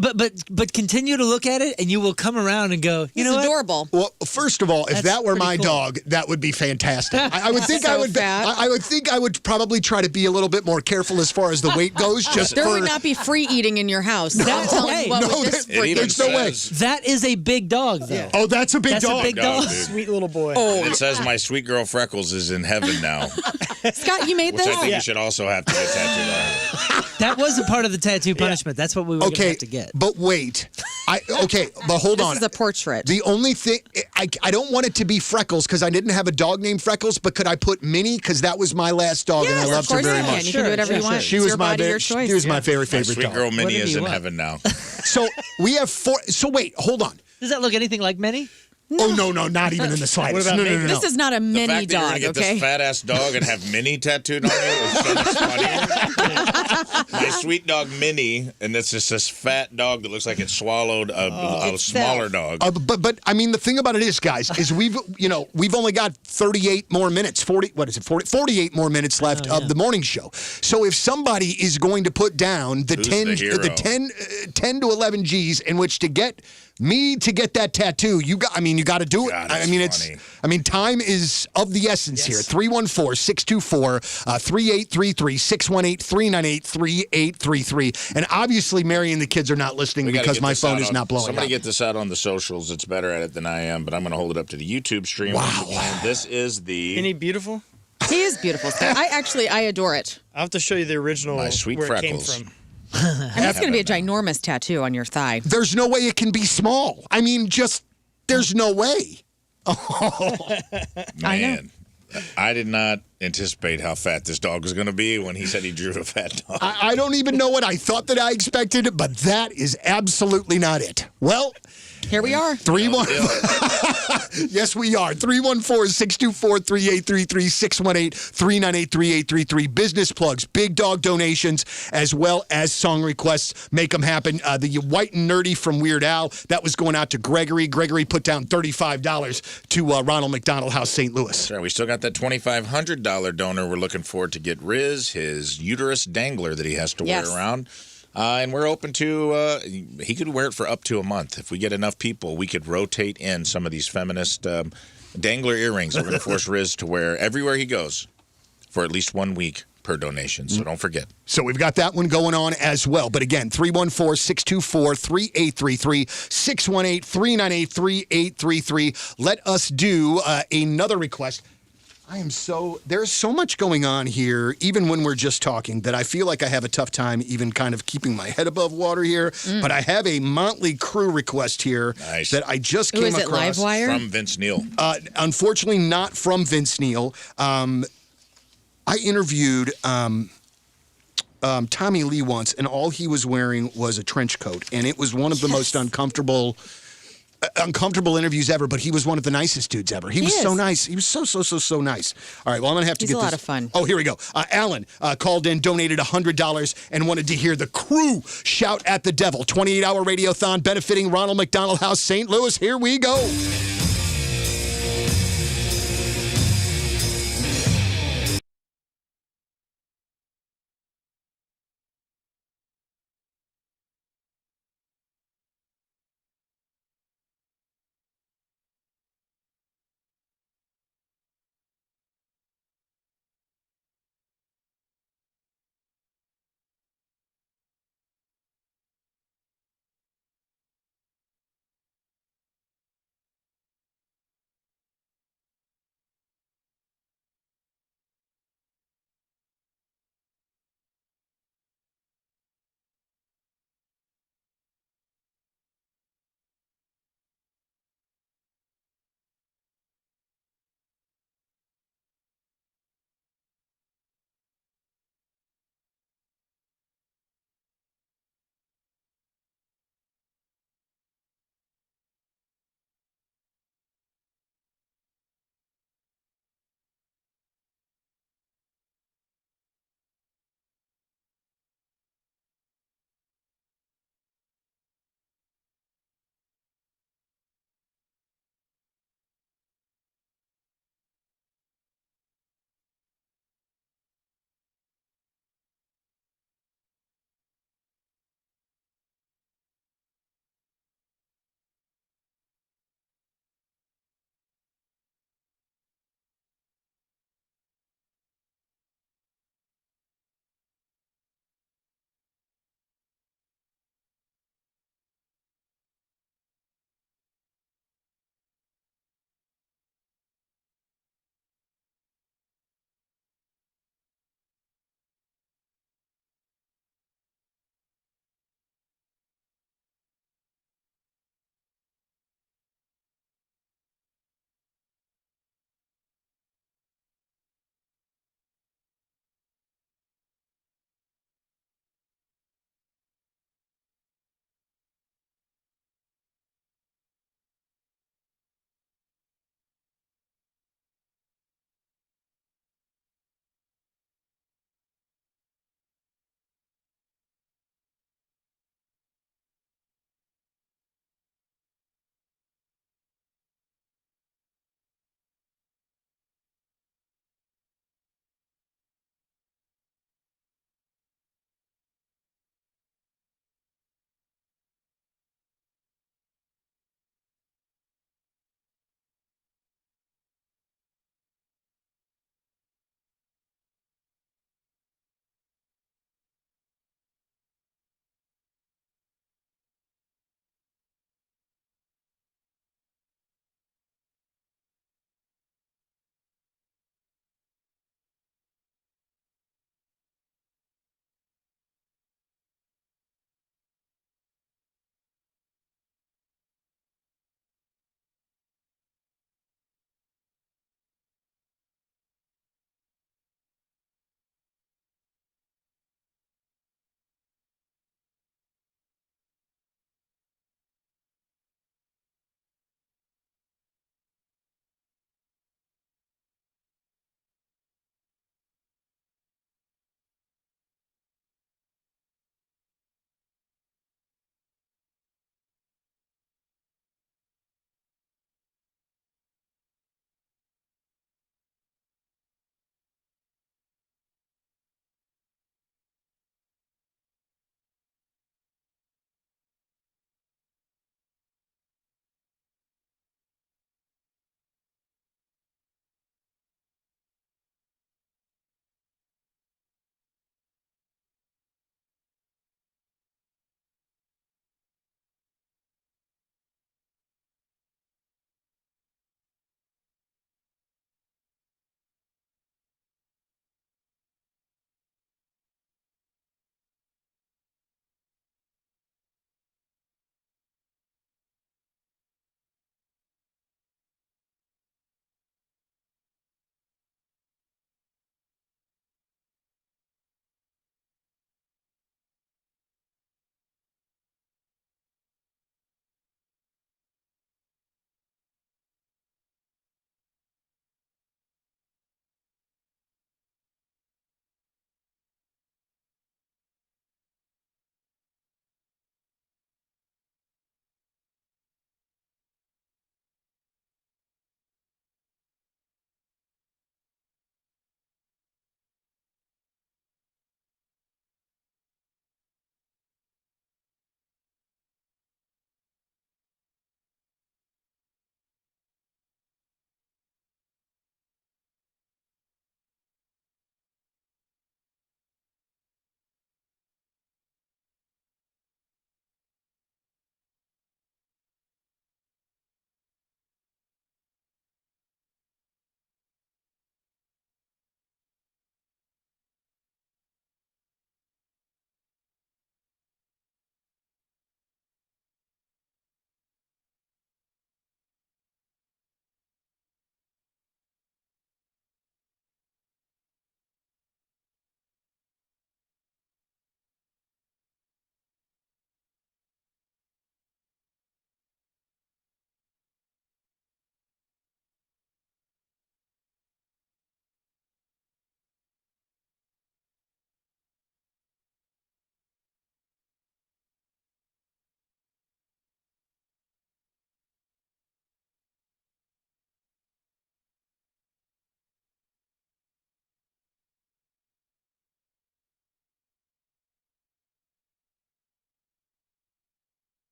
but continue to look at it, and you will come around and go, you know It's what? adorable. Well, first of all, if That's that were pretty my cool. dog, that would be fantastic. I would think So I would. fat. I would think I would probably try to be a little bit more careful as far as the weight goes. Just There for would not be free eating in your house. I'm telling hey, you what, no, with this It even There's no way. says, That is a big dog, though. Oh, that's a big That's a dog. big dog. dude. Sweet little boy. It says my sweet girl Freckles is in heaven now, Scott, you made which this? I think you should also have to get tattooed on. That was a part of the tattoo punishment. That's what we were going to Okay, have to get. but wait. But hold This on. is a portrait. The only thing I don't want it to be Freckles because I didn't have a dog named Freckles, but could I put Minnie because that was my last dog and I Yes, loved of her course very you can. much. You can do whatever you want. She It's was your my body, very, your choice. she was my very My favorite sweet dog. girl Minnie Whatever is you in want. heaven now. So we have 4. So wait, hold on. Does that look anything like Minnie? Oh no, not even in the slightest. about no, me? no, no, no. This is not a The mini fact that you're dog, gonna get okay? this fat ass dog and have Minnie tattooed on you is so much funnier. My sweet dog Minnie, and this is this fat dog that looks like it swallowed a smaller dog. But I mean the thing about it is, guys, is we've only got 38 more minutes, 48 more minutes left of the morning show. So if somebody is going to put down the Who's 10 the hero? 10 to 11 G's in which to get me to get that tattoo, you got to do it. God, I it's mean funny. time is of the essence here. 314-624-3833 618-398-3833. And obviously Mary and the kids are not listening We gotta because get my this phone out is on- not blowing Somebody up. get this out on the socials. It's better at it than I am, but I'm going to hold it up to the YouTube stream. Wow. And this is the Isn't he beautiful? He is beautiful. Scott. I adore it. I'll have to show you the original My sweet where Freckles. it came from. And that's going to be a ginormous tattoo on your thigh. There's no way it can be small. I mean, there's no way. Man. I did not anticipate how fat this dog was going to be when he said he drew a fat dog. I don't even know what I thought that I expected, but that is absolutely not it. Well, Here we are. 3-1. Yes, we are. 314-624-3833, 618-398-3833. Business plugs, big dog donations, as well as song requests. Make them happen. The White and Nerdy from Weird Al, that was going out to Gregory. Gregory put down $35 to Ronald McDonald House, St. Louis. That's right. We still got that $2,500 donor. We're looking forward to get Rizz, his uterus dangler that he has to Yes. wear around. And we're open to, he could wear it for up to a month. If we get enough people, we could rotate in some of these feminist dangler earrings. We're going to force Rizz to wear everywhere he goes for at least 1 week per donation. So don't forget. So we've got that one going on as well. But again, 314-624-3833, 618-398-3833. Let us do another request. There's so much going on here, even when we're just talking, that I feel like I have a tough time even kind of keeping my head above water here. But I have a Motley Crue request here Nice. that I just Who came is it, across. Livewire? From Vince Neil. Unfortunately, not from Vince Neil. I interviewed Tommy Lee once, and all he was wearing was a trench coat, and it was one of the most uncomfortable interviews ever, but he was one of the nicest dudes ever. He was so is. nice. He was so nice. All right, well, I'm going to have to He's get a this. lot of fun. Oh, here we go. Alan called in, donated $100, and wanted to hear the Crew shout at the devil. 28-hour radiothon benefiting Ronald McDonald House, St. Louis. Here we go.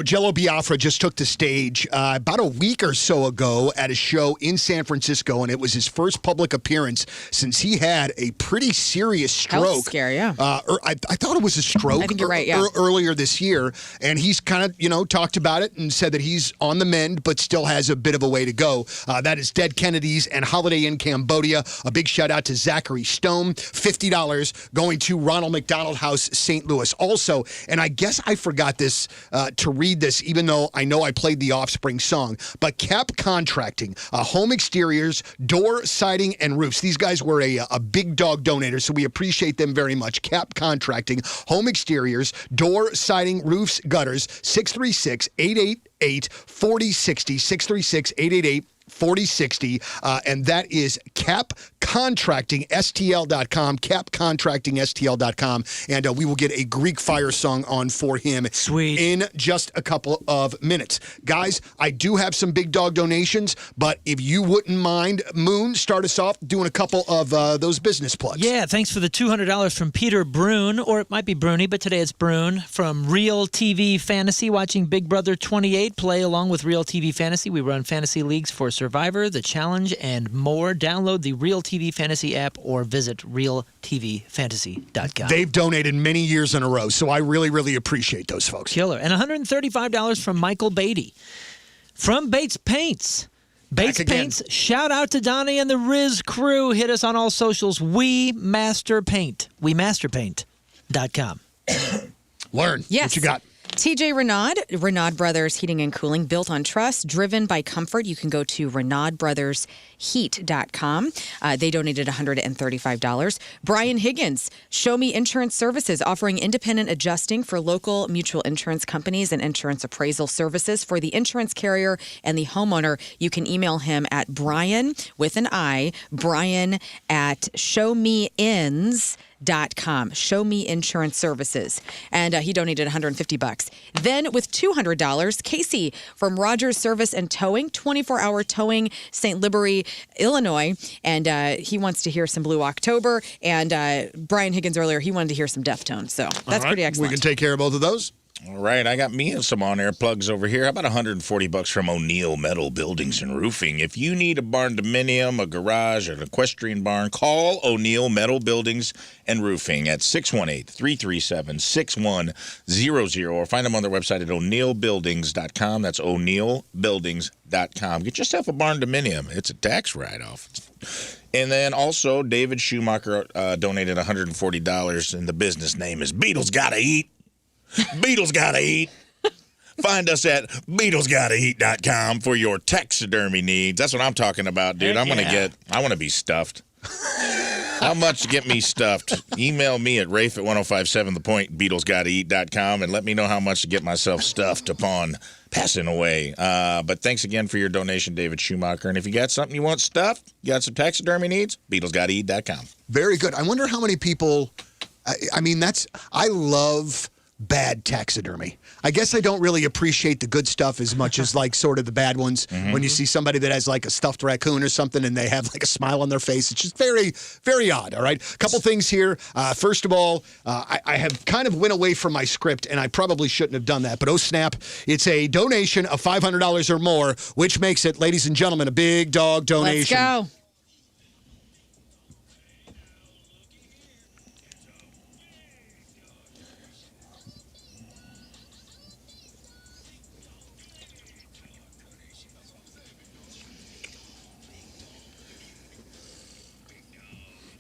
Jello Biafra just took the stage about a week or so ago at a show in San Francisco, and it was his first public appearance since he had a pretty serious stroke. Health scare, yeah. I thought it was a stroke. I think you're right, yeah. Earlier this year, and he's kind of, talked about it and said that he's on the mend, but still has a bit of a way to go. That is Dead Kennedys and Holiday Inn Cambodia. A big shout out to Zachary Stone. $50 going to Ronald McDonald House, St. Louis. Also, and I guess I forgot this to read this, even though I know I played the Offspring song, but Cap Contracting, home exteriors, door, siding, and roofs. These guys were a big dog donator, so we appreciate them very much. Cap Contracting, home exteriors, door, siding, roofs, gutters, 636-888-4060, 636-888-4060, and that is capcontractingstl.com, capcontractingstl.com, and we will get a Greek Fire song on for him in just a couple of minutes. Guys, I do have some big dog donations, but if you wouldn't mind, Moon, start us off doing a couple of those business plugs. Yeah, thanks for the $200 from Peter Brune, or it might be Bruni, but today it's Brune, from Real TV Fantasy, watching Big Brother 28 play along with Real TV Fantasy. We run fantasy leagues for Survivor, The Challenge, and more. Download the Real TV Fantasy app or visit realtvfantasy.com. They've donated many years in a row, so I really, really appreciate those folks. Killer. And $135 from Michael Beatty. From Bates Paints. Bates Paints, shout out to Donnie and the Rizz crew. Hit us on all socials. We Master Paint. WeMasterPaint.com. Learn. Yes. What you got? TJ Renaud Brothers Heating and Cooling, built on trust, driven by comfort. You can go to RenaudBrothersHeat.com. They donated $135. Brian Higgins, Show Me Insurance Services, offering independent adjusting for local mutual insurance companies and insurance appraisal services for the insurance carrier and the homeowner. You can email him at Brian, with an I, Brian at ShowMeIns.com. Show Me Insurance Services. And he donated $150. Then with $200, Casey from Rogers Service and Towing, 24-hour towing, St. Liberty, Illinois. And he wants to hear some Blue October. And Brian Higgins earlier, he wanted to hear some Deftones. So that's pretty excellent. We can take care of both of those. All right, I got me some on-air plugs over here. How about $140 from O'Neill Metal Buildings and Roofing? If you need a barn dominium, a garage, an equestrian barn, call O'Neill Metal Buildings and Roofing at 618-337-6100, or find them on their website at o'neillbuildings.com. That's o'neillbuildings.com. Get yourself a barn dominium. It's a tax write-off. And then also, David Schumacher donated $140, and the business name is Beatles Gotta Eat. Beatles Gotta Eat. Find us at BeatlesGottaEat.com for your taxidermy needs. That's what I'm talking about, dude. I want to be stuffed. How much to get me stuffed? Email me at Rafe at 1057thepoint, BeatlesGottaEat.com, and let me know how much to get myself stuffed upon passing away. But thanks again for your donation, David Schumacher. And if you got something you want stuffed, you got some taxidermy needs, BeatlesGottaEat.com. Very good. I wonder how many people, I love bad taxidermy. I guess I don't really appreciate the good stuff as much as like sort of the bad ones. Mm-hmm. When you see somebody that has like a stuffed raccoon or something and they have like a smile on their face, it's just very, very odd. All right. A couple things here. First of all, I have kind of went away from my script and I probably shouldn't have done that. But oh snap, it's a donation of $500 or more, which makes it, ladies and gentlemen, a big dog donation. Let's go.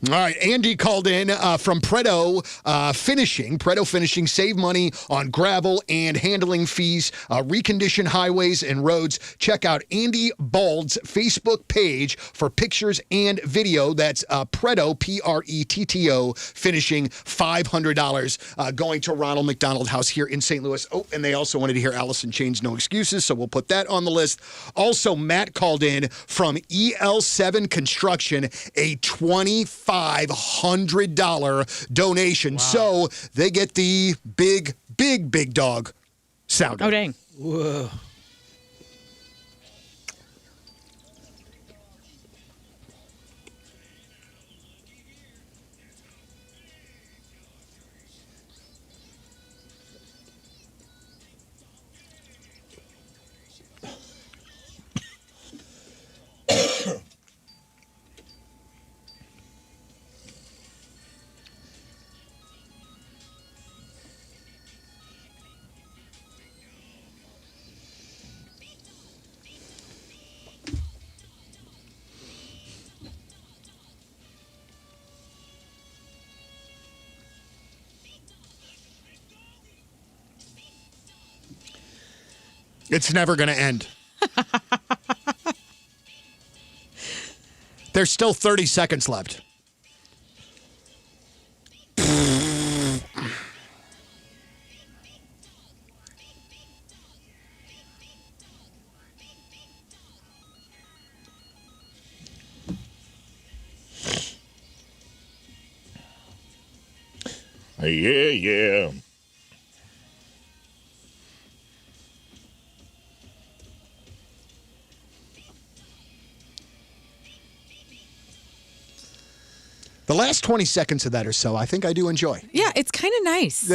All right, Andy called in from Predo Finishing. Predo Finishing, save money on gravel and handling fees, recondition highways and roads. Check out Andy Bald's Facebook page for pictures and video. That's Predo, P-R-E-T-T-O, Finishing, $500 going to Ronald McDonald House here in St. Louis. Oh, and they also wanted to hear Allison Chain's No Excuses, so we'll put that on the list. Also, Matt called in from EL7 Construction, a $2,500 donation. Wow. So they get the big dog sounder. Oh, dang. Whoa. It's never going to end. There's still 30 seconds left. Yeah. The last 20 seconds of that or so, I think I do enjoy. Yeah, it's kind of nice.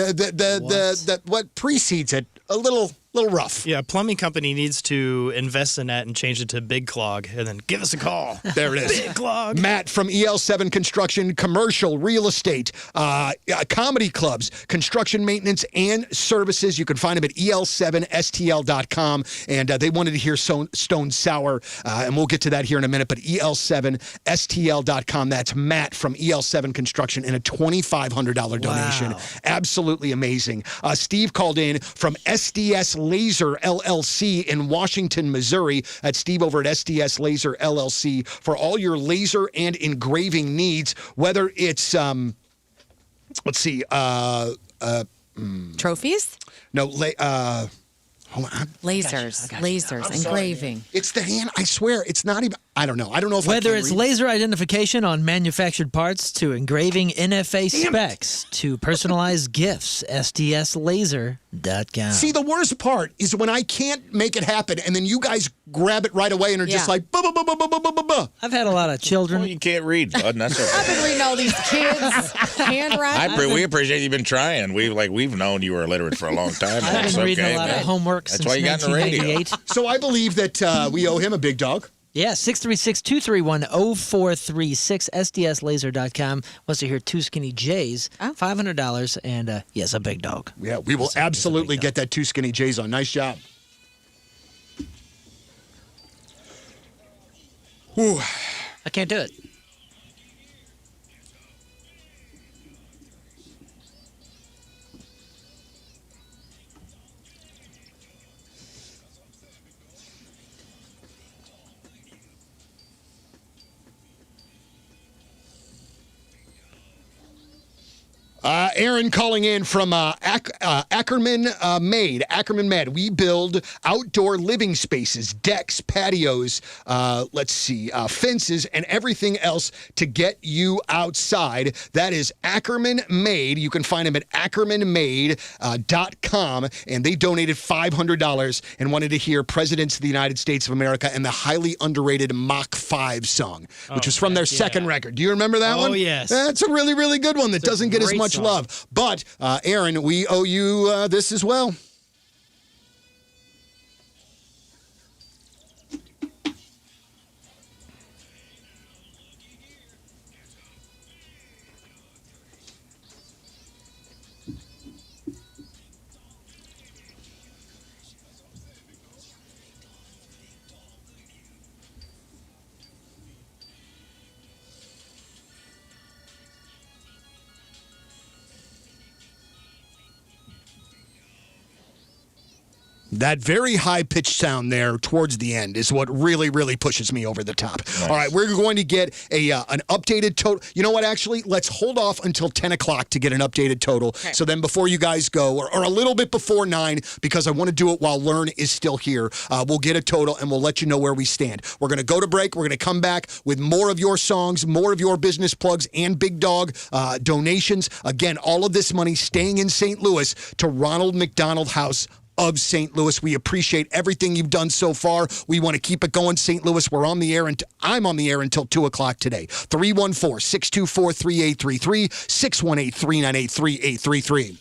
What precedes it, a little rough. Yeah, a plumbing company needs to invest in that and change it to Big Clog, and then give us a call. There it is. Big Clog. Matt from EL7 Construction, commercial, real estate, comedy clubs, construction maintenance, and services. You can find him at el7stl.com. And they wanted to hear Stone Sour, and we'll get to that here in a minute. But el7stl.com. That's Matt from EL7 Construction and a $2,500 donation. Absolutely amazing. Steve called in from SDS Laser LLC in Washington, Missouri. That's Steve over at SDS Laser LLC for all your laser and engraving needs, whether it's let's see, Trophies? no, hold on. Lasers, engraving. It's the hand. I swear, it's not even. I don't know. I don't know if Whether I it's can read. laser identification on manufactured parts to engraving NFA specs to personalized gifts, SDSlaser.com. See, the worst part is when I can't make it happen, and then you guys grab it right away and are just Yeah. like, buh, buh, buh, buh, buh, buh, buh, buh, buh. I've had a lot of children. Well, you can't read, bud. And that's I've okay. been reading all these kids' handwriting. We appreciate you've been trying. We've known you were illiterate for a long time. I've That's been reading okay, a lot man. of homework That's since why you got in the radio. 1998. So I believe that we owe him a big dog. Yeah, 636-231-0436, SDSlaser.com. Wants to hear Two Skinny J's, $500, and yes, a big dog. Yeah, we will absolutely get that Two Skinny J's on. Nice job. Whew. I can't do it. Aaron calling in from Ackerman Made. Ackerman Made. We build outdoor living spaces, decks, patios, fences, and everything else to get you outside. That is Ackerman Made. You can find them at ackermanmade.com. And they donated $500 and wanted to hear Presidents of the United States of America and the highly underrated Mach 5 song, which was from their second record. Do you remember that one? Oh, yes. That's a really, really good one that doesn't get as great much song. love. But, Aaron, we owe you this as well. That very high-pitched sound there towards the end is what really, really pushes me over the top. Nice. All right, we're going to get an updated total. You know what, actually? Let's hold off until 10 o'clock to get an updated total. Okay. So then before you guys go, or a little bit before 9, because I want to do it while Learn is still here, we'll get a total, and we'll let you know where we stand. We're going to go to break. We're going to come back with more of your songs, more of your business plugs, and Big Dog donations. Again, all of this money staying in St. Louis to Ronald McDonald House of St. Louis. We appreciate everything you've done so far. We want to keep it going, St. Louis. We're on the air, and I'm on the air until 2 o'clock today. 314-624-3833, 618-398-3833.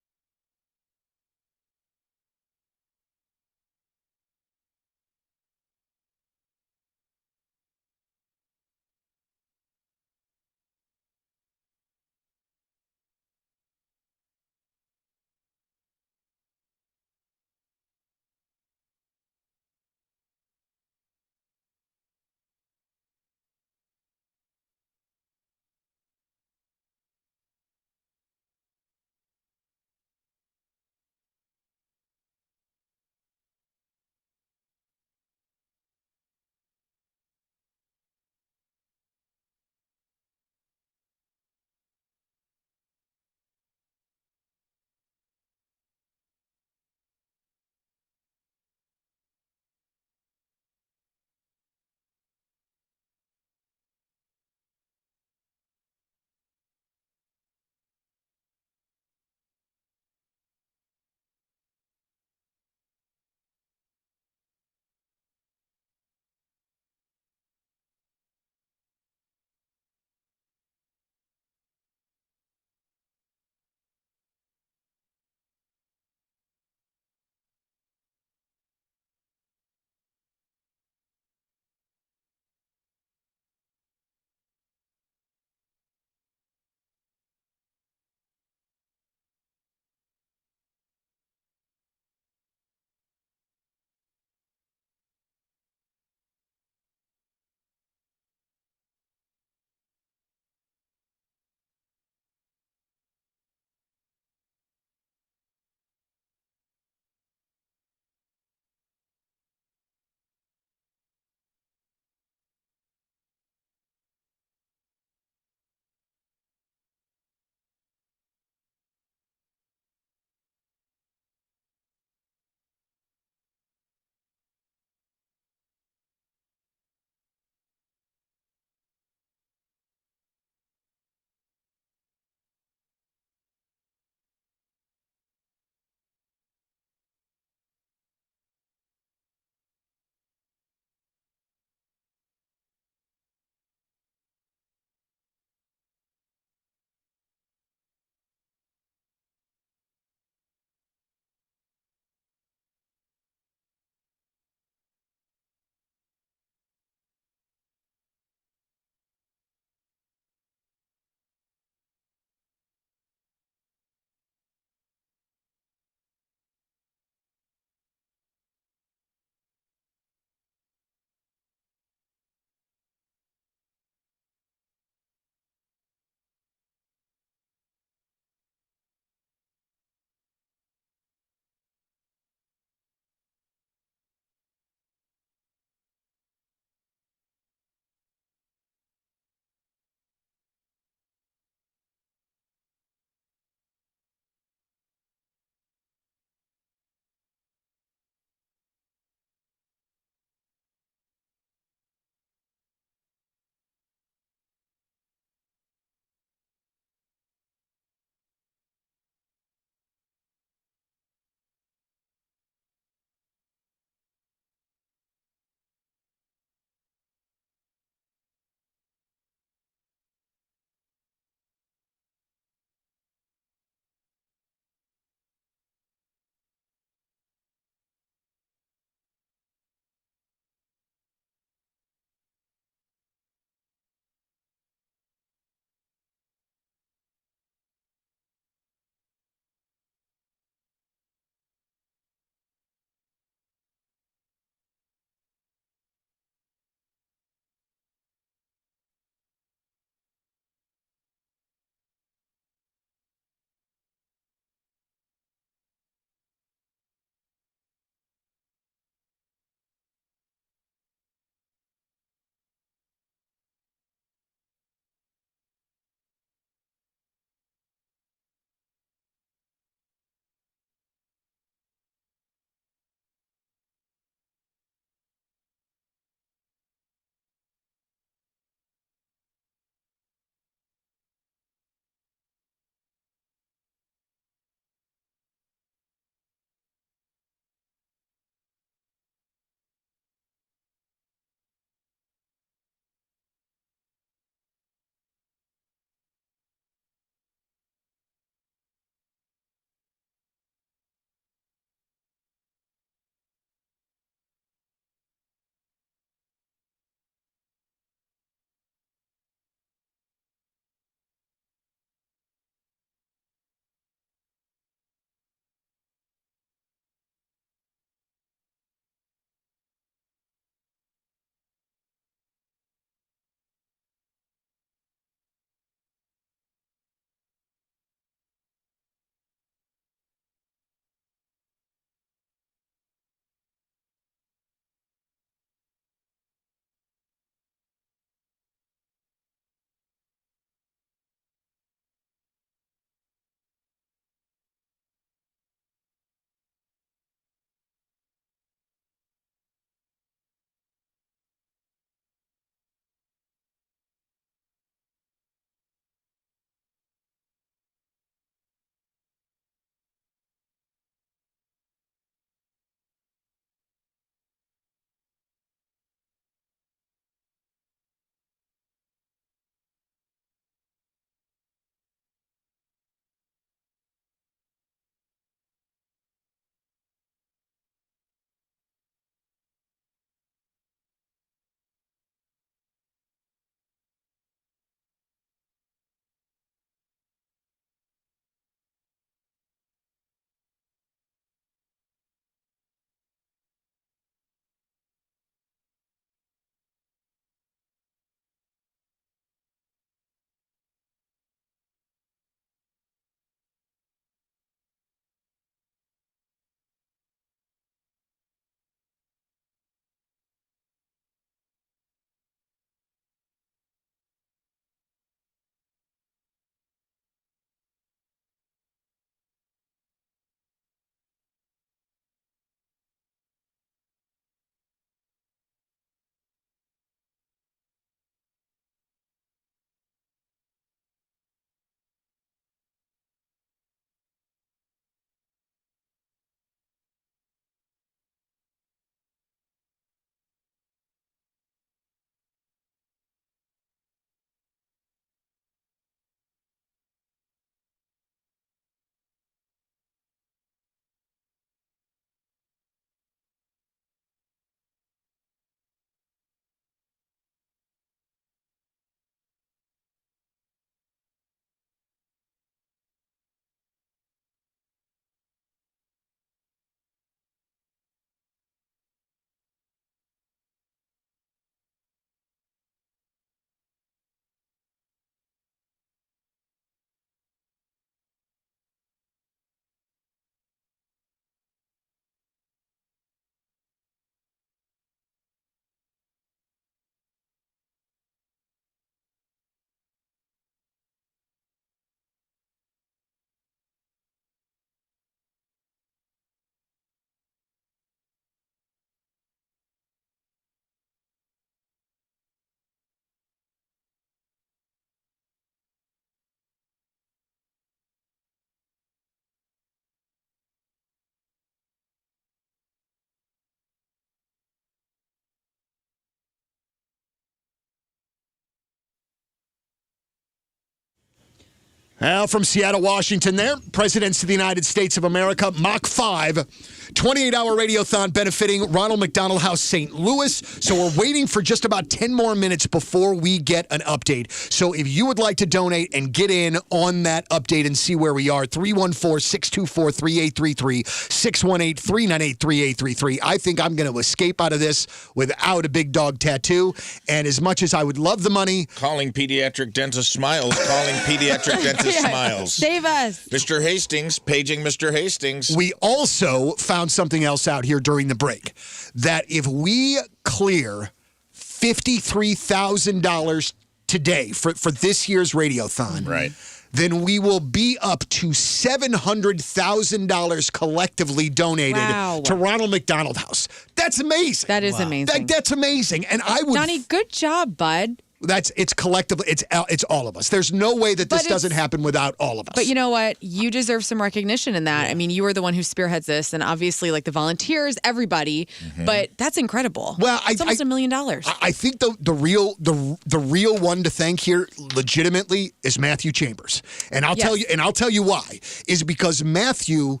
Al from Seattle, Washington there. Presidents of the United States of America, Mach 5, 28-hour radiothon benefiting Ronald McDonald House St. Louis. So we're waiting for just about 10 more minutes before we get an update. So if you would like to donate and get in on that update and see where we are, 314-624-3833, 618-398-3833. I think I'm going to escape out of this without a big dog tattoo. And as much as I would love the money... Calling pediatric dentist Smiles, calling pediatric dentist Smiles. Save us. Mr. Hastings, paging Mr. Hastings. We also found something else out here during the break, that if we clear $53,000 today for this year's radiothon, right, then we will be up to $700,000 collectively donated to Ronald McDonald House. That's amazing. That is amazing. That's amazing. And I would... Donnie, good job, bud. It's collectively, it's all of us. There's no way that this doesn't happen without all of us. But you know what? You deserve some recognition in that. I mean, you are the one who spearheads this, and obviously, like the volunteers, everybody. Mm-hmm. But that's incredible. Well, it's almost $1 million. I think the real one to thank here, legitimately, is Matthew Chambers, and I'll tell you why. Is because Matthew.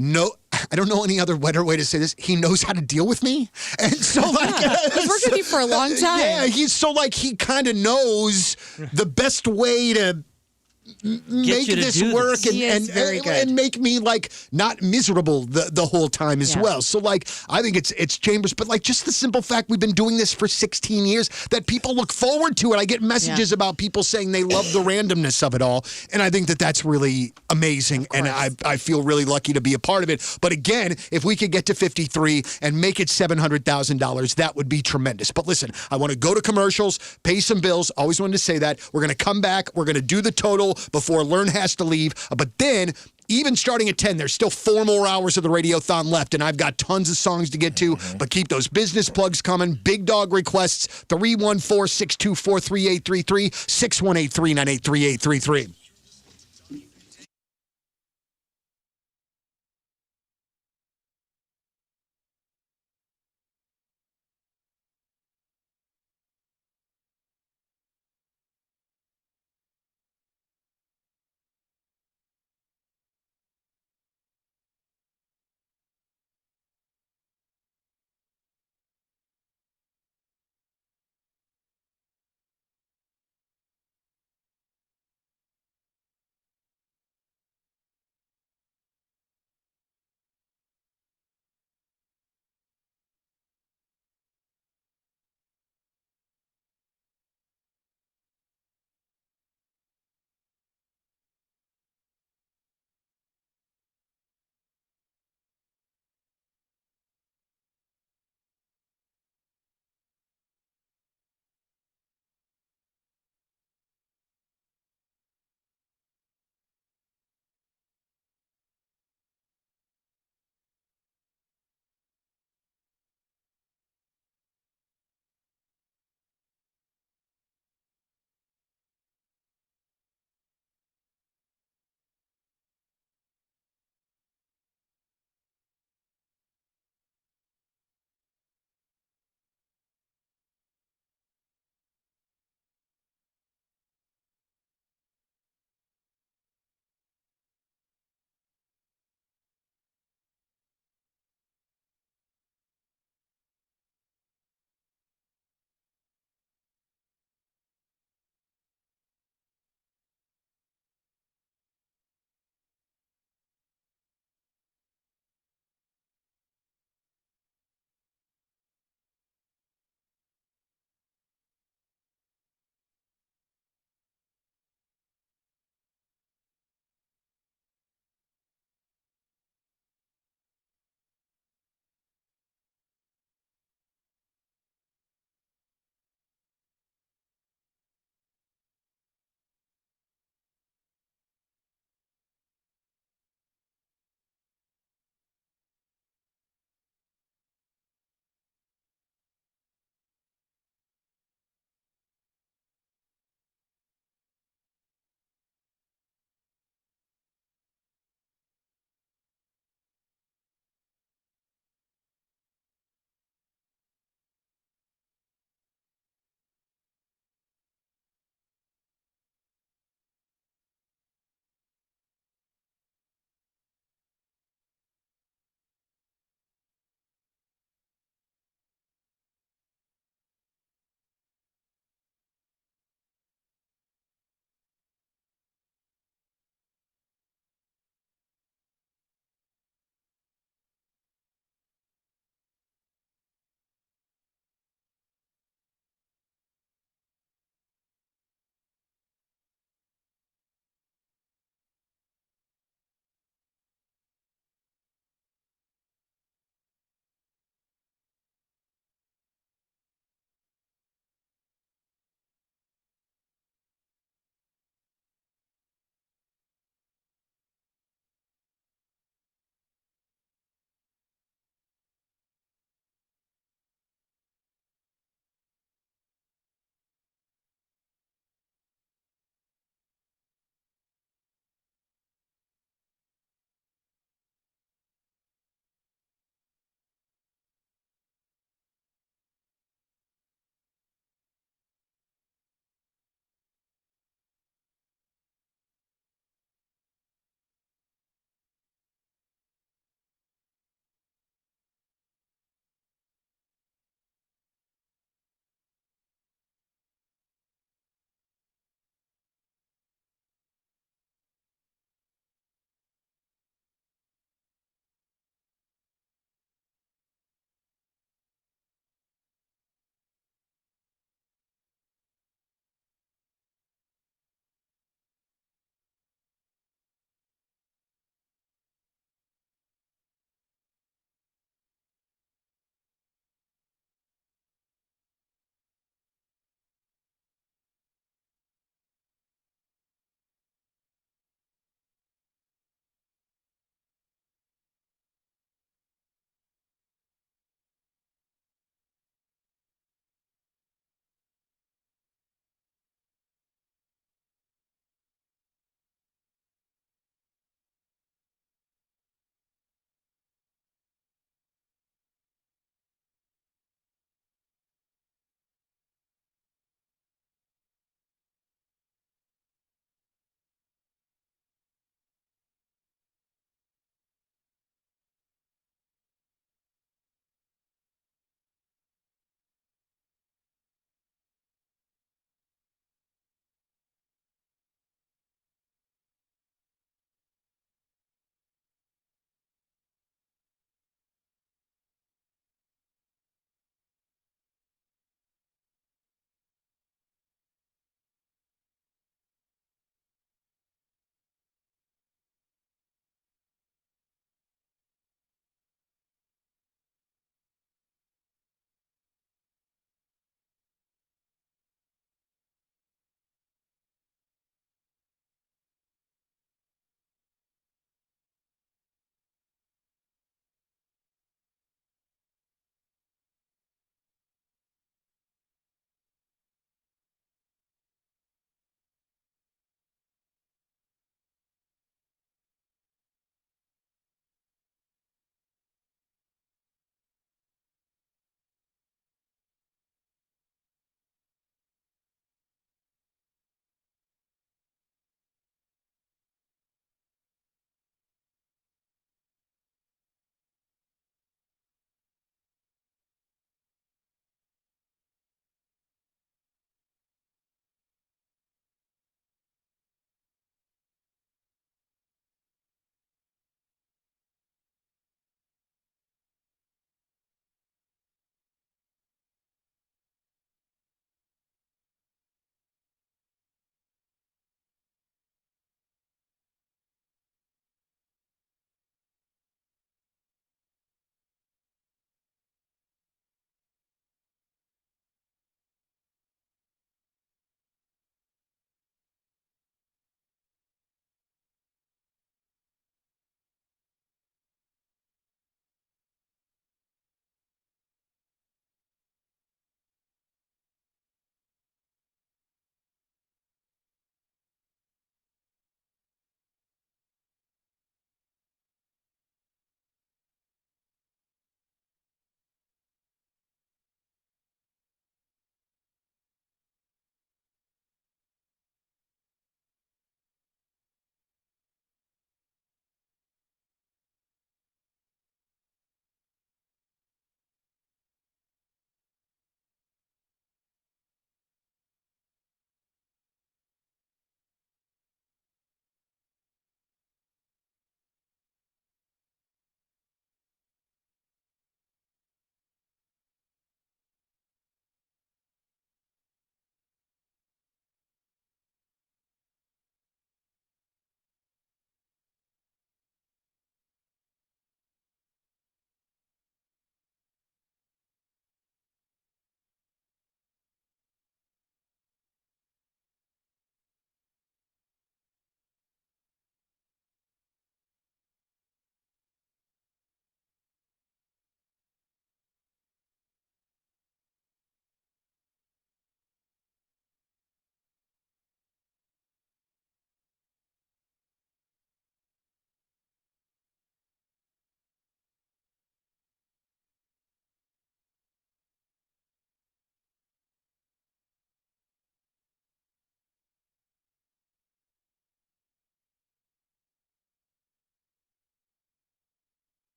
No, I don't know any other better way to say this. He knows how to deal with me. And so, like... He's worked with you for a long time. Yeah, he kind of knows the best way to make this work and make me like not miserable the whole time as well. So like I think it's Chambers, but like just the simple fact we've been doing this for 16 years that people look forward to it. I get messages about people saying they love the randomness of it all, and I think that that's really amazing, and I feel really lucky to be a part of it. But again, if we could get to 53 and make it $700,000, that would be tremendous. But listen, I want to go to commercials, pay some bills. Always wanted to say that. We're going to come back. We're going to do the total before Learn has to leave. But then, even starting at 10, there's still 4 more hours of the Radiothon left, and I've got tons of songs to get to. But keep those business plugs coming. Big dog requests, 314-624-3833, 618-398-3833.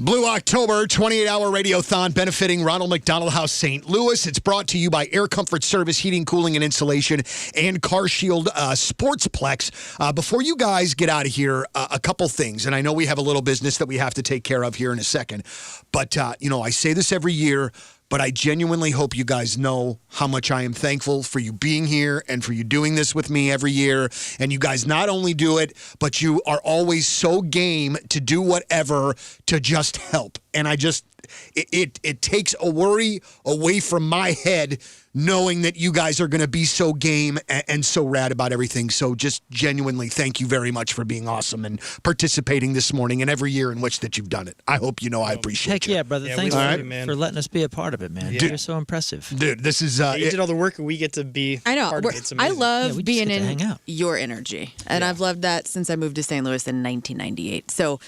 Blue October 28-hour radiothon benefiting Ronald McDonald House St. Louis. It's brought to you by Air Comfort Service, Heating, Cooling, and Insulation, and Car Shield Sportsplex. Before you guys get out of here, a couple things, and I know we have a little business that we have to take care of here in a second, but, I say this every year, but I genuinely hope you guys know how much I am thankful for you being here and for you doing this with me every year. And you guys not only do it, but you are always so game to do whatever to just help. And it takes a worry away from my head knowing that you guys are going to be so game and so rad about everything. So just genuinely thank you very much for being awesome and participating this morning and every year in which that you've done it. I hope you know I appreciate Heck you. yeah, brother. Yeah, Thanks we love you, man. for letting us be a part of it, man. Yeah. You're so impressive. Dude, this is... You did all the work, and we get to be I know. part of it. It's I amazing. love Yeah, we just being get to hang in out. your energy. And I've loved that since I moved to St. Louis in 1998. So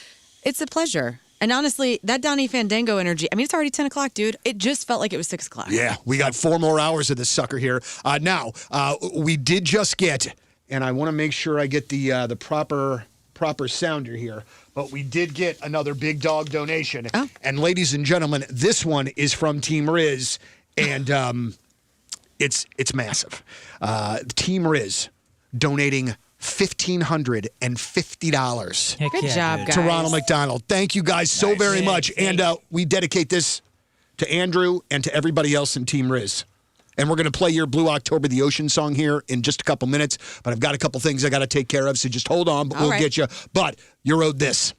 it's a pleasure. And honestly, that Donnie Fandango energy, I mean, it's already 10 o'clock, dude. It just felt like it was 6 o'clock. Yeah, we got 4 more hours of this sucker here. Now, we did just get, and I want to make sure I get the proper sounder here, but we did get another big dog donation. Oh. And ladies and gentlemen, this one is from Team Rizz, and it's massive. Team Rizz donating $1,550 Heck Good yeah, job, dude. guys. to Ronald McDonald. Thank you guys so very much. And we dedicate this to Andrew and to everybody else in Team Rizz. And we're going to play your Blue October the Ocean song here in just a couple minutes. But I've got a couple things I got to take care of, so just hold on. But All we'll right. get you. But you're owed this.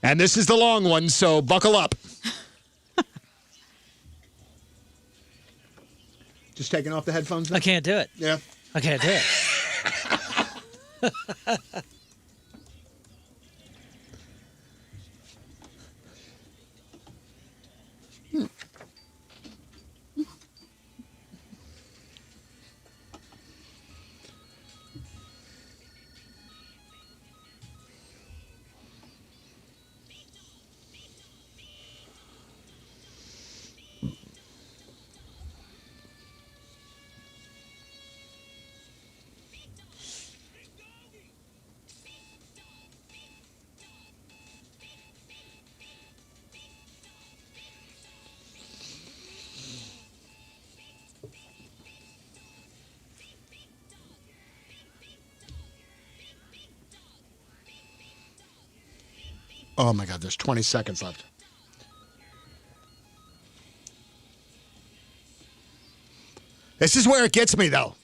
And this is the long one, so buckle up. Just taking off the headphones now? I can't do it. Yeah. I can't do it. Oh, my God, there's 20 seconds left. This is where it gets me, though.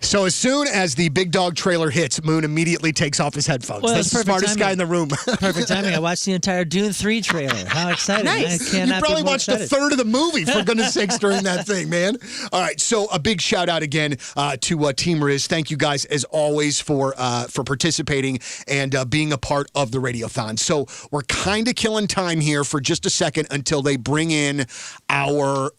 So as soon as the big dog trailer hits, Moon immediately takes off his headphones. Well, That's that's the perfect smartest timing. guy in the room. Perfect timing. I watched the entire Dune 3 trailer. How exciting. Nice. I cannot You be probably more watched a excited. third of the movie, for goodness sakes, during that thing, man. All right, so a big shout out again to Team Rizz. Thank you guys, as always, for participating and being a part of the Radiothon. So we're kind of killing time here for just a second until they bring in our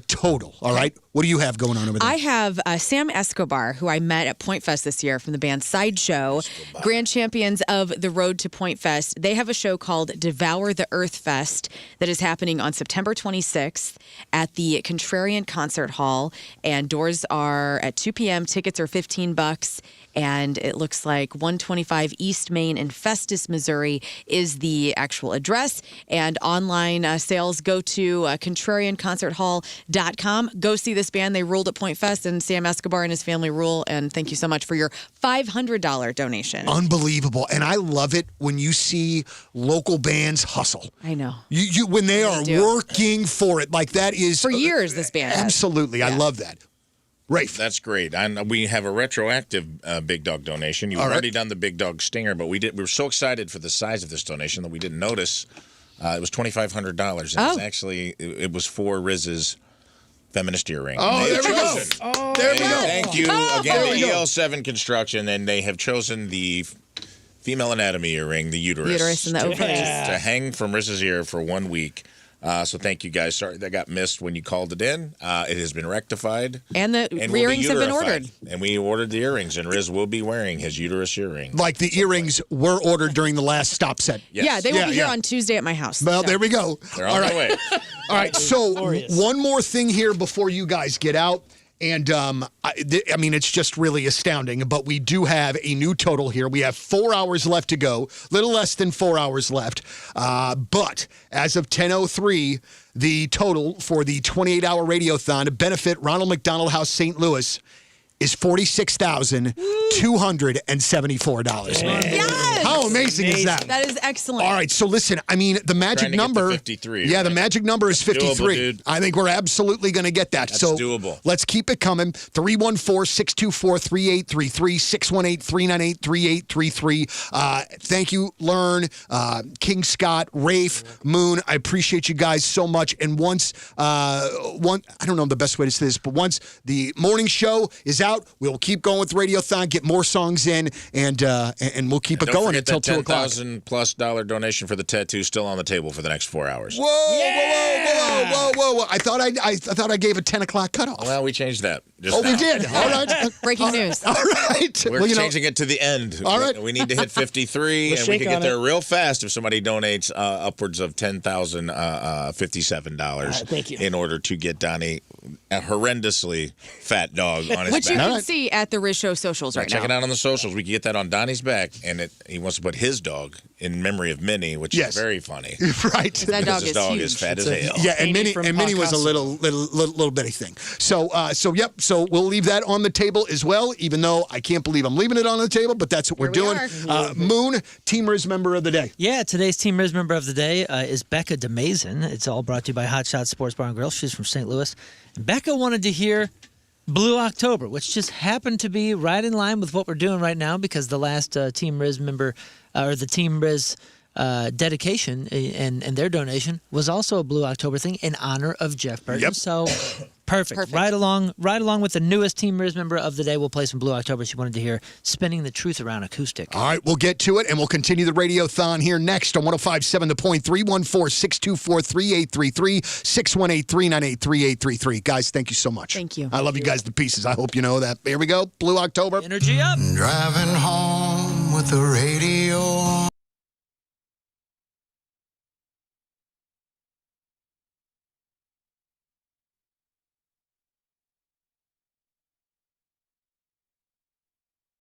total, all right? What do you have going on over there? I have Sam Escobar, who I met at Point Fest this year from the band Sideshow, grand champions of the Road to Point Fest. They have a show called Devour the Earth Fest that is happening on September 26th at the Contrarian Concert Hall, and doors are at 2 p.m. Tickets are $15. And it looks like 125 East Main in Festus, Missouri is the actual address. And online sales go to contrarianconcerthall.com. Go see this band. They ruled at Point Fest, and Sam Escobar and his family rule. And thank you so much for your $500 donation. Unbelievable. And I love it when you see local bands hustle. I know. You when they are do. working for it. Like that is... For years, this band has. Absolutely. I love that. Rafe. That's great. And we have a retroactive big dog donation. You've All right. already done the big dog stinger, but we were so excited for the size of this donation that we didn't notice. It was $2,500. And Oh. it was actually it was for Rizz's feminist earring. Oh, there we go. There we go. Thank you Oh. again There we to go. EL7 Construction, and they have chosen the female anatomy earring, the uterus, Uterus and the ovaries. to hang from Rizz's ear for 1 week. So thank you guys. Sorry that got missed when you called it in. It has been rectified. And the will earrings be have been uterified. ordered. And we ordered the earrings, and Rizz will be wearing his uterus earrings. Like the earrings were ordered during the last stop set. Yes. Yeah, they will be here on Tuesday at my house. Well, So. there we go. They're on their way. All right, so one more thing here before you guys get out. And, I mean, it's just really astounding, but we do have a new total here. We have 4 hours left to go, little less than 4 hours left. But as of 10:03, the total for the 28-hour radiothon to benefit Ronald McDonald House St. Louis is $46,274. Yes! How amazing is that? That is excellent. All right, so listen, I mean, the magic Trying to get number. to 53, yeah, the right? magic number is 53. Doable, dude. I think we're absolutely going to get that. That's so doable. Let's keep it coming. 314-624-3833, 618-398-3833. Thank you, Learn, King Scott, Rafe, Moon. I appreciate you guys so much. And once, I don't know the best way to say this, but once the morning show is out, we'll keep going with Radiothon, get more songs in, and we'll keep it going until 2 o'clock. $10,000+ dolation for the tattoo still on the table for the next 4 hours. Whoa. I thought I gave a 10 o'clock cutoff. Well, we changed that. Oh, we did. All right. Breaking news. All right. We're changing it to the end. All right. We need to hit 53, and we can get there real fast if somebody donates upwards of $10,057 thank you. in order to get Donnie a horrendously fat dog on his Which back. you can see at the Rizz Show socials right Check now. it out on the socials. We can get that on Donnie's back, and he wants to put his dog in memory of Minnie, which is very funny. Right. That dog His is dog huge. is fat as hell. Yeah, and Amy from Minnie was a little bitty thing. So we'll leave that on the table as well, even though I can't believe I'm leaving it on the table, but that's what we're doing. Moon, Team Rizz member of the day. Yeah, today's Team Rizz member of the day is Becca DeMazen. It's all brought to you by Hot Shots Sports Bar and Grill. She's from St. Louis. And Becca wanted to hear Blue October, which just happened to be right in line with what we're doing right now because the last Team Rizz member, or the Team Rizz dedication and their donation was also a Blue October thing in honor of Jeff Burton. Yep. So perfect. Right along with the newest Team Rizz member of the day. We'll play some Blue October. She wanted to hear Spinning the Truth Around acoustic. All right, we'll get to it, and we'll continue the Radiothon here next on 105.7 The Point, 314-624-3833, 618-398-3833. Guys, thank you so much. Thank you. I love you guys to pieces. I hope you know that. Here we go, Blue October. Energy up. Driving home with the radio on.